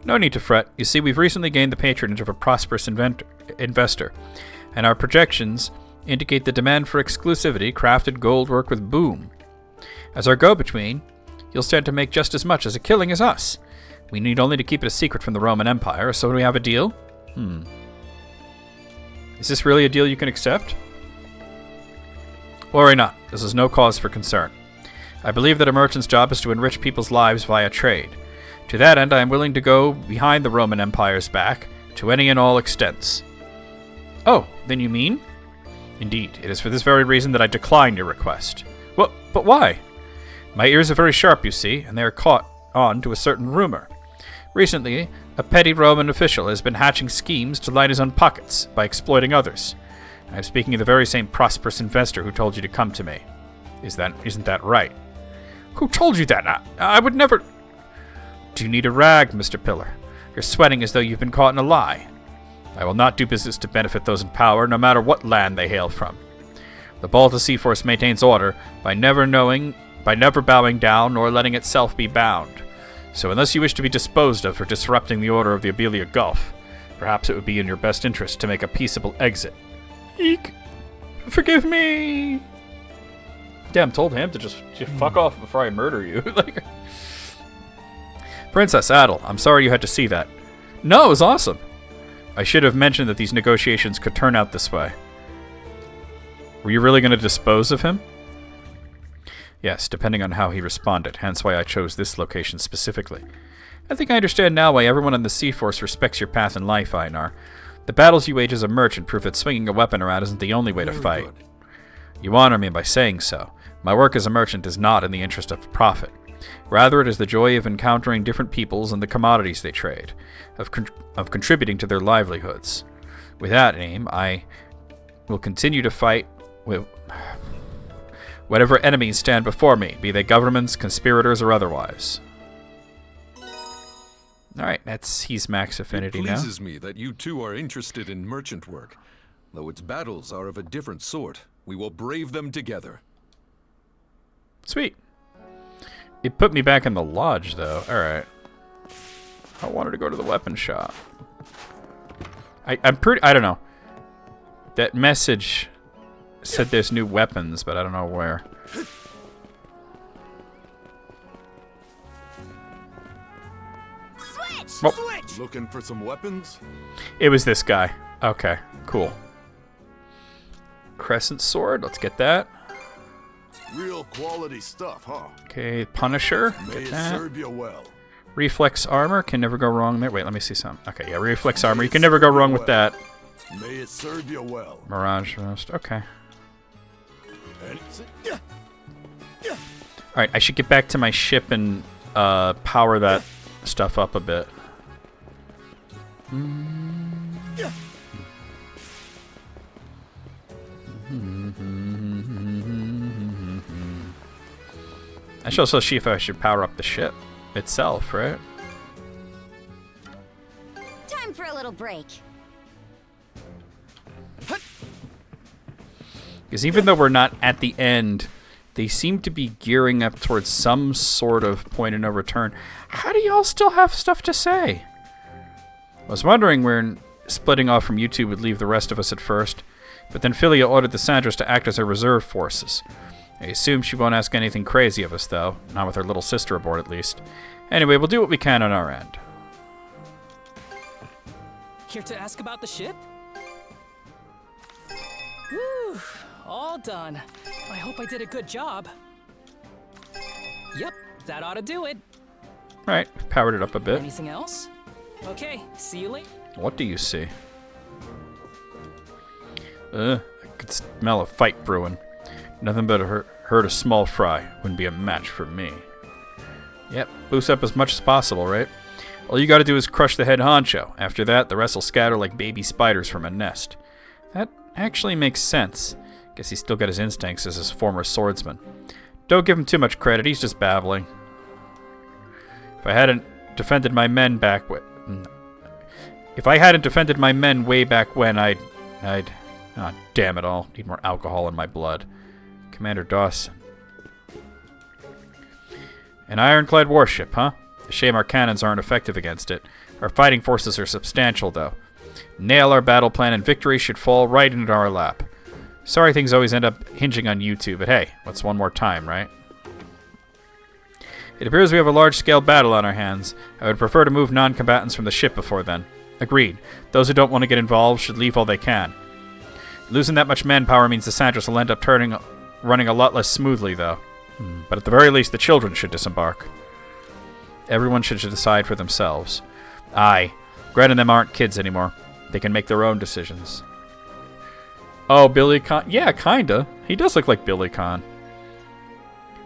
No need to fret. You see, we've recently gained the patronage of a prosperous investor, and our projections indicate the demand for exclusivity, crafted gold work with boom. As our go-between, you'll stand to make just as much as a killing as us. We need only to keep it a secret from the Roman Empire, so do we have a deal? Is this really a deal you can accept? Worry not. This is no cause for concern. I believe that a merchant's job is to enrich people's lives via trade. To that end, I am willing to go behind the Roman Empire's back, to any and all extents. Oh, then you mean? Indeed, it is for this very reason that I decline your request. But why? My ears are very sharp, you see, and they are caught on to a certain rumor. Recently, a petty Roman official has been hatching schemes to line his own pockets by exploiting others. I am speaking of the very same prosperous investor who told you to come to me. Isn't that right? Who told you that? I would never... Do you need a rag, Mr. Pillar? You're sweating as though you've been caught in a lie. I will not do business to benefit those in power, no matter what land they hail from. The Balta Sea Force maintains order by never bowing down nor letting itself be bound. So unless you wish to be disposed of for disrupting the order of the Abelia Gulf, perhaps it would be in your best interest to make a peaceable exit. Eek! Forgive me! Damn, told him to just fuck off before I murder you. Like, Princess Adel, I'm sorry you had to see that. No, it was awesome. I should have mentioned that these negotiations could turn out this way. Were you really going to dispose of him? Yes, depending on how he responded, hence why I chose this location specifically. I think I understand now why everyone in the Sea Force respects your path in life, Einar. The battles you wage as a merchant prove that swinging a weapon around isn't the only way to fight. Good. You honor me by saying so. My work as a merchant is not in the interest of profit. Rather, it is the joy of encountering different peoples and the commodities they trade, of contributing to their livelihoods. With that aim, I will continue to fight with whatever enemies stand before me, be they governments, conspirators, or otherwise. Alright, he's max affinity now. It pleases me that you two are interested in merchant work. Though its battles are of a different sort, we will brave them together. Sweet. It put me back in the lodge, though. Alright. I wanted to go to the weapon shop. I don't know. That message said there's new weapons, but I don't know where. Switch! Oh. Switch! Looking for some weapons? It was this guy. Okay, cool. Crescent sword, let's get that. Real quality stuff, huh? Okay, Punisher. May Get it that. serve you well. Reflex armor, can never go wrong there. Wait, let me see some. Okay, yeah, reflex armor. You can never go wrong with that. May it serve you well. Mirage Rust, okay. Alright, I should get back to my ship and power that stuff up a bit. I should also see if I should power up the ship itself, right? Time for a little break. Because even though we're not at the end, they seem to be gearing up towards some sort of point of no return. How do y'all still have stuff to say? I was wondering where splitting off from YouTube would leave the rest of us at first, but then Philia ordered the Sandras to act as her reserve forces. I assume she won't ask anything crazy of us, though. Not with her little sister aboard, at least. Anyway, we'll do what we can on our end. Here to ask about the ship? Whew, all done. I hope I did a good job. Yep, that ought to do it. Alright, powered it up a bit. Anything else? Okay, see you later. What do you see? I could smell a fight brewing. Nothing but hurt a small fry. Wouldn't be a match for me. Yep, boost up as much as possible, right? All you gotta do is crush the head honcho. After that, the rest will scatter like baby spiders from a nest. That actually makes sense. Guess he's still got his instincts as his former swordsman. Don't give him too much credit, he's just babbling. If I hadn't defended my men back way back when, I'd... Oh, damn it all. Need more alcohol in my blood. Commander Dawson. An ironclad warship, huh? A shame our cannons aren't effective against it. Our fighting forces are substantial, though. Nail our battle plan and victory should fall right into our lap. Sorry things always end up hinging on you two, but hey, what's one more time, right? It appears we have a large-scale battle on our hands. I would prefer to move non-combatants from the ship before then. Agreed. Those who don't want to get involved should leave while they can. Losing that much manpower means the Sandras will end up running a lot less smoothly, though. But at the very least, the children should disembark. Everyone should decide for themselves. Aye, Gren and them aren't kids anymore. They can make their own decisions. Oh, Billy Khan? Yeah, kinda. He does look like Billy Khan.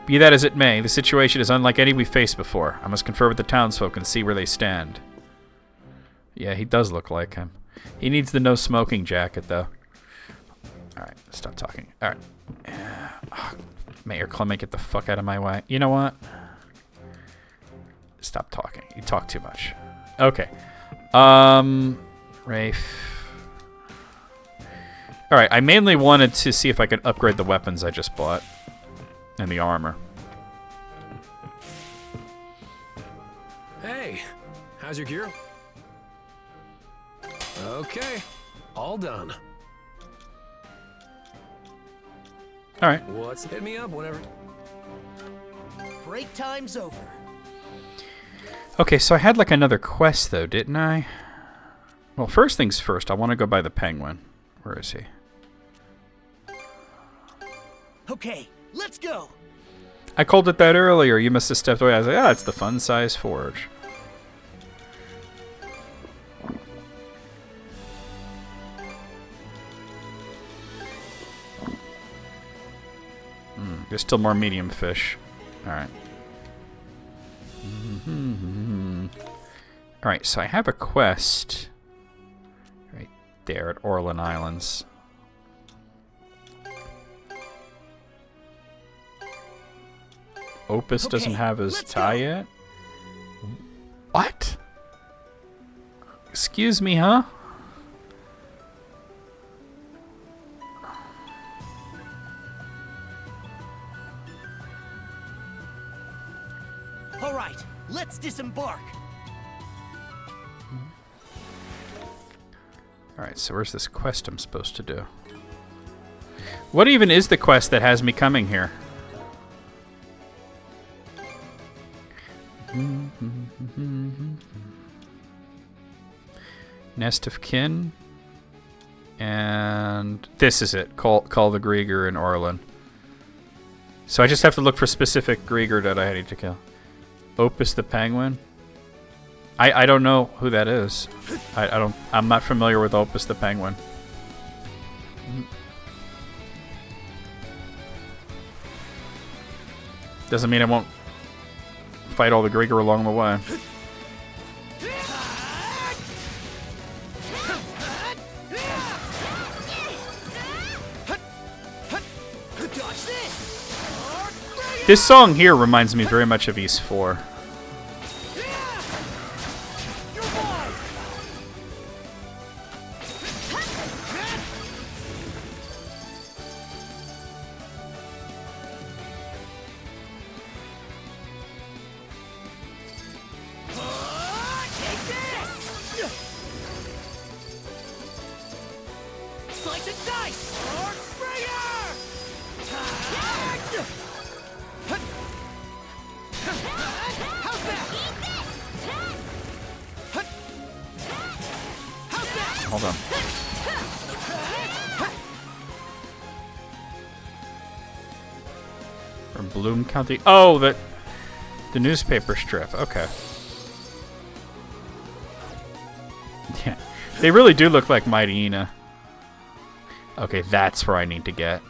Be that as it may, the situation is unlike any we've faced before. I must confer with the townsfolk and see where they stand. Yeah, he does look like him. He needs the no-smoking jacket, though. Alright, stop talking. Alright. Mayor Clement, get the fuck out of my way. You know what? Stop talking. You talk too much. Okay. Rafe. Alright, I mainly wanted to see if I could upgrade the weapons I just bought. And the armor. Hey, how's your gear? Okay, all done. Alright. Hit me up whenever. Break time's over. Okay, so I had like another quest though, didn't I? Well, first things first, I want to go by the penguin. Where is he? Okay, let's go. I called it that earlier. You must have stepped away. I was like, ah, it's the fun size forge. There's still more medium fish. Alright. Alright, so I have a quest right there at Orland Islands. Opus doesn't have his tie yet? What? Excuse me, huh? All right, let's disembark. Alright, so where's this quest I'm supposed to do? What even is the quest that has me coming here? Nest of Kin. And this is it. Call the Grieger in Orland. So I just have to look for specific Grieger that I need to kill. Opus the Penguin. I don't know who that is. I'm not familiar with Opus the Penguin. Doesn't mean I won't fight all the Grieger along the way. This song here reminds me very much of East 4. Hold on. From Bloom County. Oh, the newspaper strip. Okay. Yeah. They really do look like Mighty Ina. Okay, that's where I need to get.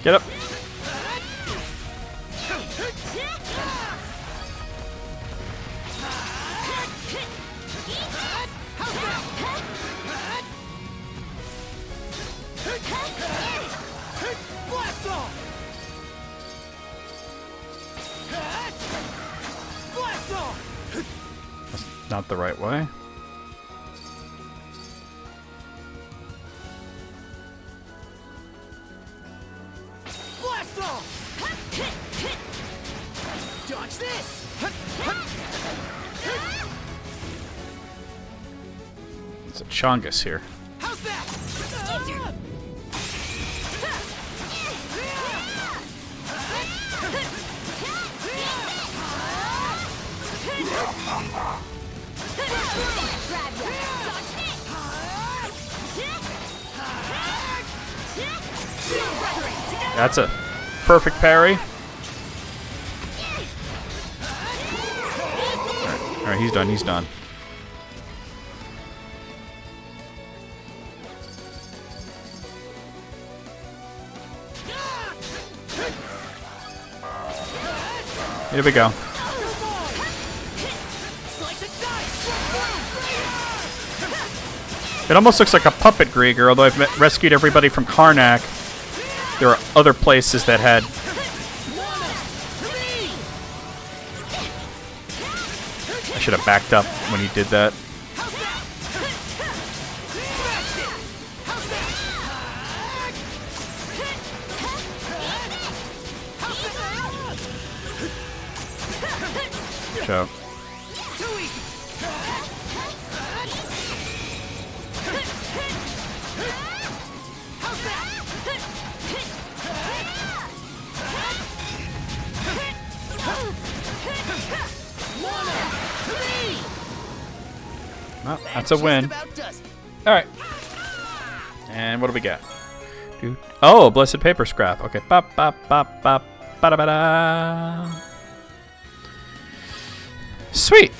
Get up. That's not the right way. Dodge this! It's a Chongus here. How's that? That's a perfect parry. Alright, he's done, he's done. Here we go. It almost looks like a puppet Grieger, although I've rescued everybody from Karnak. There are other places that had... I should have backed up when he did that. Joe. Well, that's a win. Alright. And what do we get? Oh, blessed paper scrap. Okay. Bop, bop, bop, bop, ba da ba da. Sweet.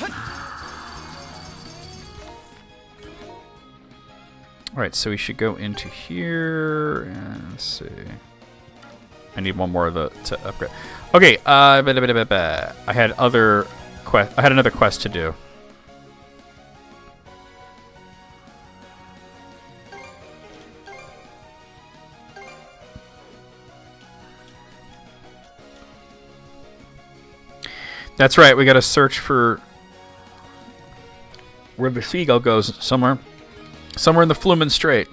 Alright, so we should go into here and let's see. I need one more of the to upgrade. Okay, I had another quest to do. That's right, we gotta search for where the seagull goes. Somewhere in the Flumen Strait.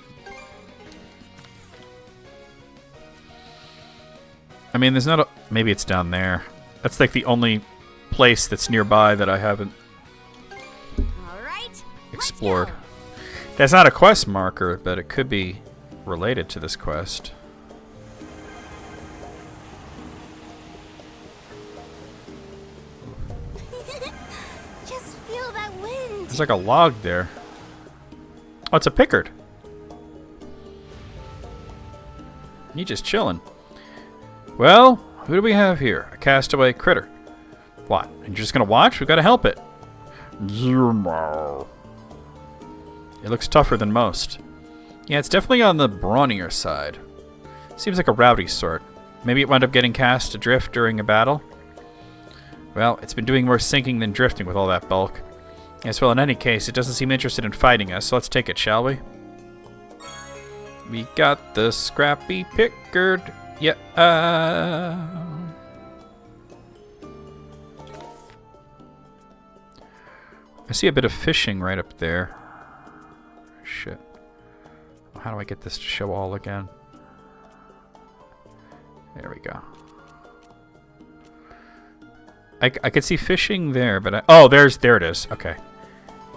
I mean, there's not a... Maybe it's down there. That's like the only place that's nearby that I haven't explored. That's not a quest marker, but it could be related to this quest. Just feel that wind. There's like a log there. Oh, it's a Pickard. You just chilling. Well, who do we have here? A castaway critter. What? And you're just gonna watch? We've got to help it. It looks tougher than most. Yeah, it's definitely on the brawnier side. Seems like a rowdy sort. Maybe it wound up getting cast adrift during a battle. Well, it's been doing more sinking than drifting with all that bulk. Yes, well, in any case, it doesn't seem interested in fighting us, so let's take it, shall we? We got the scrappy Pickard. Yeah. I see a bit of fishing right up there. Shit. How do I get this to show all again? There we go. I could see fishing there, but oh, there it is. Okay.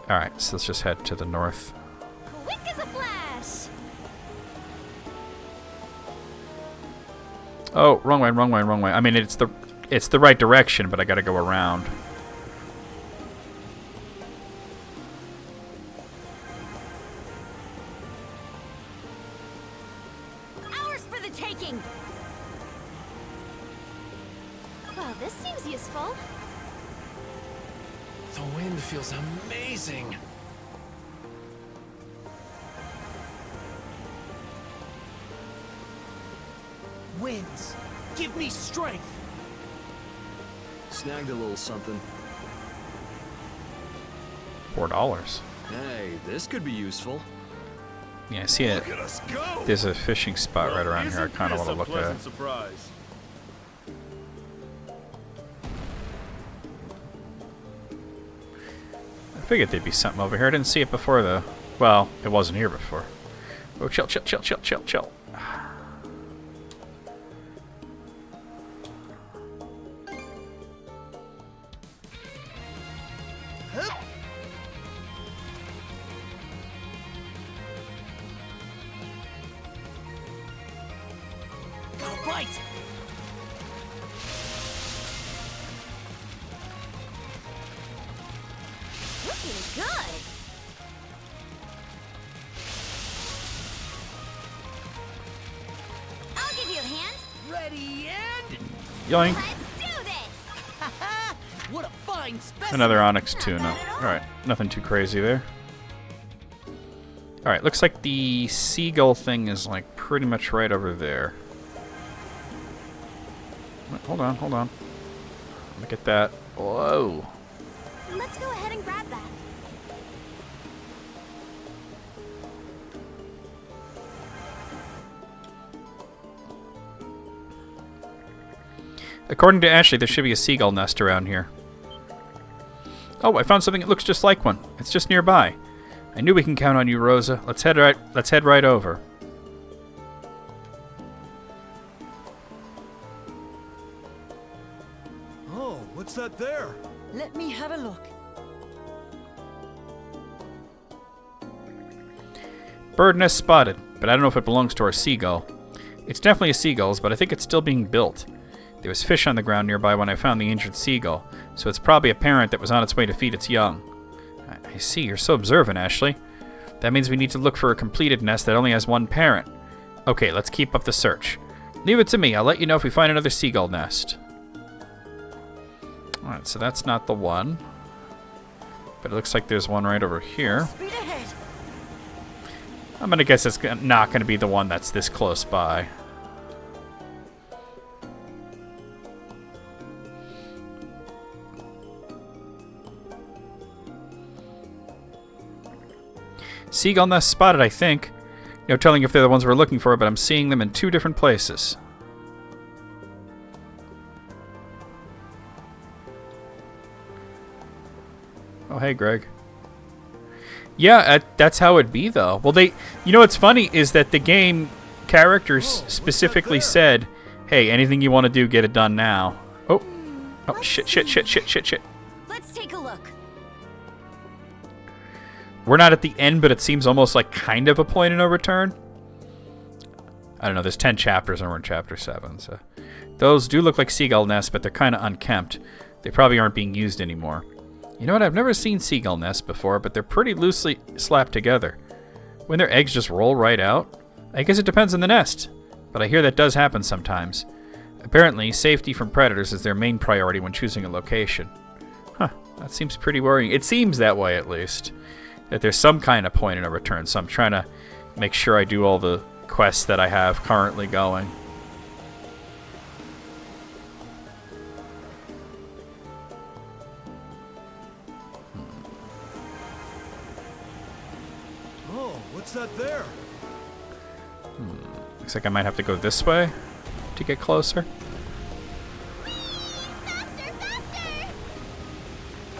All right, so let's just head to the north. Quick as a flash. Oh, wrong way. I mean, it's the right direction, but I got to go around. Ours for the taking. Well, this seems useful. The wind feels amazing. Winds, give me strength. Snagged a little something. $4. Hey, this could be useful. Yeah, I see it. There's a fishing spot right around here. I kind of want to look at it. Surprise. I figured there'd be something over here. I didn't see it before, though. Well, it wasn't here before. Oh, chill. Got a bite. Looking good. I'll give you a hand. Ready and Yoink. Let's do this. what a fun fine specimen. Another onyx tuna. Alright, nothing too crazy there. Alright, looks like the seagull thing is like pretty much right over there. Hold on, hold on. Look at that. Whoa. Let's go ahead and grab that. According to Ashley, there should be a seagull nest around here. Oh, I found something that looks just like one. It's just nearby. I knew we can count on you, Rosa. Let's head right over. Oh, what's that there? Let me have a look. Bird nest spotted, but I don't know if it belongs to our seagull. It's definitely a seagull's, but I think it's still being built. There was fish on the ground nearby when I found the injured seagull, so it's probably a parent that was on its way to feed its young. I see, you're so observant, Ashley. That means we need to look for a completed nest that only has one parent. Okay, let's keep up the search. Leave it to me, I'll let you know if we find another seagull nest. Alright, so that's not the one. But it looks like there's one right over here. Speed ahead. I'm gonna guess it's not gonna be the one that's this close by. Seagull nest spotted, I think. No telling if they're the ones we're looking for, but I'm seeing them in two different places. Oh, hey, Greg. Yeah, that's how it'd be, though. Well, you know what's funny is that the game characters specifically said, hey, anything you want to do, get it done now. Oh, shit. Let's take a look. We're not at the end, but it seems almost like kind of a point of no return. I don't know, there's 10 chapters and we're in chapter 7, so. Those do look like seagull nests, but they're kind of unkempt. They probably aren't being used anymore. You know what, I've never seen seagull nests before, but they're pretty loosely slapped together. When their eggs just roll right out? I guess it depends on the nest, but I hear that does happen sometimes. Apparently, safety from predators is their main priority when choosing a location. Huh, that seems pretty worrying. It seems that way, at least. That there's some kind of point in a return, so I'm trying to make sure I do all the quests that I have currently going. Oh, what's that there? Looks like I might have to go this way to get closer.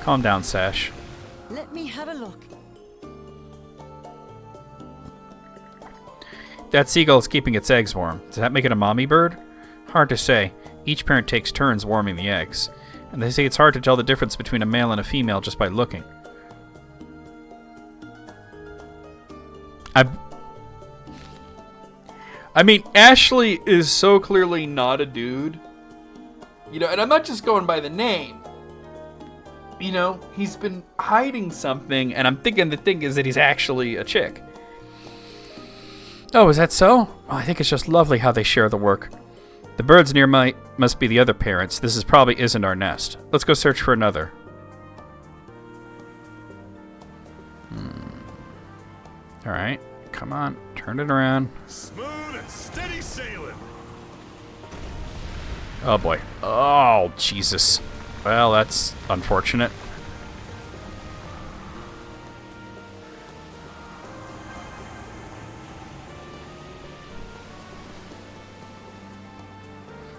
Calm down, Sash. Let me have a look. That seagull is keeping its eggs warm. Does that make it a mommy bird? Hard to say. Each parent takes turns warming the eggs. And they say it's hard to tell the difference between a male and a female just by looking. I mean, Ashley is so clearly not a dude. You know, and I'm not just going by the name. You know, he's been hiding something, and I'm thinking the thing is that he's actually a chick. Oh, is that so? Oh, I think it's just lovely how they share the work. The birds near must be the other parents. This probably isn't our nest. Let's go search for another. Alright, come on, turn it around. Smooth and steady sailing. Oh boy. Oh, Jesus. Well, that's unfortunate.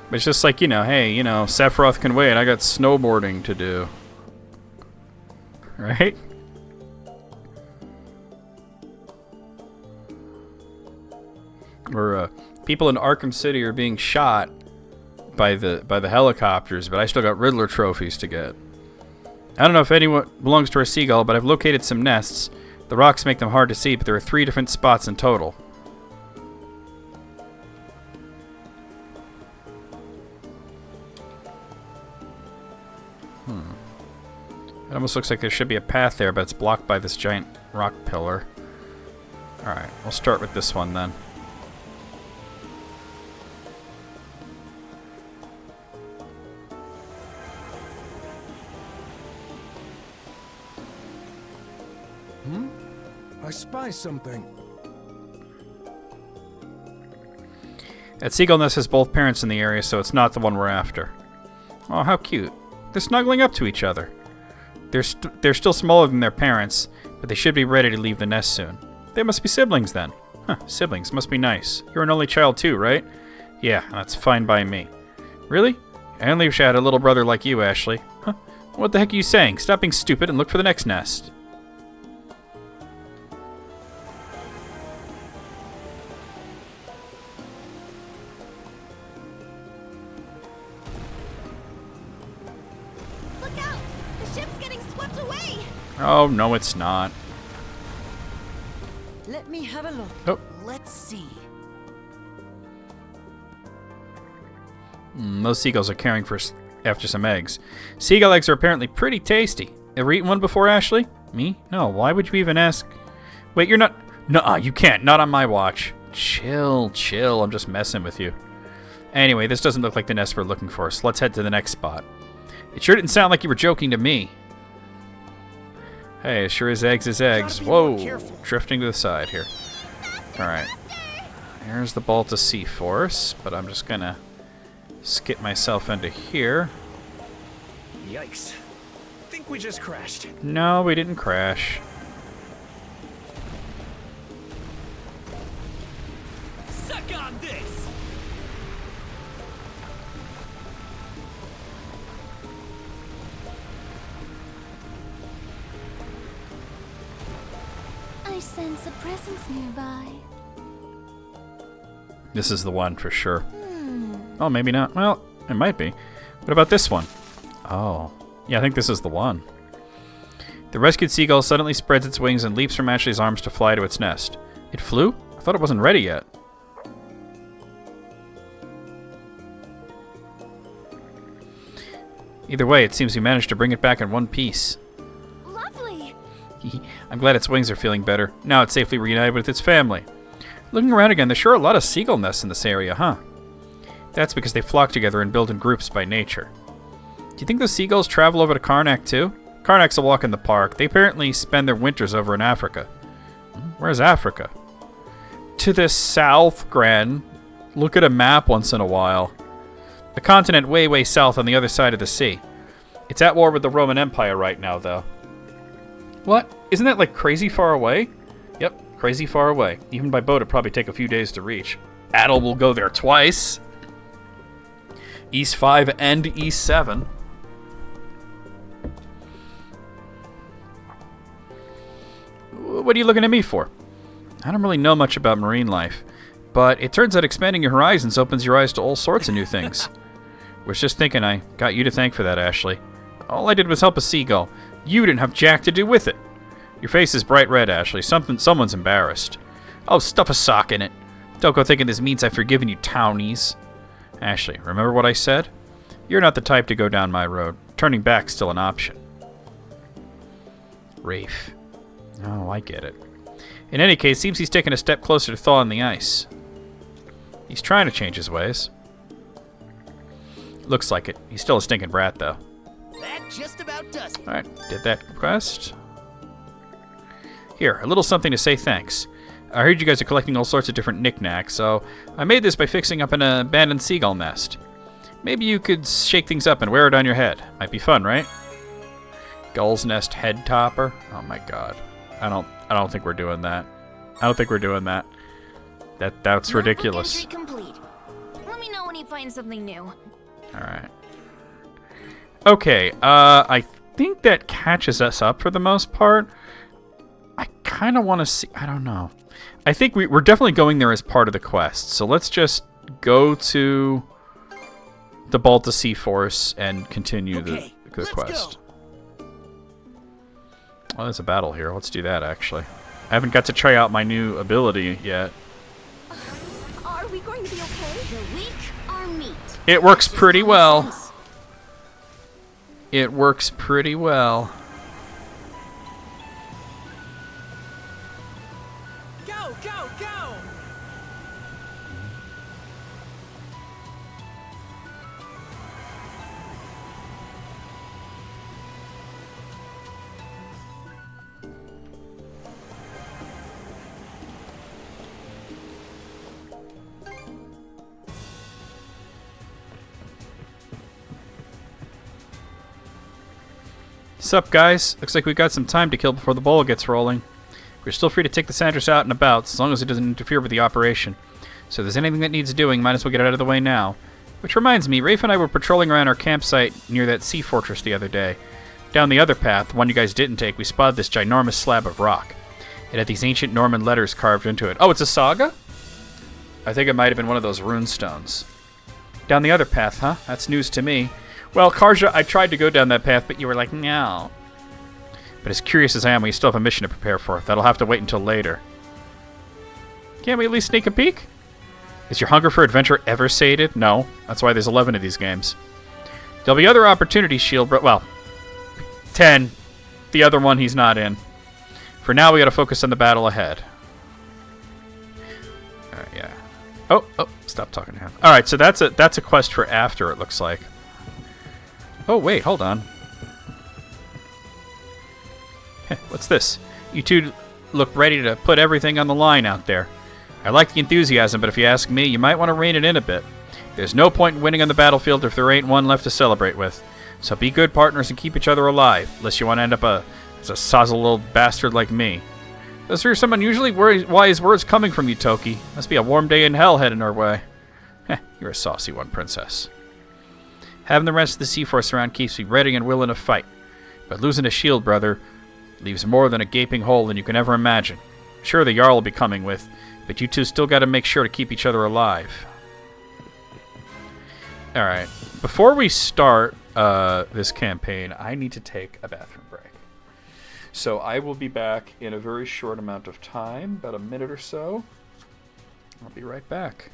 But it's just like, you know, hey, you know, Sephiroth can wait. I got snowboarding to do. Right? Or people in Arkham City are being shot by the helicopters, but I still got Riddler trophies to get. I don't know if anyone belongs to our seagull, but I've located some nests. The rocks make them hard to see, but there are 3 different spots in total. It almost looks like there should be a path there, but it's blocked by this giant rock pillar. Alright, we'll start with this one then. try something. That seagull nest has both parents in the area, so it's not the one we're after. Oh, how cute. They're snuggling up to each other. They're still smaller than their parents, but they should be ready to leave the nest soon. They must be siblings then. Huh, siblings must be nice. You're an only child too, right? Yeah, that's fine by me. Really? I only wish I had a little brother like you, Ashley. Huh? What the heck are you saying? Stop being stupid and look for the next nest. Look out! The ship's getting swept away! Oh, no, it's not. Let me have a look. Oh. Let's see. Those seagulls are carrying after some eggs. Seagull eggs are apparently pretty tasty. Ever eaten one before, Ashley? Me? No, why would you even ask? Wait, you're not... Nuh-uh, you can't. Not on my watch. Chill, chill. I'm just messing with you. Anyway, this doesn't look like the nest we're looking for, so let's head to the next spot. It sure didn't sound like you were joking to me. Hey, it sure is eggs is eggs. Whoa, drifting to the side here. Alright. Here's the Balta Sea Force, but I'm just gonna skip myself into here. Yikes. Think we just crashed. No, we didn't crash. Suck on this! I sense a presence nearby. This is the one for sure. Oh, maybe not. Well, it might be. What about this one? Oh. Yeah, I think this is the one. The rescued seagull suddenly spreads its wings and leaps from Ashley's arms to fly to its nest. It flew? I thought it wasn't ready yet. Either way, it seems we managed to bring it back in one piece. Lovely! I'm glad its wings are feeling better. Now it's safely reunited with its family. Looking around again, there's sure a lot of seagull nests in this area, huh? That's because they flock together and build in groups by nature. Do you think those seagulls travel over to Karnak too? Karnak's a walk in the park. They apparently spend their winters over in Africa. Where's Africa? To the south, Gran. Look at a map once in a while. A continent way, way south on the other side of the sea. It's at war with the Roman Empire right now, though. What? Isn't that like crazy far away? Yep, crazy far away. Even by boat, it'd probably take a few days to reach. Adel will go there twice. East 5 and East 7. What are you looking at me for? I don't really know much about marine life, but it turns out expanding your horizons opens your eyes to all sorts of new things. Was just thinking I got you to thank for that, Ashley. All I did was help a seagull. You didn't have jack to do with it. Your face is bright red, Ashley. Someone's embarrassed. Oh, stuff a sock in it. Don't go thinking this means I've forgiven you, townies. Ashley, remember what I said? You're not the type to go down my road. Turning back's still an option. Rafe. Oh, I get it. In any case, seems he's taken a step closer to thawing the ice. He's trying to change his ways. Looks like it. He's still a stinking brat, though. That just about does it. Alright, did that quest. Here, a little something to say thanks. I heard you guys are collecting all sorts of different knickknacks, so I made this by fixing up an abandoned seagull nest. Maybe you could shake things up and wear it on your head. Might be fun, right? Gull's nest head topper? Oh my god. I don't think we're doing that. I don't think we're doing that. That's ridiculous. Entry complete. Let me know when you find something new. Alright. Okay, I think that catches us up for the most part. I kind of want to see... I don't know. I think we're definitely going there as part of the quest. So let's just go to the Balta Sea Force and continue the quest. Well, there's a battle here. Let's do that, actually. I haven't got to try out my new ability yet. Are we going to be okay? The weak are meat. It works pretty well. It works pretty well. Go, go, go! Sup, guys? Looks like we've got some time to kill before the bowl gets rolling. We're still free to take the Sandras out and about, as long as it doesn't interfere with the operation. So if there's anything that needs doing, might as well get it out of the way now. Which reminds me, Rafe and I were patrolling around our campsite near that sea fortress the other day. Down the other path, the one you guys didn't take, we spotted this ginormous slab of rock. It had these ancient Norman letters carved into it. Oh, it's a saga? I think it might have been one of those rune stones. Down the other path, huh? That's news to me. Well, Karja, I tried to go down that path, but you were like, no. But as curious as I am, we still have a mission to prepare for. That'll have to wait until later. Can't we at least sneak a peek? Is your hunger for adventure ever sated? No. That's why there's 11 of these games. There'll be other opportunities, Shield, well, 10. The other one he's not in. For now, we gotta focus on the battle ahead. Alright, yeah. Oh, stop talking to him. Alright, so that's a quest for after, it looks like. Oh, wait, hold on. What's this? You two look ready to put everything on the line out there. I like the enthusiasm, but if you ask me, you might want to rein it in a bit. There's no point in winning on the battlefield if there ain't one left to celebrate with. So be good partners and keep each other alive, unless you want to end up as a sozzle little bastard like me. Those are some unusually wise words coming from you, Toki. Must be a warm day in hell heading our way. You're a saucy one, Princess. Having the rest of the Sea-Force around keeps me ready and willing to fight. But losing a shield, brother, leaves more than a gaping hole than you can ever imagine. Sure, the Jarl will be coming with, but you two still got to make sure to keep each other alive. Alright, before we start this campaign, I need to take a bathroom break. So I will be back in a very short amount of time, about a minute or so. I'll be right back.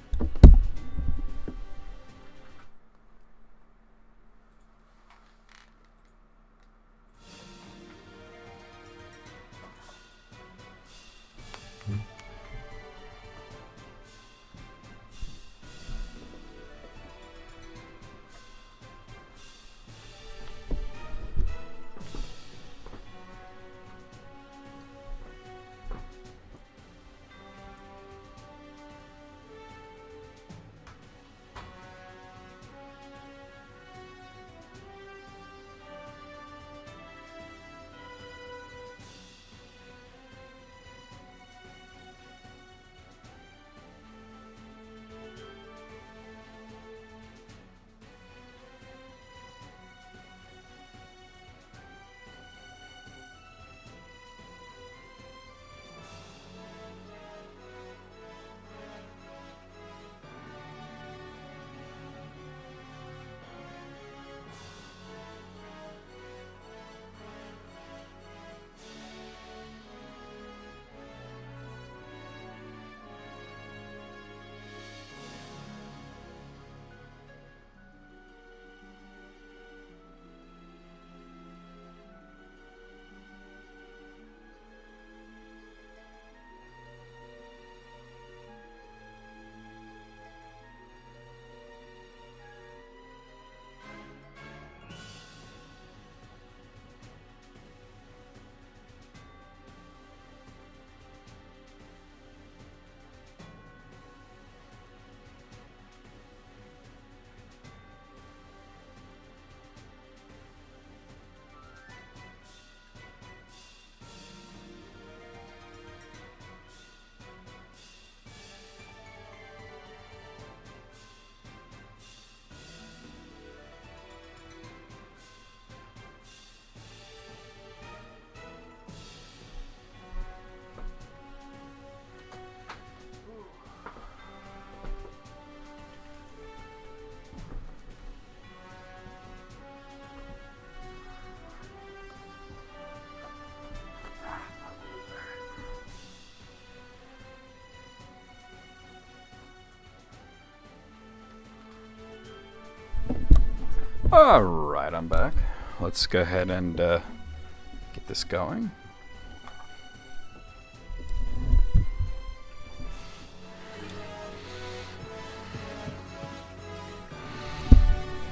Alright, I'm back. Let's go ahead and get this going.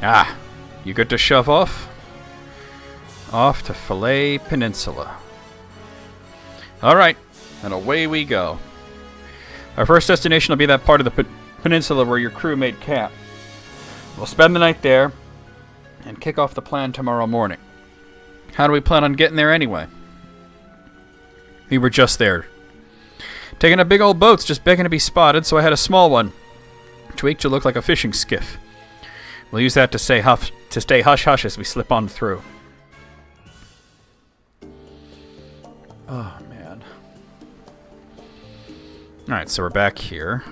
Ah, you good to shove off? Off to Fillet Peninsula. Alright, and away we go. Our first destination will be that part of the peninsula where your crew made camp. We'll spend the night there and kick off the plan tomorrow morning. How do we plan on getting there anyway? We were just there. Taking a big old boat's just begging to be spotted, so I had a small one. Tweaked to look like a fishing skiff. We'll use that to stay hush-hush as we slip on through. Oh, man. Alright, so we're back here.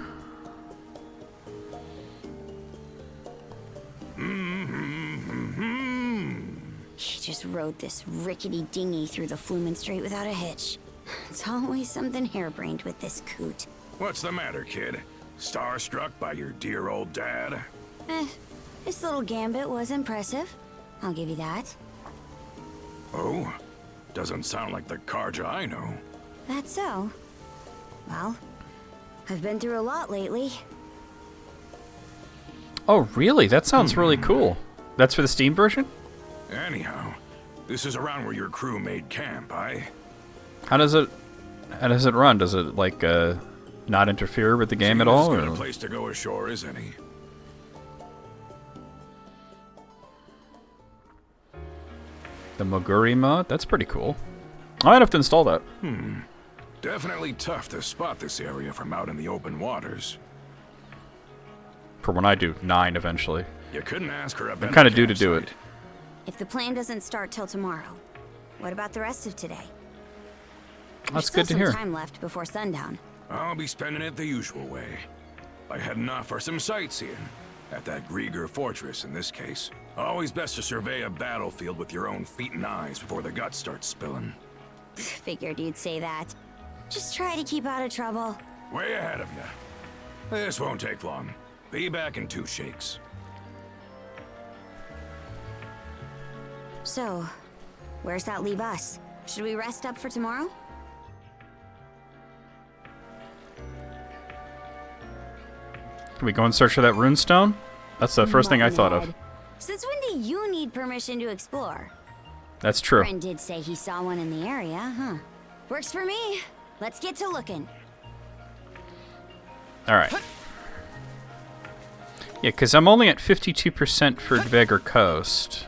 He just rode this rickety dinghy through the Flumen Strait without a hitch. It's always something harebrained with this coot. What's the matter, kid? Starstruck by your dear old dad? This little gambit was impressive. I'll give you that. Oh? Doesn't sound like the Karja I know. That's so. Well, I've been through a lot lately. Oh, really? That sounds really cool. That's for the Steam version? Anyhow, this is around where your crew made camp, How does it run? Does it, like, not interfere with the game at all? Seems as good Or? a place to go ashore as any. The Moguri mod? That's pretty cool. I might have to install that. Definitely tough to spot this area from out in the open waters. For when I do 9 eventually. You couldn't ask her a better I'm kind of due to do it. If the plan doesn't start till tomorrow, what about the rest of today? That's There's good to still hear. some time left before sundown. I'll be spending it the usual way. By heading off for some sightseeing. At that Grieger fortress, in this case. Always best to survey a battlefield with your own feet and eyes before the guts start spilling. Figured you'd say that. Just try to keep out of trouble. Way ahead of you. This won't take long. Be back in 2 shakes. So, where's that leave us? Should we rest up for tomorrow? Can we go and search for that runestone? That's the first thing I thought of. Since when do you need permission to explore? That's true. Friend did say he saw one in the area, huh? Works for me. Let's get to looking. Alright. Yeah, because I'm only at 52% for Dveger Coast.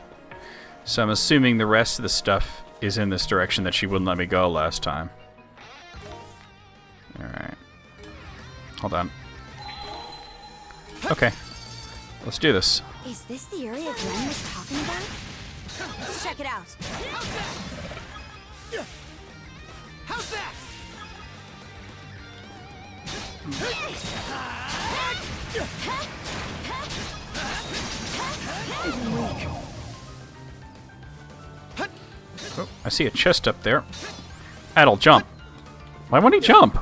So I'm assuming the rest of the stuff is in this direction that she wouldn't let me go last time. Alright. Hold on. Okay. Let's do this. Is this the area Glenn was talking about? Let's check it out. How's that? Oh, I see a chest up there. Ad'll jump. Why won't he jump?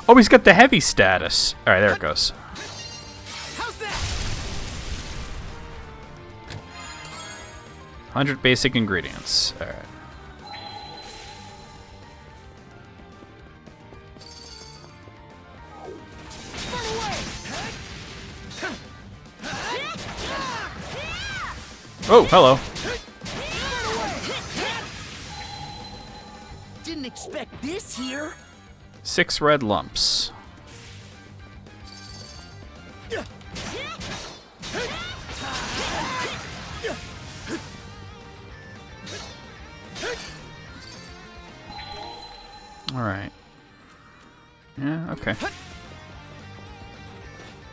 Oh, he's got the heavy status. Alright, there it goes. 100 basic ingredients. Alright. Oh, hello. Didn't expect this here. 6 red lumps. Alright. Yeah, okay.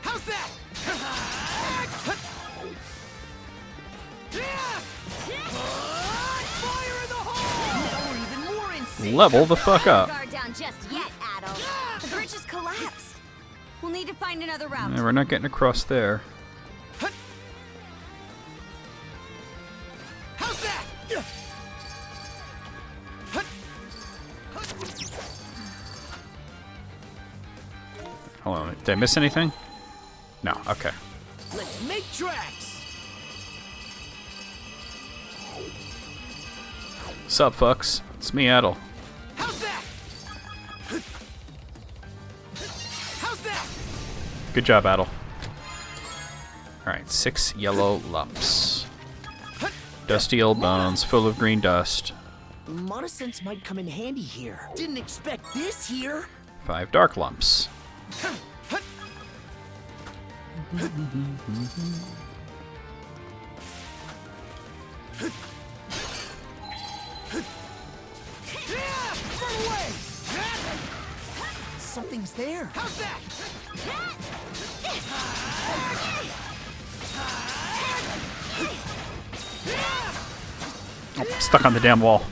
How's that? Fire in the hole! Now we're even more insane. Level the fuck up. Guard down just yet, Adel. The bridge has collapsed. We'll need to find another route. Yeah, we're not getting across there. How's that? Hold on. Did I miss anything? No. Okay. Let's make tracks. Sup, fucks? It's me, Adel. How's that? How's that? Good job, Adel. Alright, 6 yellow lumps. Dusty old bones, full of green dust. Monosense might come in handy here. Didn't expect this here. 5 dark lumps. Run away! Something's there. How's that? Oh, stuck on the damn wall.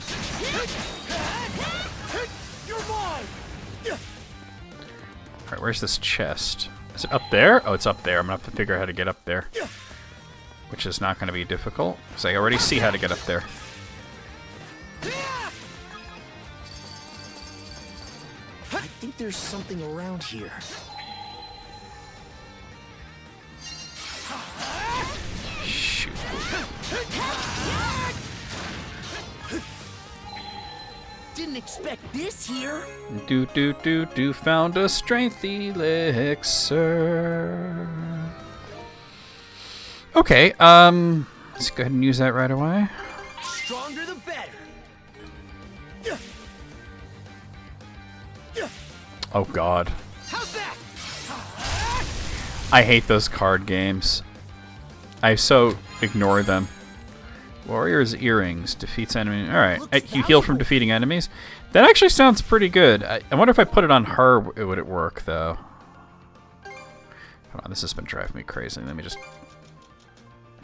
Alright, where's this chest? Is it up there? Oh, it's up there. I'm gonna have to figure out how to get up there. Which is not gonna be difficult, because I already see how to get up there. I think there's something around here. Shoot. Didn't expect this here. Found a strength elixir. Okay, let's go ahead and use that right away. Stronger the better. Oh god. How's that? I hate those card games. I so ignore them. Warrior's Earrings defeats enemy. Alright, you heal from defeating enemies. That actually sounds pretty good. I wonder if I put it on her, would it work though? Come on, this has been driving me crazy. Let me just...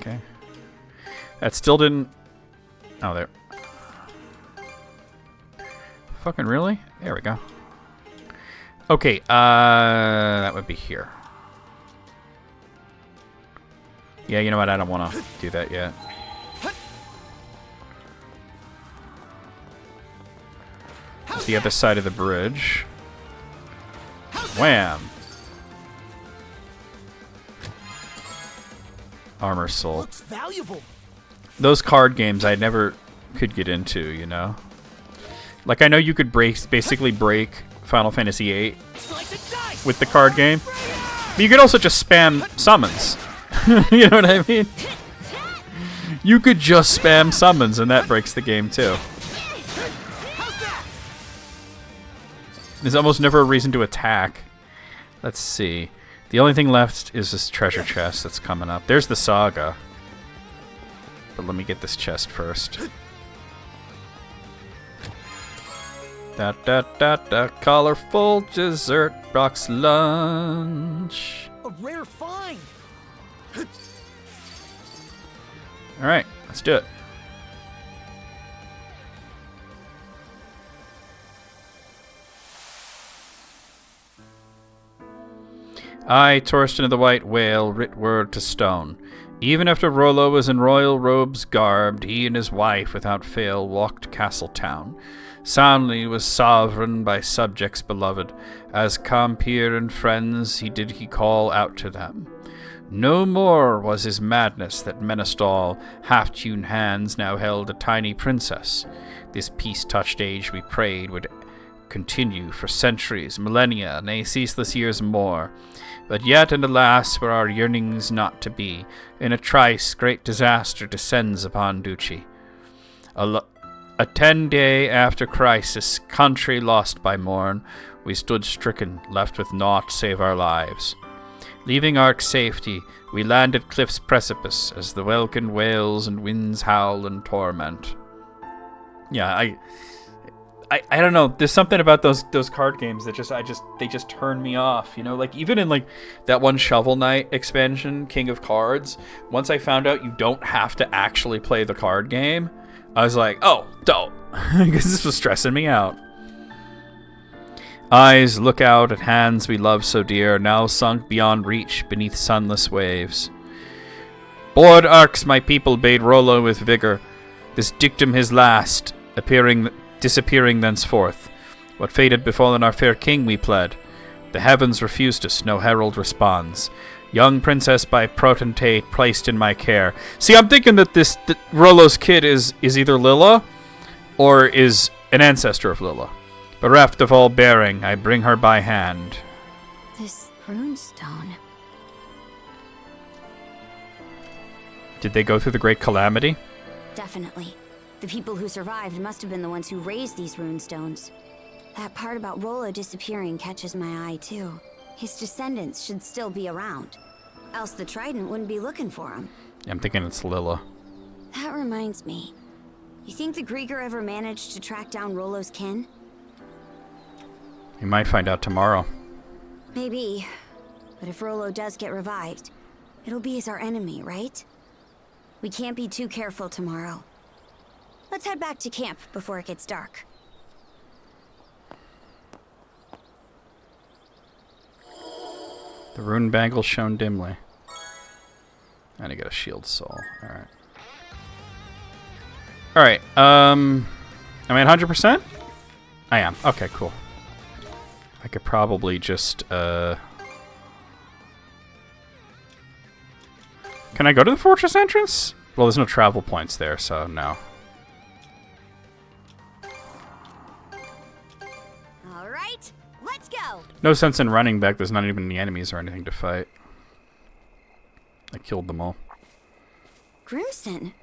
Okay. That still didn't... Oh, there. Fucking really? There we go. Okay, that would be here. Yeah, you know what? I don't want to do that yet. It's the other side of the bridge. Wham! Armor Soul. Looks valuable. Those card games I never could get into, you know? Like, I know you could basically break Final Fantasy VIII with the card game. But you could also just spam summons. You know what I mean? You could just spam summons and that breaks the game too. There's almost never a reason to attack. Let's see. The only thing left is this treasure chest that's coming up. There's the saga. But let me get this chest first. Colorful dessert box lunch. A rare find. Alright, let's do it. I, Torsten of the White Whale, writ word to stone. Even after Rollo was in royal robes garbed, he and his wife without fail walked Castletown. Soundly was sovereign by subjects beloved, as compeer and friends he call out to them. No more was his madness that menaced all. Half-tuned hands now held a tiny princess. This peace-touched age we prayed would continue for centuries, millennia, nay, ceaseless years more. But yet, and alas, were our yearnings not to be. In a trice, great disaster descends upon Duchy. A 10-day after crisis, country lost by morn, we stood stricken, left with naught save our lives. Leaving Ark's safety, we landed cliff's precipice as the welkin wails and winds howl in torment. Yeah, I don't know. There's something about those card games that they just turn me off. You know, like even in like that one Shovel Knight expansion, King of Cards. Once I found out you don't have to actually play the card game, I was like, oh, don't, because this was stressing me out. Eyes look out at hands we love so dear, now sunk beyond reach beneath sunless waves. Bored Arks my people bade Rollo with vigor, this dictum his last, disappearing thenceforth. What fate had befallen our fair king we pled. The heavens refused us, no herald responds. Young princess by potentate placed in my care. See, I'm thinking that Rollo's kid is either Lilla or is an ancestor of Lilla. Bereft of all bearing, I bring her by hand. This runestone. Did they go through the Great Calamity? Definitely. The people who survived must have been the ones who raised these runestones. That part about Rollo disappearing catches my eye, too. His descendants should still be around. Else the Trident wouldn't be looking for him. I'm thinking it's Lilla. That reminds me. You think the Grieger ever managed to track down Rollo's kin? You might find out tomorrow. Maybe. But if Rollo does get revived, it'll be as our enemy, right? We can't be too careful tomorrow. Let's head back to camp before it gets dark. The rune bangle shown dimly. And I get a shield soul. Alright. Alright, am I at 100%? I am. Okay, cool. I could probably just, Can I go to the fortress entrance? Well, there's no travel points there, so no. Alright, let's go! No sense in running back. There's not even any enemies or anything to fight. I killed them all. Grimson,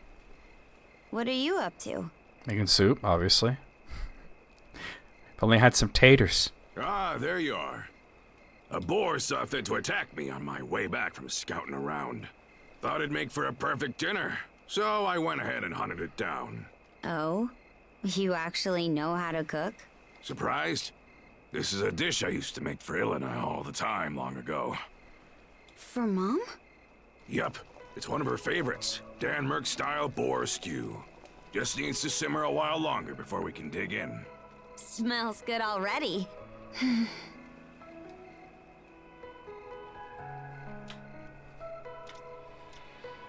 what are you up to? Making soup, obviously. If only I had some taters. Ah, there you are. A boar saw fit to attack me on my way back from scouting around. Thought it'd make for a perfect dinner, so I went ahead and hunted it down. Oh? You actually know how to cook? Surprised? This is a dish I used to make for Ilena all the time long ago. For Mom? Yup, it's one of her favorites. Denmark-style boar stew. Just needs to simmer a while longer before we can dig in. Smells good already.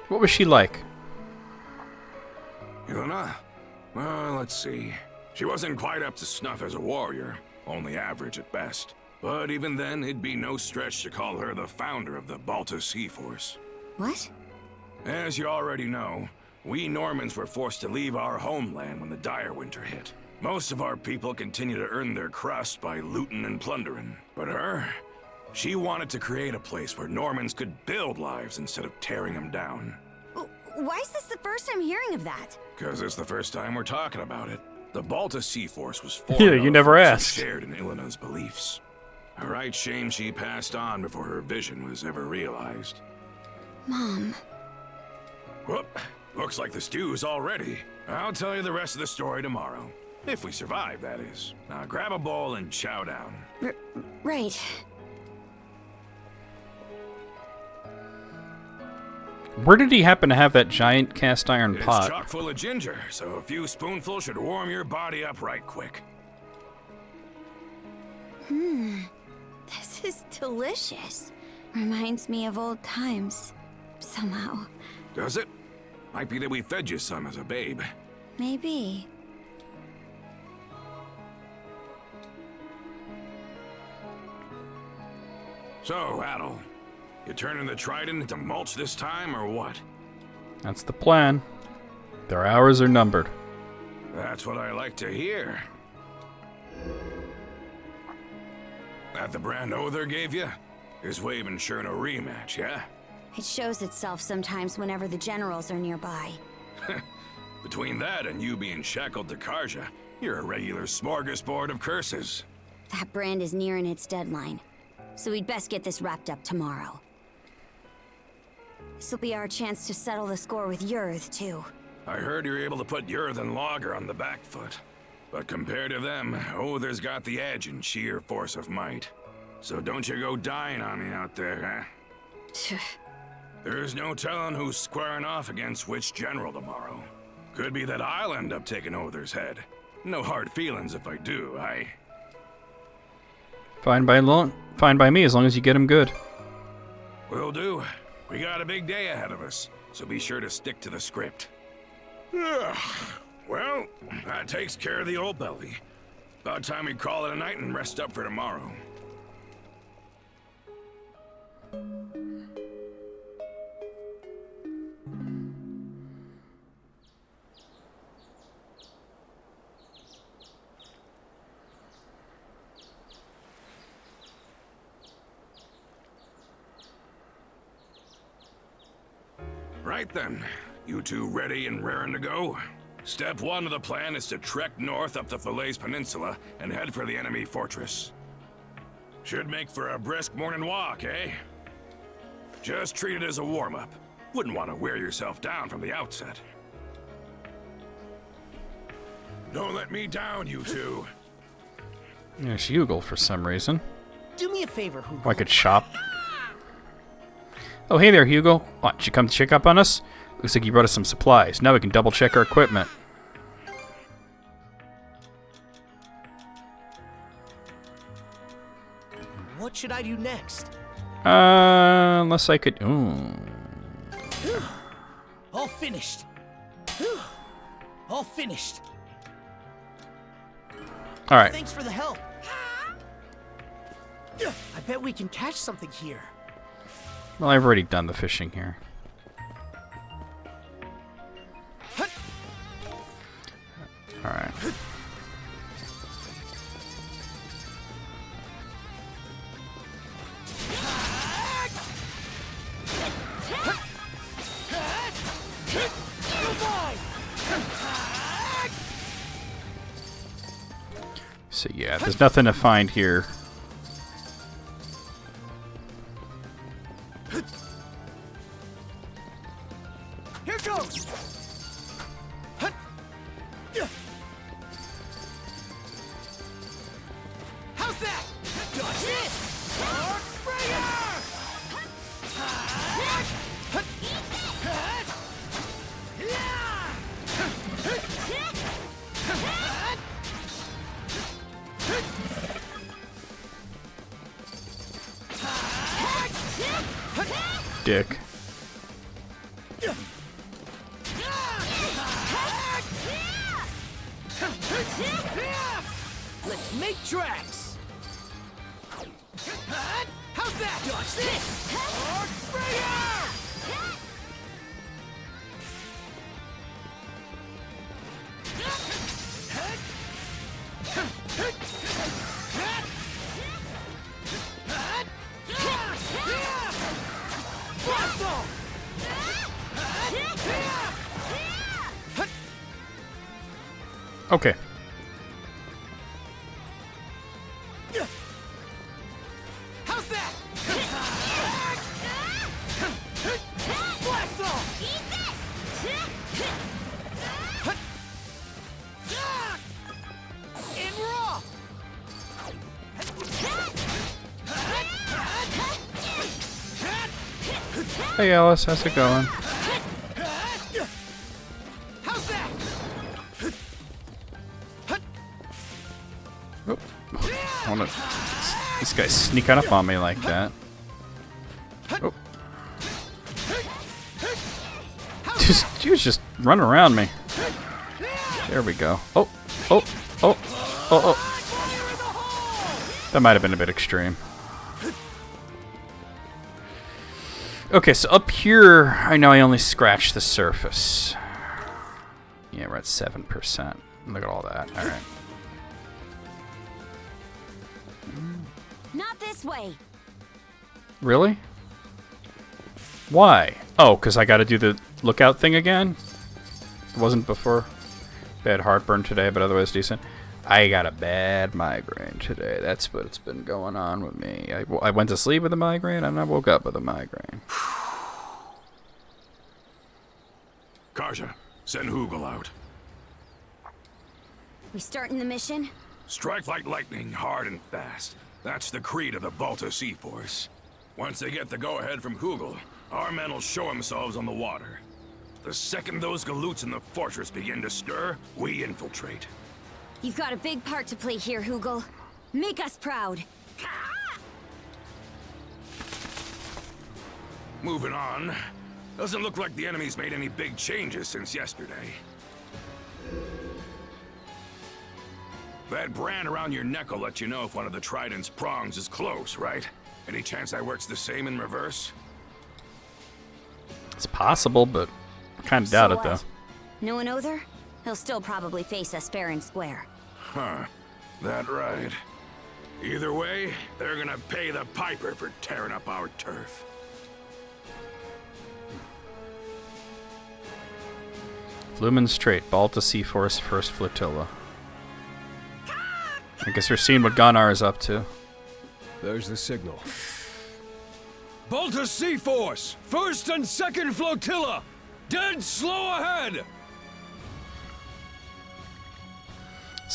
What was she like? Ilena? Well, let's see. She wasn't quite up to snuff as a warrior, only average at best. But even then, it'd be no stretch to call her the founder of the Balta Sea Force. What? As you already know, we Normans were forced to leave our homeland when the dire winter hit. Most of our people continue to earn their crust by looting and plundering. But her? She wanted to create a place where Normans could build lives instead of tearing them down. Why is this the first I'm hearing of that? Because it's the first time we're talking about it. The Balta Sea Force was Yeah, formed you never out of asked. shared in Ilena's beliefs. A right shame she passed on before her vision was ever realized. Mom. Whoop, looks like the stew's all ready. I'll tell you the rest of the story tomorrow. If we survive, that is. Now grab a bowl and chow down. Right. Where did he happen to have that giant cast iron It's pot? chock full of ginger, so a few spoonfuls should warm your body up right quick. This is delicious. Reminds me of old times. Somehow. Does it? Might be that we fed you some as a babe. Maybe. So, Adel, you turning the trident into mulch this time, or what? That's the plan. Their hours are numbered. That's what I like to hear. That the brand Other gave you? His way of ensuring a rematch, yeah? It shows itself sometimes whenever the generals are nearby. Between that and you being shackled to Karja, you're a regular smorgasbord of curses. That brand is nearing its deadline, so we'd best get this wrapped up tomorrow. This'll be our chance to settle the score with Yurth, too. I heard you're able to put Yurth and Logger on the back foot. But compared to them, Other's got the edge in sheer force of might. So don't you go dying on me out there, huh? There's no telling who's squaring off against which general tomorrow. Could be that I'll end up taking Other's head. No hard feelings if I do, Fine by me, as long as you get him good. Will do. We got a big day ahead of us, so be sure to stick to the script. Well, that takes care of the old belly. About time we call it a night and rest up for tomorrow. Right then, you two ready and raring to go? Step one of the plan is to trek north up the Falaise Peninsula and head for the enemy fortress. Should make for a brisk morning walk, eh? Just treat it as a warm-up. Wouldn't want to wear yourself down from the outset. Don't let me down, you two. There's Hugel for some reason. Do me a favor, Hugel. Oh, I could shop. Oh, hey there, Hugel. What, did you come to check up on us? Looks like you brought us some supplies. Now we can double check our equipment. What should I do next? Unless I could... Ooh. All finished. All finished. All right. Thanks for the help. I bet we can catch something here. Well, I've already done the fishing here. All right. So yeah, there's nothing to find here. Here goes. How's that? Dodge this. Dick. Let's make tracks. How's that? Dodge this. Okay. How's that? Blast off! Eat this! And we're off! Hey Alice, how's it going? How's that? Oh, I wanna, this guy's sneaking up on me like that. Oh. He was just running around me. There we go. Oh, oh, oh, oh, oh. That might have been a bit extreme. Okay, so up here, I know I only scratched the surface. Yeah, we're at 7%. Look at all that. All right. Not this way. Really? Why? Oh, because I got to do the lookout thing again? It wasn't before. Bad heartburn today, but otherwise decent. I got a bad migraine today. That's what's been going on with me. I went to sleep with a migraine, and I woke up with a migraine. Karja, send Hugel out. We starting the mission? Strike like lightning, hard and fast. That's the creed of the Balta Sea Force. Once they get the go-ahead from Hugel, our men will show themselves on the water. The second those galoots in the fortress begin to stir, we infiltrate. You've got a big part to play here, Hugel. Make us proud. Moving on. Doesn't look like the enemy's made any big changes since yesterday. That brand around your neck will let you know if one of the Trident's prongs is close, right? Any chance that works the same in reverse? It's possible, but I kind of doubt it, though. No one Other? He'll still probably face us fair and square. Huh. That right. Either way, they're gonna pay the piper for tearing up our turf. Flumen Strait, Balta Sea Force, First Flotilla. I guess we're seeing what Gunnar is up to. There's the signal. Balta Sea Force, 1st and 2nd Flotilla, dead slow ahead!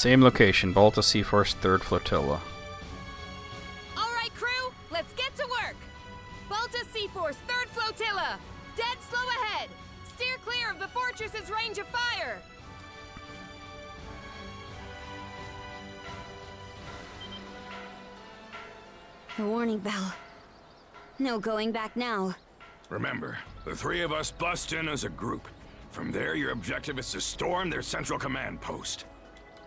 Same location, Balta Sea Force 3rd Flotilla. All right, crew, let's get to work. Balta Sea Force 3rd Flotilla, dead slow ahead. Steer clear of the fortress's range of fire. A warning bell. No going back now. Remember, the 3 of us bust in as a group. From there, your objective is to storm their central command post.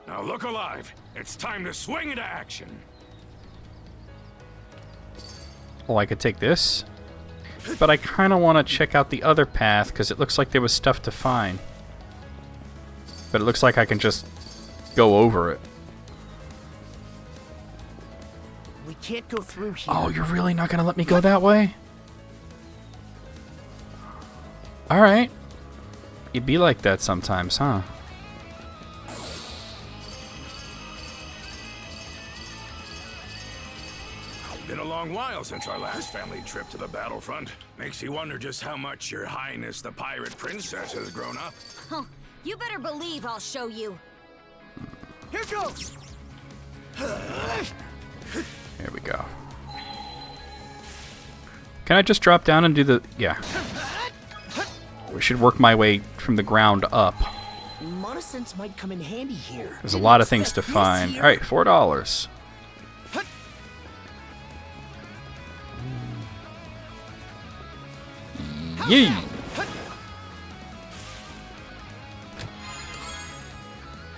Now look alive. It's time to swing into action. Well, I could take this. But I kind of want to check out the other path, because it looks like there was stuff to find. But it looks like I can just go over it. We can't go through here. Oh, you're really not going to let me go that way? Alright. You'd be like that sometimes, huh? Been a long while since our last family trip to the battlefront. Makes you wonder just how much Your Highness the Pirate Princess has grown up. Huh. You better believe I'll show you. Here goes. Here we go. Can I just drop down and do the... Yeah. We should work my way from the ground up. Monosense might come in handy here. There's a lot of things to find. Alright, $4. Yee!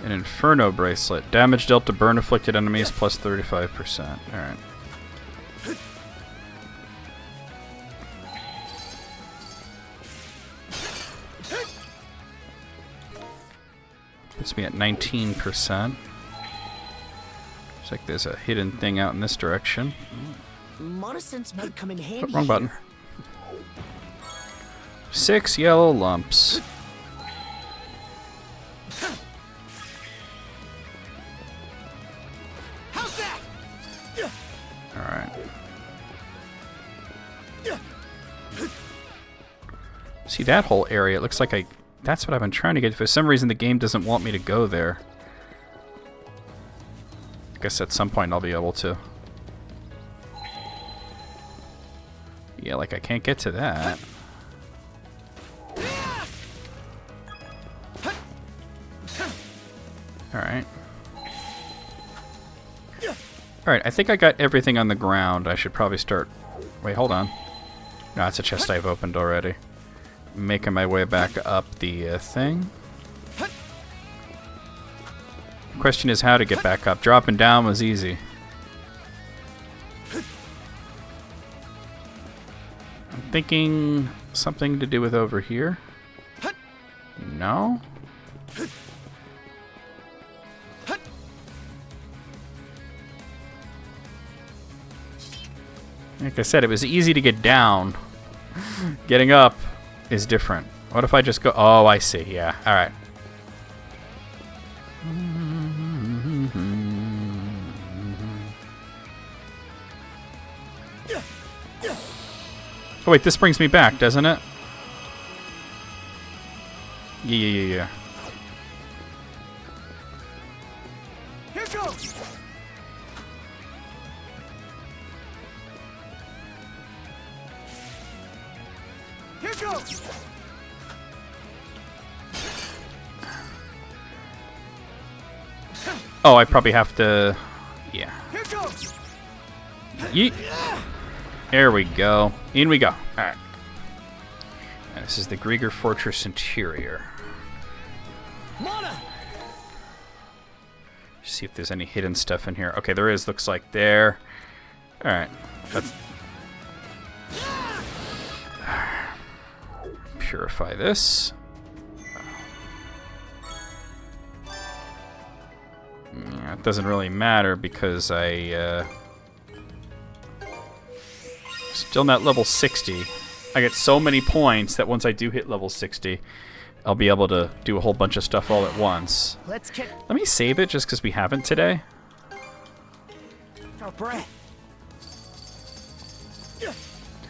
An Inferno Bracelet. Damage dealt to burn-afflicted enemies plus 35%. Alright. Puts me at 19%. Looks like there's a hidden thing out in this direction. Monosense might come in handy. Wrong button. 6 yellow lumps. How's that? Alright. See that whole area? It looks like that's what I've been trying to get. For some reason, the game doesn't want me to go there. I guess at some point I'll be able to. Yeah, like I can't get to that. Alright. Alright, I think I got everything on the ground. I should probably start... Wait, hold on. No, it's a chest I've opened already. Making my way back up the thing. Question is how to get back up. Dropping down was easy. I'm thinking something to do with over here. No? Like I said, it was easy to get down. Getting up is different. What if I just go... Oh, I see. Yeah. All right. Oh, wait. This brings me back, doesn't it? Yeah. Here goes. Here goes. Oh, I probably have to... Yeah. Here goes. Yeet. There we go. In we go. Alright. This is the Grieger Fortress interior. Mana. See if there's any hidden stuff in here. Okay, there is. Looks like there. Alright. Let's... Purify this. Yeah, it doesn't really matter because I... Still not level 60. I get so many points that once I do hit level 60, I'll be able to do a whole bunch of stuff all at once. Let's get... Let me save it just because we haven't today. Our breath.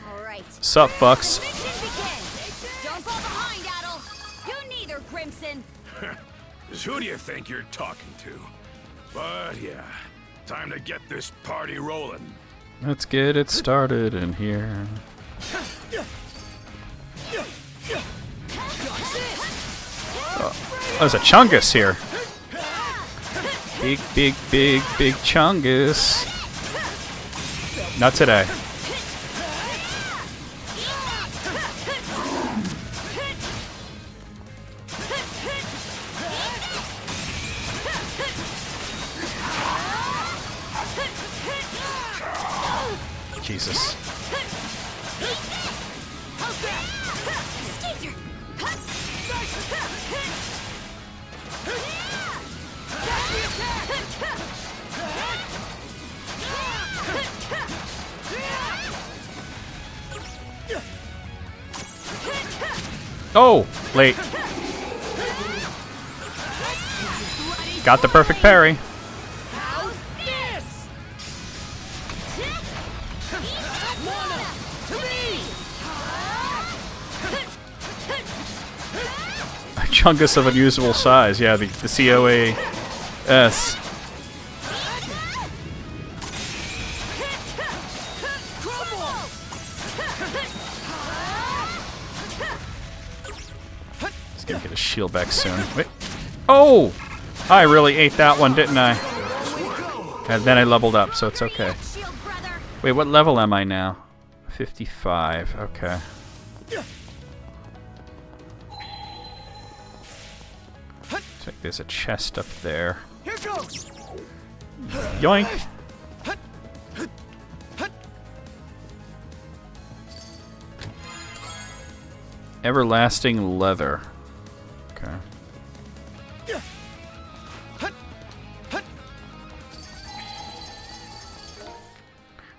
All right. Sup, fucks? Mission begins. Don't fall behind, Adel. You neither, Crimson. Who do you think you're talking to? But yeah, time to get this party rolling. Let's get it started in here. Oh, there's a Chungus here. Big, big, big, big Chungus. Not today. Jesus. Oh, late. Got the perfect parry. A Chungus of unusual size. Yeah, the COAS. He's gonna get his shield back soon. Wait. Oh! I really ate that one, didn't I? And then I leveled up, so it's okay. Wait, what level am I now? 55. Okay. Looks like there's a chest up there. Here goes. Yoink! Everlasting leather. Okay.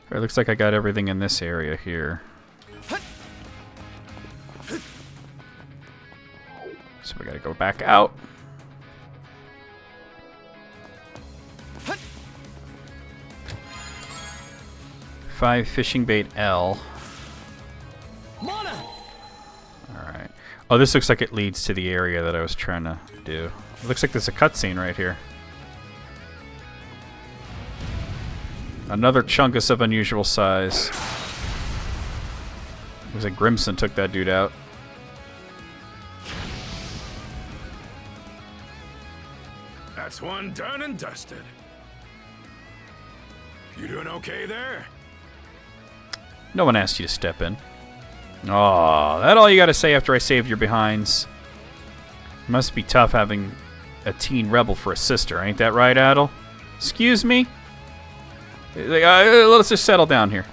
It looks like I got everything in this area here. So we gotta go back out. Five fishing bait L. Alright. Oh, this looks like it leads to the area that I was trying to do. It looks like there's a cutscene right here. Another Chungus of unusual size. Looks like Grimson took that dude out. That's one done and dusted. You doing okay there? No one asked you to step in. Oh, that all you gotta say after I saved your behinds? Must be tough having a teen rebel for a sister, ain't that right, Adel? Excuse me? Let's just settle down here.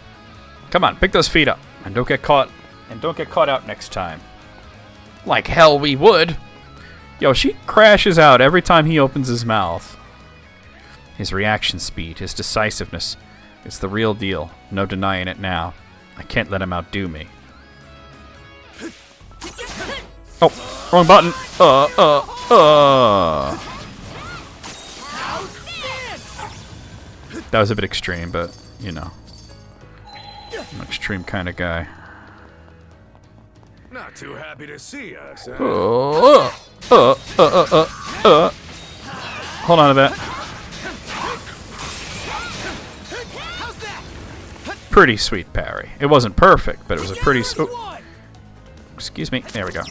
Come on, pick those feet up, and don't get caught. And don't get caught out next time. Like hell we would. Yo, she crashes out every time he opens his mouth. His reaction speed, his decisiveness, it's the real deal. No denying it now. I can't let him outdo me. Oh, wrong button. That was a bit extreme, but, you know. I'm an extreme kind of guy. Not too happy to see us, huh? Hold on to that. Pretty sweet parry. It wasn't perfect, but it was a pretty... Oh. Excuse me. There we go.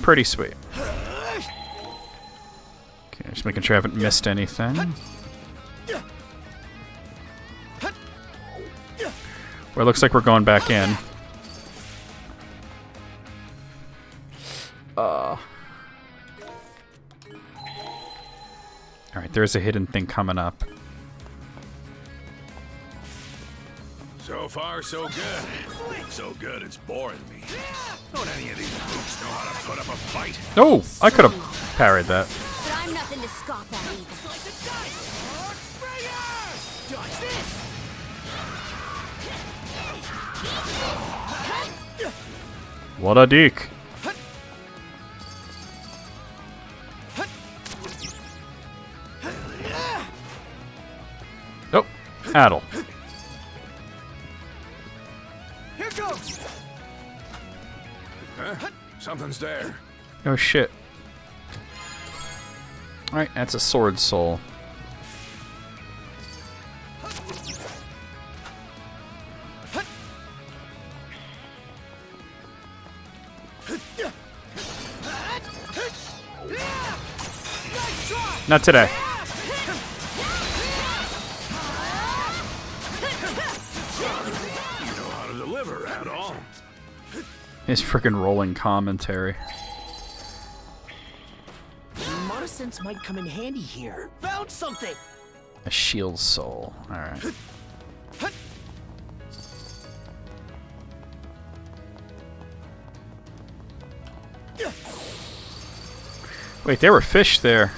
Pretty sweet. Okay, just making sure I haven't missed anything. Well, it looks like we're going back in. Alright, there's a hidden thing coming up. So far, so good. So good, it's boring me. Don't any of these boots know how to put up a fight? Oh, I could have parried that. But I'm nothing to scoff at either. Dodge this. What a dick. Nope. Adel. Here goes. Huh? Something's there. Oh shit. Alright, that's a sword soul. Not today. You know how to deliver at all. His freaking rolling commentary. Monosynths might come in handy here. Found something! A shield soul. Alright. Wait, there were fish there.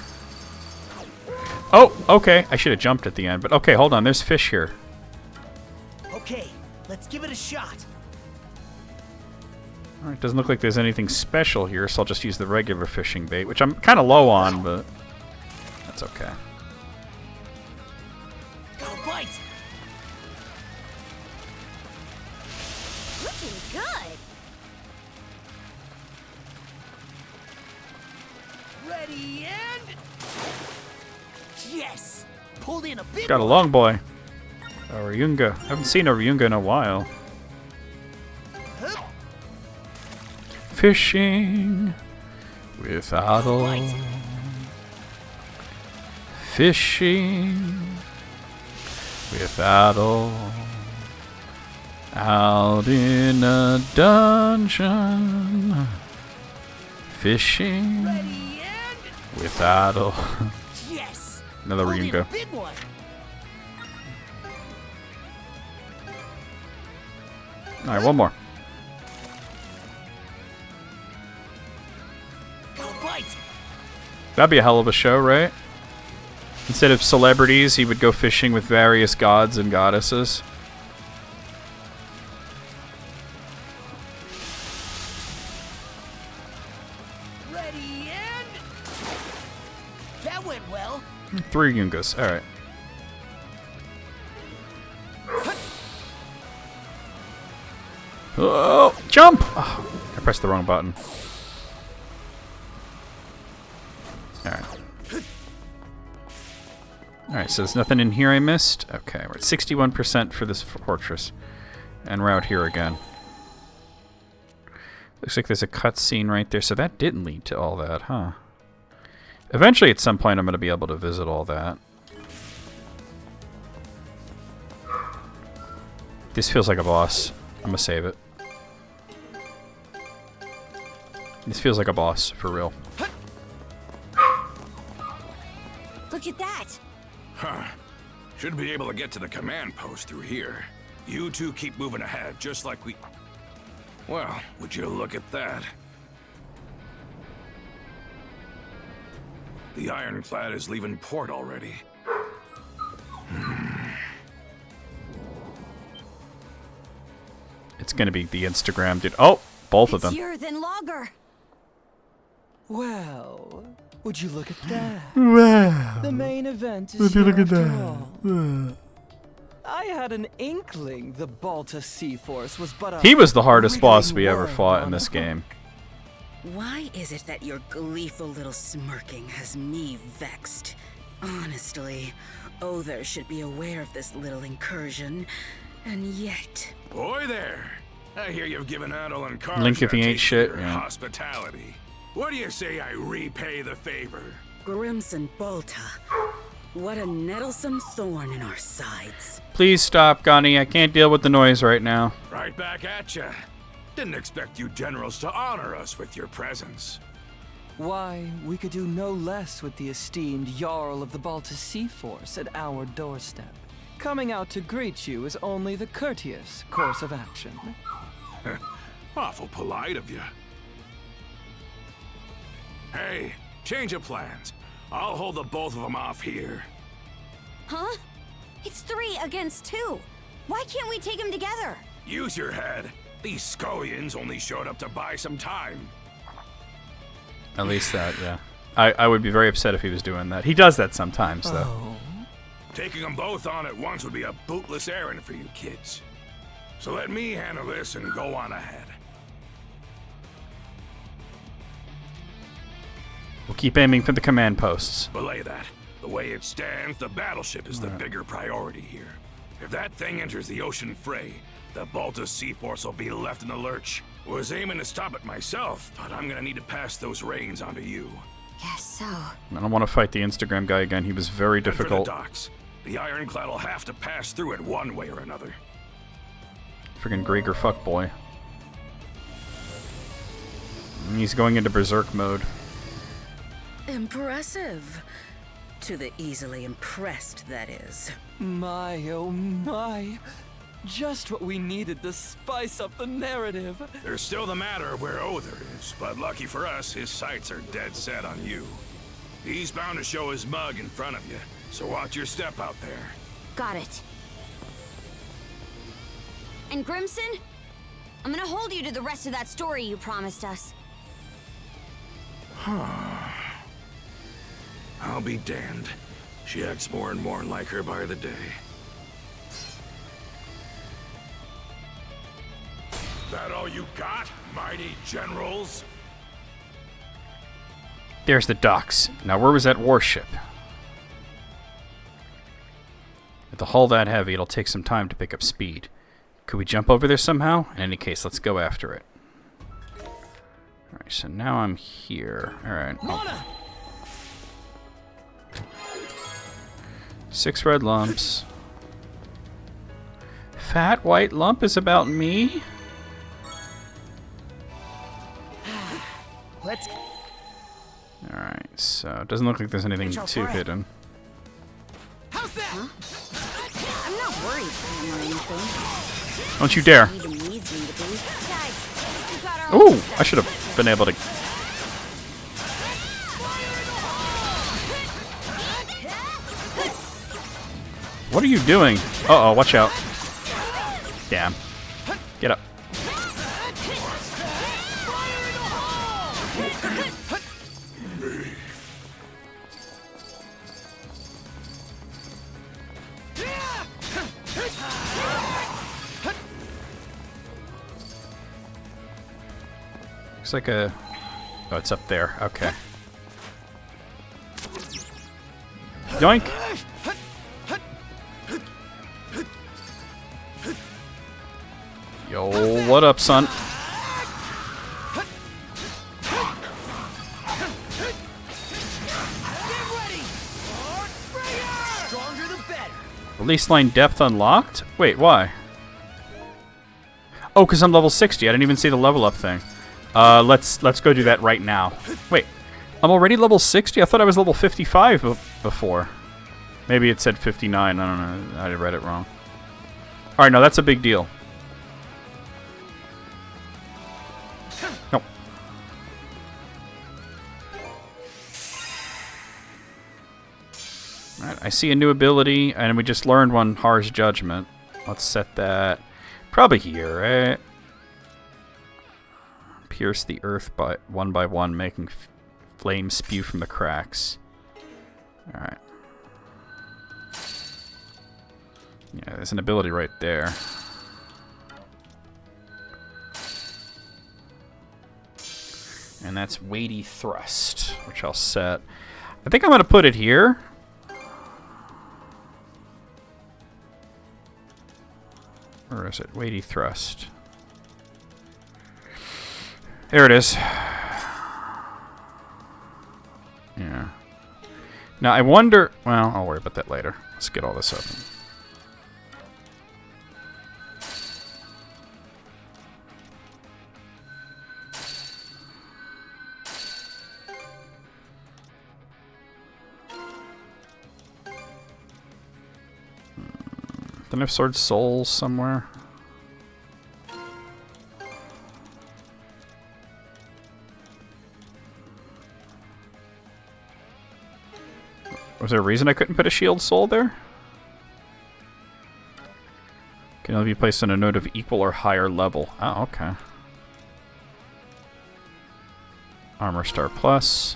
Oh, okay. I should have jumped at the end, but okay, hold on. There's fish here. Okay, let's give it a shot. Alright, doesn't look like there's anything special here, so I'll just use the regular fishing bait, which I'm kind of low on, but that's okay. Got a bite! Looking good. Ready and... Yes! Pulled in a big Got a long boy. A Ryunga. I haven't seen a Ryunga in a while. Fishing with Adol. Fishing with Adol. Out in a dungeon. Fishing with Adol. Yes! Another Ryunga. Big one. Alright, one more. That'd be a hell of a show, right? Instead of celebrities, he would go fishing with various gods and goddesses. Ready and... That went well. 3 Yungas, alright. Oh, jump! Oh, I pressed the wrong button. Alright. Alright, so there's nothing in here I missed. Okay, we're at 61% for this fortress. And we're out here again. Looks like there's a cutscene right there, so that didn't lead to all that, huh? Eventually, at some point, I'm going to be able to visit all that. This feels like a boss. I'm going to save it. This feels like a boss, for real. Look at that! Huh. Should be able to get to the command post through here. You two keep moving ahead, just like we... Well, would you look at that? The ironclad is leaving port already. It's gonna be the Instagram dude. Oh, both of them. It's Yer than Logger. Well, would you look at that? Wow. The main event is Would you here look at after that? all. I had an inkling the Balta Sea Force was but a... He was the hardest boss we wriggling ever worm fought in on this a game. Why is it that your gleeful little smirking has me vexed? Honestly, Other should be aware of this little incursion, and yet... Boy there! I hear you've given Adol and Karja Link if he ain't shit, your yeah. hospitality. What do you say I repay the favor? Grimson Balta, what a nettlesome thorn in our sides. Please stop, Gunny. I can't deal with the noise right now. Right back at ya. Didn't expect you generals to honor us with your presence. Why, we could do no less with the esteemed Jarl of the Balta Sea Force at our doorstep. Coming out to greet you is only the courteous course of action. Awful polite of you. Hey, change of plans. I'll hold the both of them off here. Huh? It's 3 against 2. Why can't we take them together? Use your head. These scullions only showed up to buy some time. At least that, yeah. I would be very upset if he was doing that. He does that sometimes, though. Oh. Taking them both on at once would be a bootless errand for you kids. So let me handle this and go on ahead. We'll keep aiming for the command posts. Belay that. The way it stands, the battleship is the bigger priority here. If that thing enters the ocean fray, the Balta Sea Force will be left in the lurch. Was aiming to stop it myself, but I'm gonna need to pass those reins on to you. Guess so. I don't want to fight the Instagram guy again. He was very And for difficult. the docks. The Ironclad will have to pass through it one way or another. Friggin' Gregor fuckboy. He's going into berserk mode. Impressive. To the easily impressed, that is. My, oh my. Just what we needed to spice up the narrative. There's still the matter of where Other is, but lucky for us, his sights are dead set on you. He's bound to show his mug in front of you, so watch your step out there. Got it. And Grimson? I'm gonna hold you to the rest of that story you promised us. I'll be damned. She acts more and more like her by the day. That all you got, mighty generals? There's the docks. Now, where was that warship? With the hull that heavy, it'll take some time to pick up speed. Could we jump over there somehow? In any case, let's go after it. Alright, so now I'm here. Alright. Mona! 6 red lumps. Fat white lump is about me? Let's... Alright, so it doesn't look like there's anything too hidden. How's that? Huh? I'm not worried for him or anything. Don't you dare. He even needs me to be. Besides, we've got our Ooh, own stuff I should have been able to... What are you doing? Uh-oh, watch out. Damn. Get up. Looks like a... Oh, it's up there. Okay. Yoink! Yo, what up, son? Release line depth unlocked? Wait, why? Oh, because I'm level 60. I didn't even see the level up thing. Let's go do that right now. Wait, I'm already level 60? I thought I was level 55 before. Maybe it said 59. I don't know. I read it wrong. Alright, no, that's a big deal. Nope. Alright, I see a new ability, and we just learned one, Har's Judgment. Let's set that probably here, right? Pierce the earth by one, making flames spew from the cracks. Alright. Yeah, there's an ability right there. And that's Weighty Thrust, which I'll set. I think I'm going to put it here. Where is it? Weighty Thrust. There it is. Yeah. Now, I wonder... Well, I'll worry about that later. Let's get all this open. Don't I have Sword Souls somewhere? Was there a reason I couldn't put a Shield Soul there? Can only be placed on a node of equal or higher level. Oh, okay. Armor Star Plus.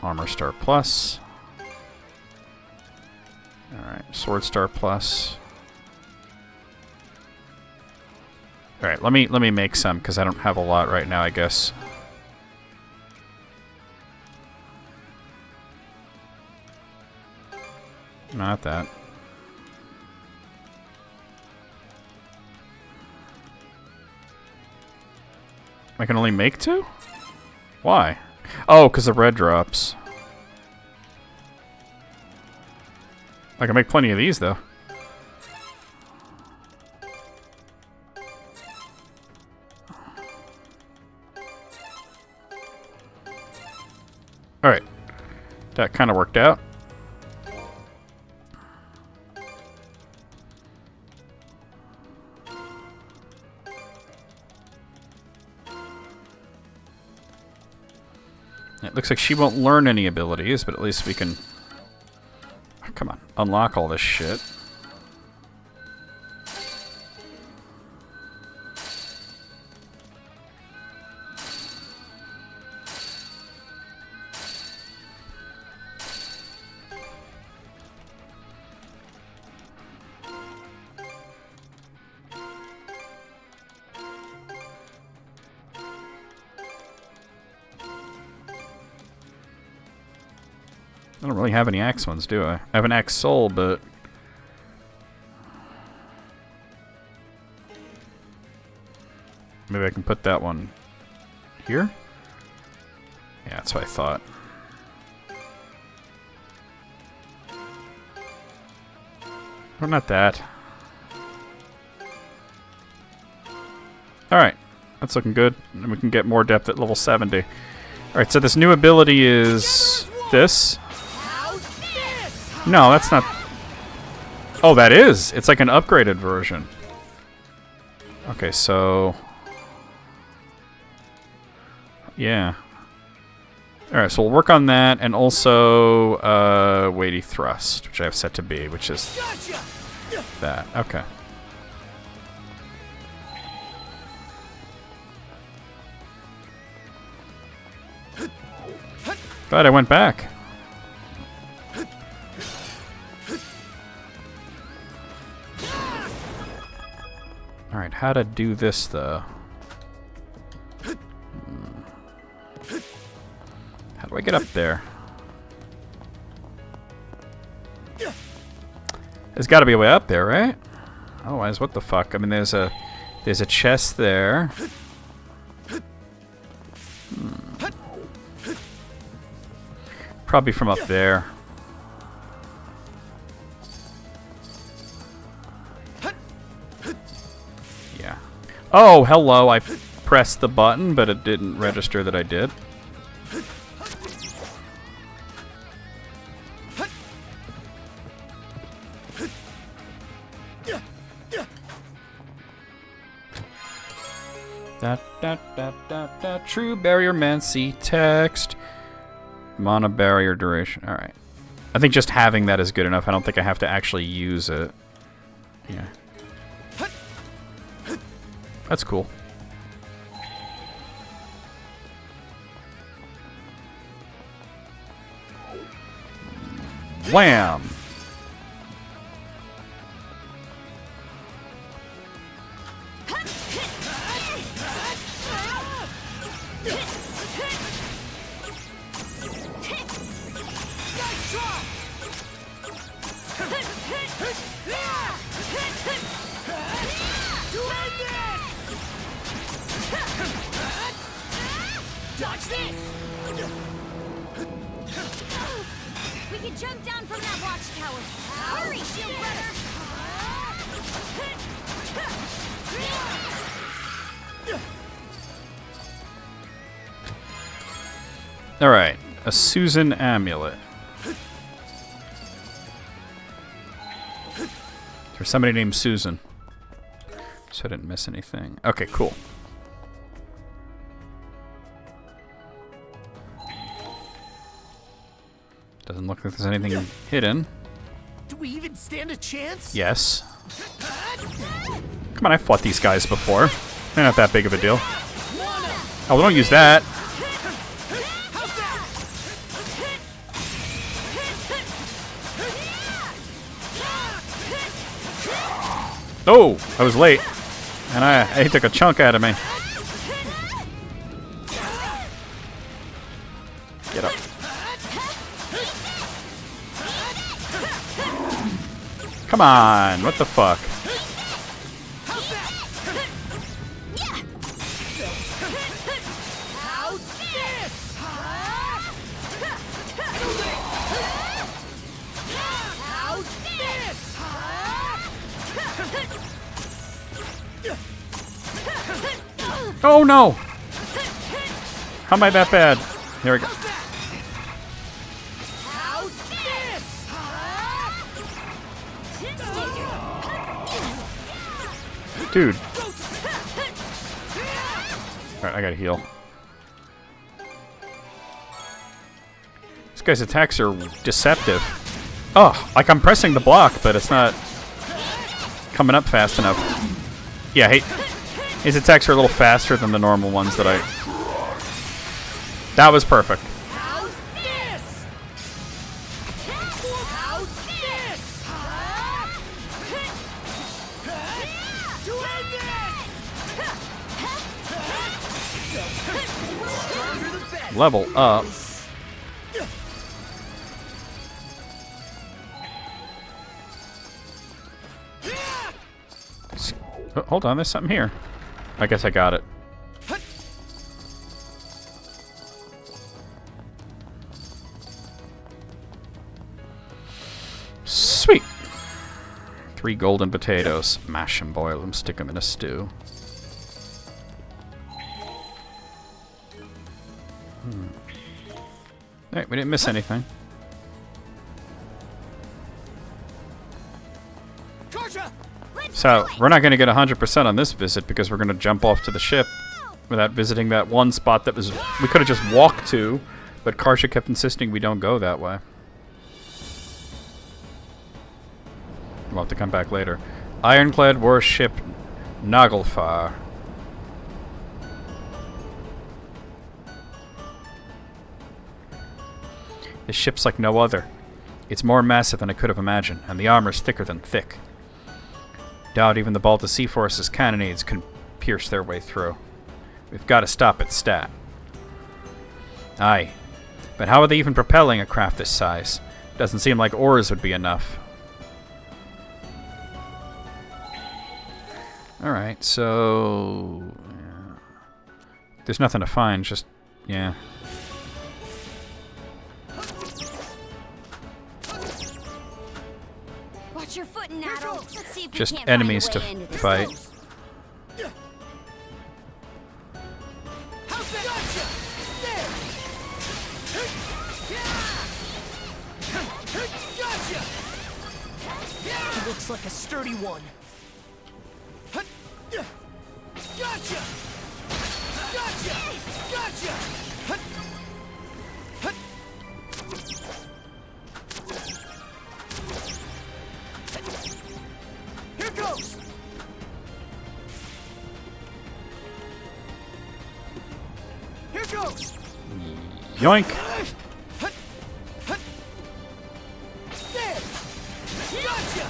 Armor Star Plus. Alright, Sword Star Plus. Alright, let me make some, because I don't have a lot right now, I guess. Not that. I can only make 2? Why? Oh, because the red drops. I can make plenty of these, though. Alright. That kind of worked out. It looks like she won't learn any abilities, but at least we can... Oh, come on, unlock all this shit. I don't really have any axe ones, do I? I have an axe soul, but... Maybe I can put that one here? Yeah, that's what I thought. Oh, not that. Alright. That's looking good. And we can get more depth at level 70. Alright, so this new ability is... this. No, that's not... Oh, that is! It's like an upgraded version. Okay, so... Yeah. Alright, so we'll work on that, and also weighty thrust, which I have set to B, which is that. Okay. But I went back. Alright, how to do this, though? How do I get up there? There's got to be a way up there, right? Otherwise, what the fuck? I mean, there's a chest there. Probably from up there. Yeah. Oh, hello. I pressed the button, but it didn't register that I did. True barrier mancy text. Mana barrier duration. Alright. I think just having that is good enough. I don't think I have to actually use it. Yeah. That's cool. Wham! Watch this! We can jump down from that watchtower. Hurry, shield brother! Alright, a Susan amulet. There's somebody named Susan. So I didn't miss anything. Okay, cool. Doesn't look like there's anything hidden. Do we even stand a chance? Yes. Come on, I fought these guys before. They're not that big of a deal. Oh, well, don't use that. Oh, I was late. And he took a chunk out of me. Get up. Come on, what the fuck? Oh no! How am I that bad? Here we go. Dude. Alright, I gotta heal. This guy's attacks are deceptive. Oh, like I'm pressing the block, but it's not coming up fast enough. Yeah, his attacks are a little faster than the normal ones that I... That was perfect. Level up. Oh, hold on, there's something here. I guess I got it. Sweet. 3 golden potatoes. Mash them, boil them, stick them in a stew. Alright, we didn't miss anything. So, we're not going to get 100% on this visit because we're going to jump off to the ship without visiting that one spot that was... We could have just walked to, but Karsha kept insisting we don't go that way. We'll have to come back later. Ironclad warship Naglfar. This ship's like no other. It's more massive than I could have imagined, and the armor's thicker than thick. Doubt even the Balta Sea Force's cannonades can pierce their way through. We've got to stop it stat. Aye. But how are they even propelling a craft this size? Doesn't seem like oars would be enough. Alright, so... Yeah. There's nothing to find, just... yeah. Watch your foot, Naddle. Let's see if we Just can't enemies to find a way into this fight. place. He looks like a sturdy one. Gotcha! Gotcha! Gotcha! Here goes! Here goes! Yoink! There! Gotcha!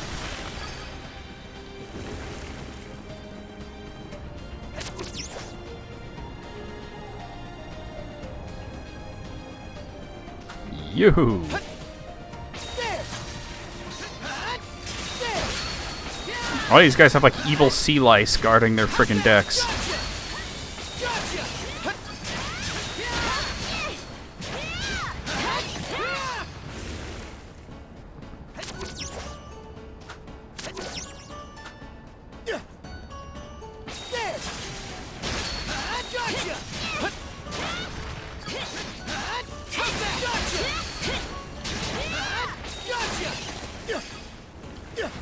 Yoo-hoo! All these guys have like evil sea lice guarding their friggin' decks.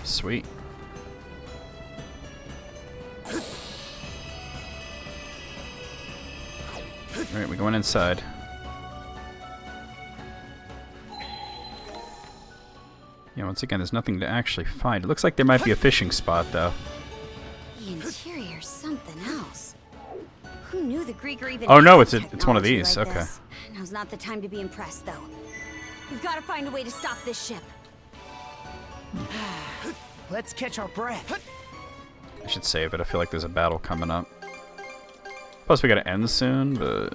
Sweet. Alright, we're going inside. Yeah, once again, there's nothing to actually find. It looks like there might be a fishing spot, though. The interior's something else. Who knew the Greek or even... Oh no, it's one of technology these. like Okay. this? Now's not the time to be impressed, though. We've got to find a way to stop this ship. Let's catch our breath. I should save it. I feel like there's a battle coming up. Plus, we gotta end soon, but...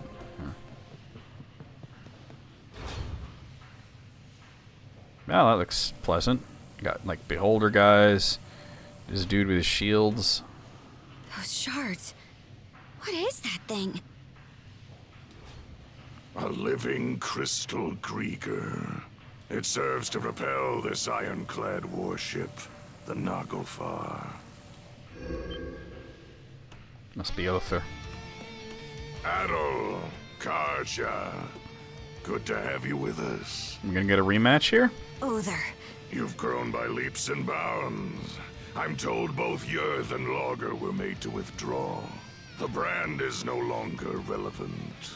Well, that looks pleasant. Got, like, beholder guys. This dude with his shields. Those shards. What is that thing? A living crystal Grieger. It serves to propel this ironclad warship, the Naglfar. Must be Other. Adol, Karja, good to have you with us. I'm gonna get a rematch here? Other. You've grown by leaps and bounds. I'm told both Yerth and Logger were made to withdraw. The brand is no longer relevant.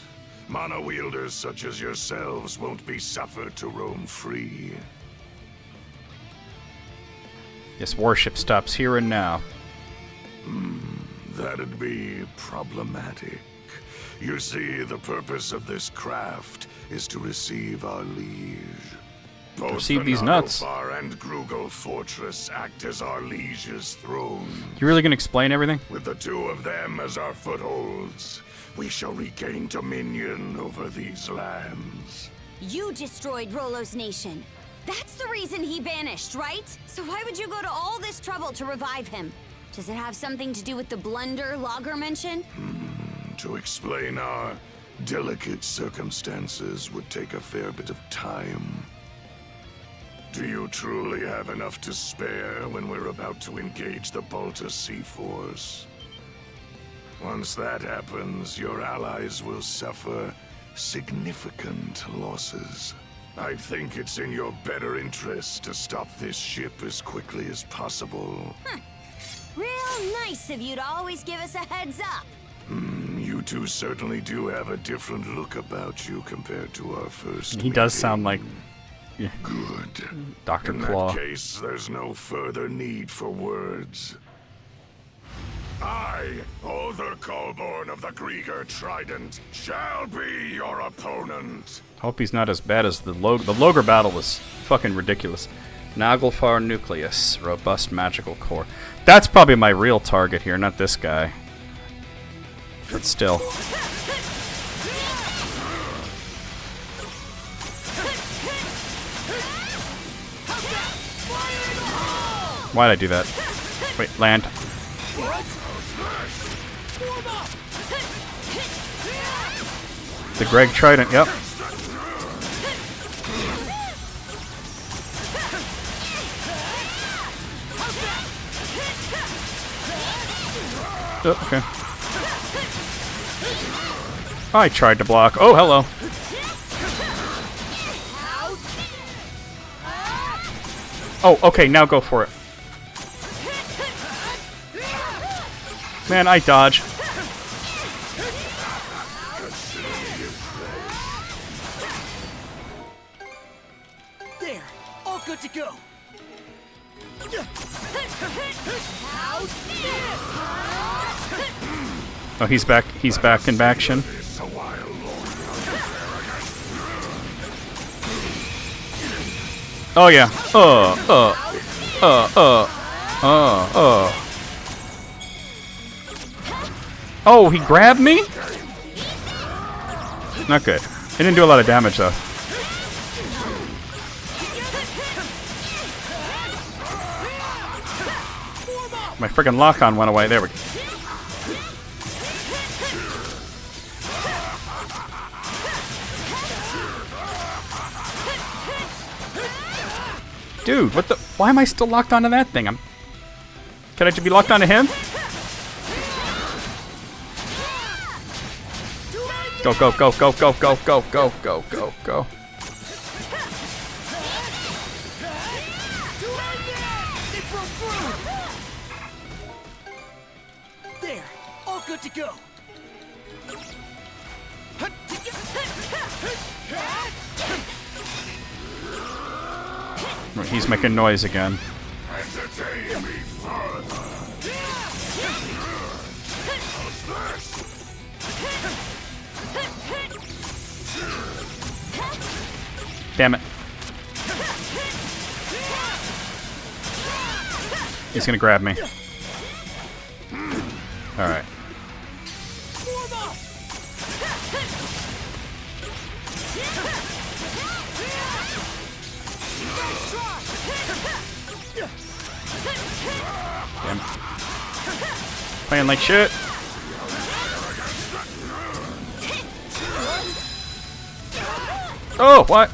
Mana wielders such as yourselves won't be suffered to roam free. This warship stops here and now. That'd be problematic. You see, the purpose of this craft is to receive our liege. Both Receive the these nuts. Naglfar and Grugel Fortress act as our liege's throne. You really gonna explain everything? With the two of them as our footholds, we shall regain dominion over these lands. You destroyed Rolo's nation. That's the reason he vanished, right? So why would you go to all this trouble to revive him? Does it have something to do with the blunder Logger mentioned? To explain our delicate circumstances would take a fair bit of time. Do you truly have enough to spare when we're about to engage the Balta Sea Force? Once that happens, your allies will suffer significant losses. I think it's in your better interest to stop this ship as quickly as possible. Real nice of you to always give us a heads up. You two certainly do have a different look about you compared to our first He does meeting. sound like Good. Dr. In Claw. that case, there's no further need for words. I, Other Colborn of the Grieger Trident, shall be your opponent. Hope he's not as bad as the Logger battle was fucking ridiculous. Naglfar Nucleus, robust magical core. That's probably my real target here, not this guy. But still. Why'd I do that? Wait, land. The Greg Trident, yep. Oh, okay. I tried to block. Oh, hello. Oh, okay, now go for it. Man, I dodge. There, all good to go. Oh, he's back. He's back in action. Oh yeah. Oh, he grabbed me? Not good. It didn't do a lot of damage though. My freaking lock-on went away. There we go. Dude, what the? Why am I still locked onto that thing? Can I just be locked onto him? Go, go, go, go, go, go, go, go, go, go, go. There, all good to go. He's making noise again. Entertain me further. Damn it. He's gonna grab me. Alright. Damn. Playing like shit. Oh, what?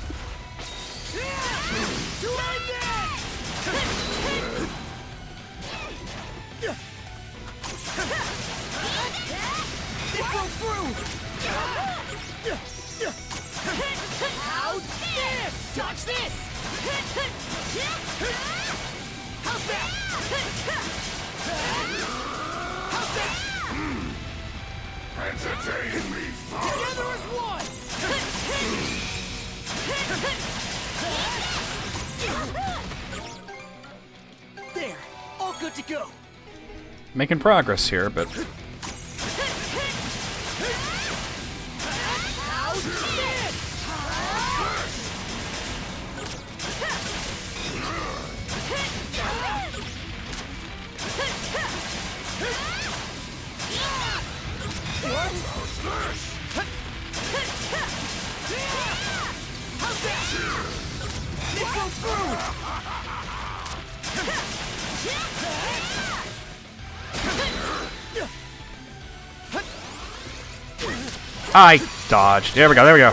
Entertain me, Together as one! There, all good to go. Making progress here, but How's this? What? How's that? It goes through! I dodged. There we go. There we go.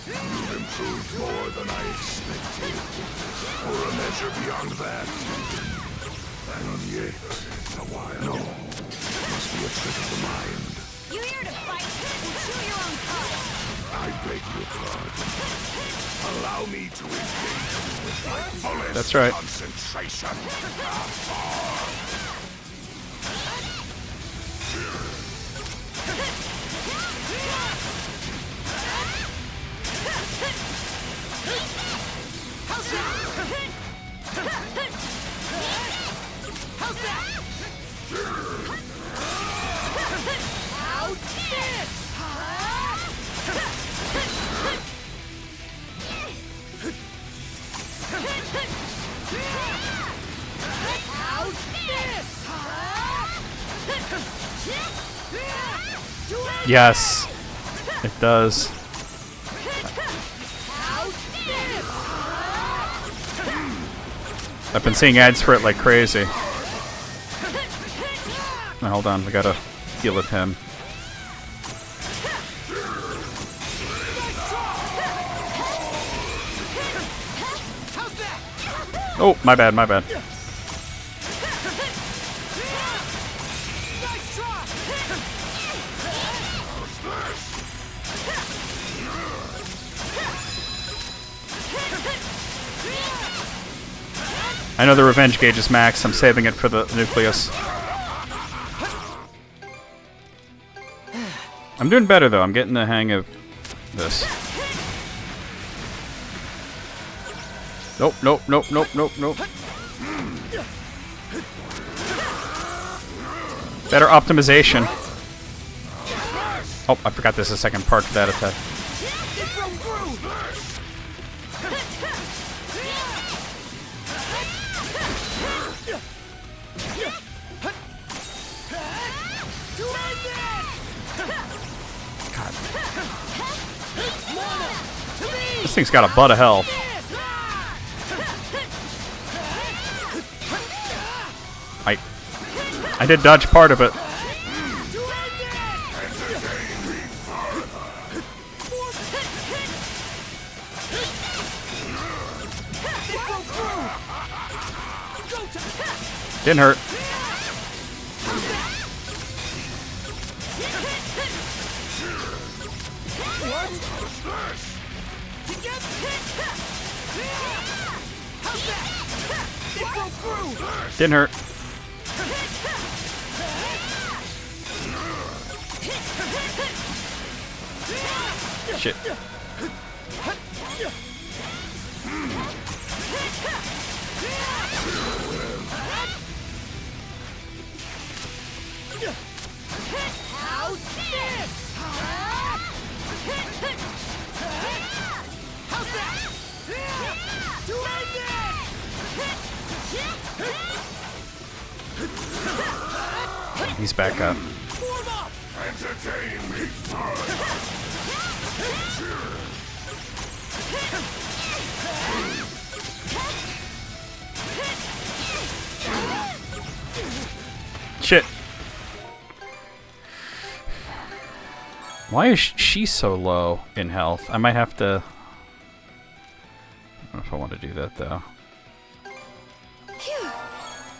You've improved more than I expected. For a measure beyond that. And yet, a while. No. It must be a trick of the mind. You here to fight? Well, chew your own cud. I beg your pardon. Allow me to engage you with my fullest That's right. concentration. How's that? How's that? How's this? How's this? Yes, it does. I've been seeing ads for it like crazy. Now, hold on, we gotta deal with him. Oh, my bad, my bad. I know the revenge gauge is max. I'm saving it for the nucleus. I'm doing better though. I'm getting the hang of this. Nope, nope, nope, nope, nope, nope. Better optimization. Oh, I forgot there's a second part to that attack. This thing's got a butt of health. I did dodge part of it. Didn't hurt. Didn't hurt. Shit. How's this? How's that? Doing this! He's back up. Form up! Entertain me Shit. Why is she so low in health? I might have to... I don't know if I want to do that, though. Phew.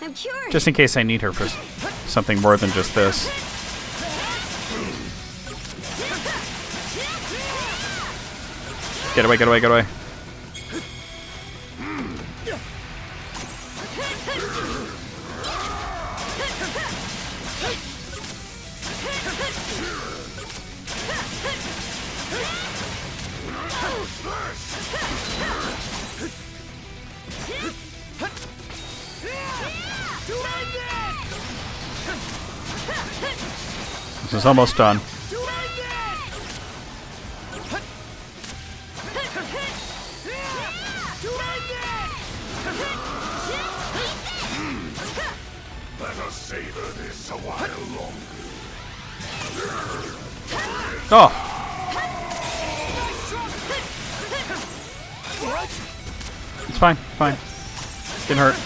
I'm cured. Just in case I need her for something more than just this. Get away, get away, get away. This is almost done. Let us savor this a while longer. Oh! It's fine, fine. Didn't hurt.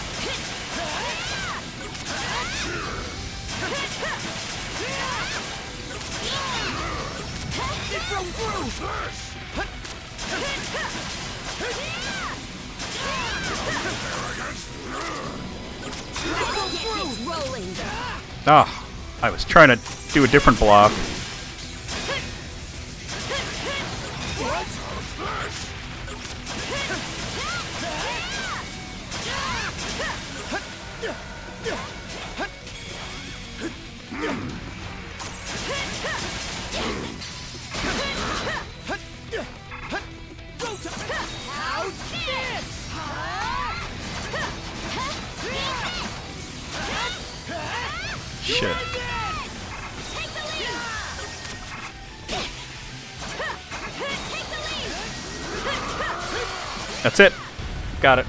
Ah, I was trying to do a different block. Shit. That's it. Got it.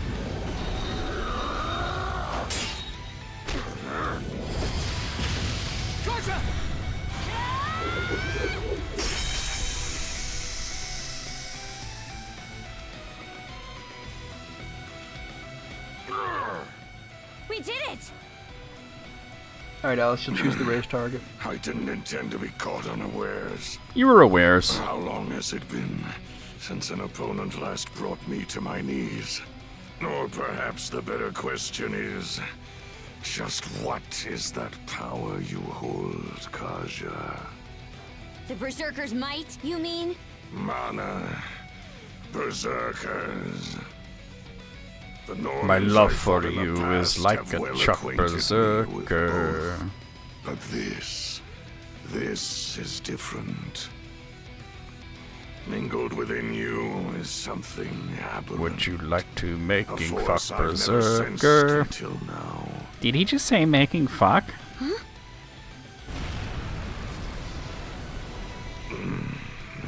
We did it! Alright, Alice, you'll choose the race target. I didn't intend to be caught unawares. You were awares. How long has it been since an opponent last brought me to my knees? Or perhaps the better question is, just what is that power you hold, Kaja? The Berserker's might, you mean? Mana. Berserkers. The My Normans love I for fought in the you past is like have a well Chuck acquainted me with Berserker. both. But this is different. Mingled within you is something aberrant. Would you like to making fuck force I've never Berserker? sensed until now. Did he just say making fuck?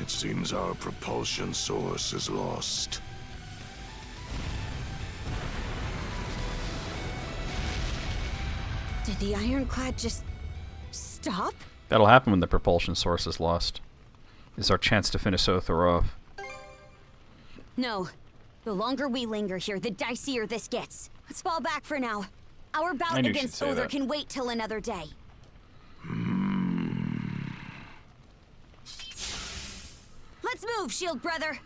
It seems our propulsion source is lost. Did the Ironclad just stop? That'll happen when the propulsion source is lost. This is our chance to finish Othar off. No. The longer we linger here, the dicier this gets. Let's fall back for now. Our bout knew she'd against say Othar that. can wait till another day. Let's move, Shield Brother.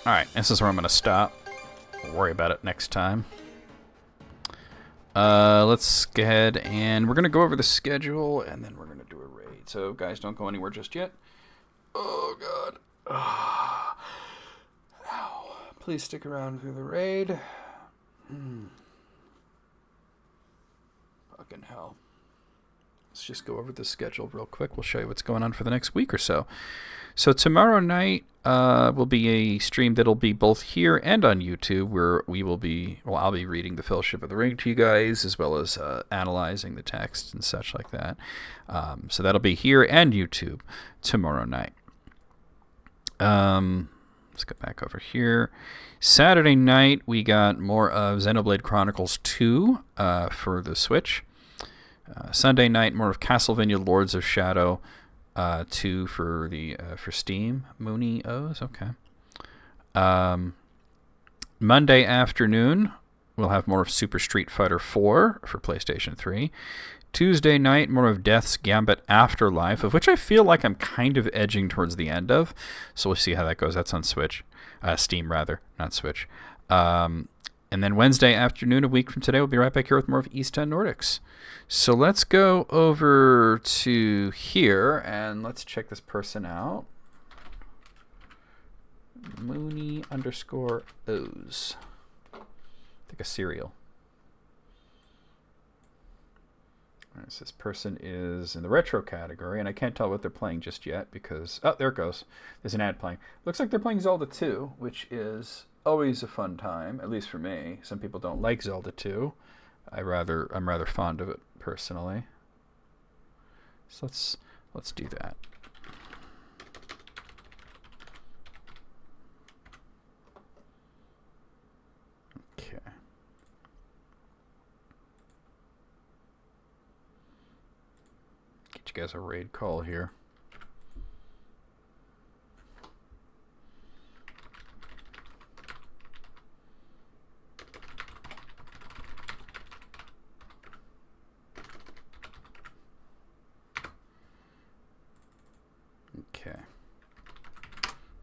Alright, this is where I'm going to stop. We'll worry about it next time. Let's go ahead and we're going to go over the schedule and then we're going to do a raid. So, guys, don't go anywhere just yet. Oh, God. Ow. Please stick around through the raid. Fucking hell. Let's just go over the schedule real quick. We'll show you what's going on for the next week or so. So tomorrow night will be a stream that'll be both here and on YouTube, where we will be, well, I'll be reading the Fellowship of the Ring to you guys, as well as analyzing the text and such like that. So that'll be here and YouTube tomorrow night. Let's go back over here. Saturday night, we got more of Xenoblade Chronicles 2 for the Switch. Sunday night, more of Castlevania Lords of Shadow 2 for the for Steam. Mooney O's, okay. Monday afternoon, we'll have more of Super Street Fighter 4 for PlayStation 3. Tuesday night, more of Death's Gambit Afterlife, of which I feel like I'm kind of edging towards the end of. So we'll see how that goes. That's on Switch. Steam, rather, not Switch. And And then Wednesday afternoon, a week from today, we'll be right back here with more of East End Nordics. So let's go over to here and let's check this person out. Mooney_O's. Like a cereal. Alright, so this person is in the retro category, and I can't tell what they're playing just yet because... Oh, there it goes. There's an ad playing. Looks like they're playing Zelda 2, which is always a fun time, at least for me. Some people don't like Zelda 2. I'm rather fond of it, personally. So let's do that. Okay. Get you guys a raid call here.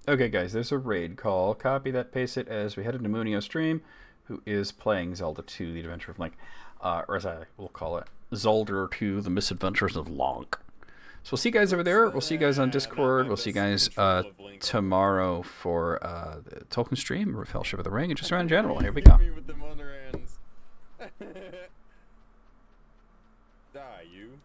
Okay, guys, there's a raid call. Copy that, paste it as we head into Moonio's stream, who is playing Zelda 2, The Adventure of Link. Or as I will call it, Zelda 2, The Misadventures of Link. So we'll see you guys over there. We'll see you guys on Discord. We'll see you guys tomorrow for the Tolkien stream, Fellowship of the Ring, and just around in general. Here we go. Die, you.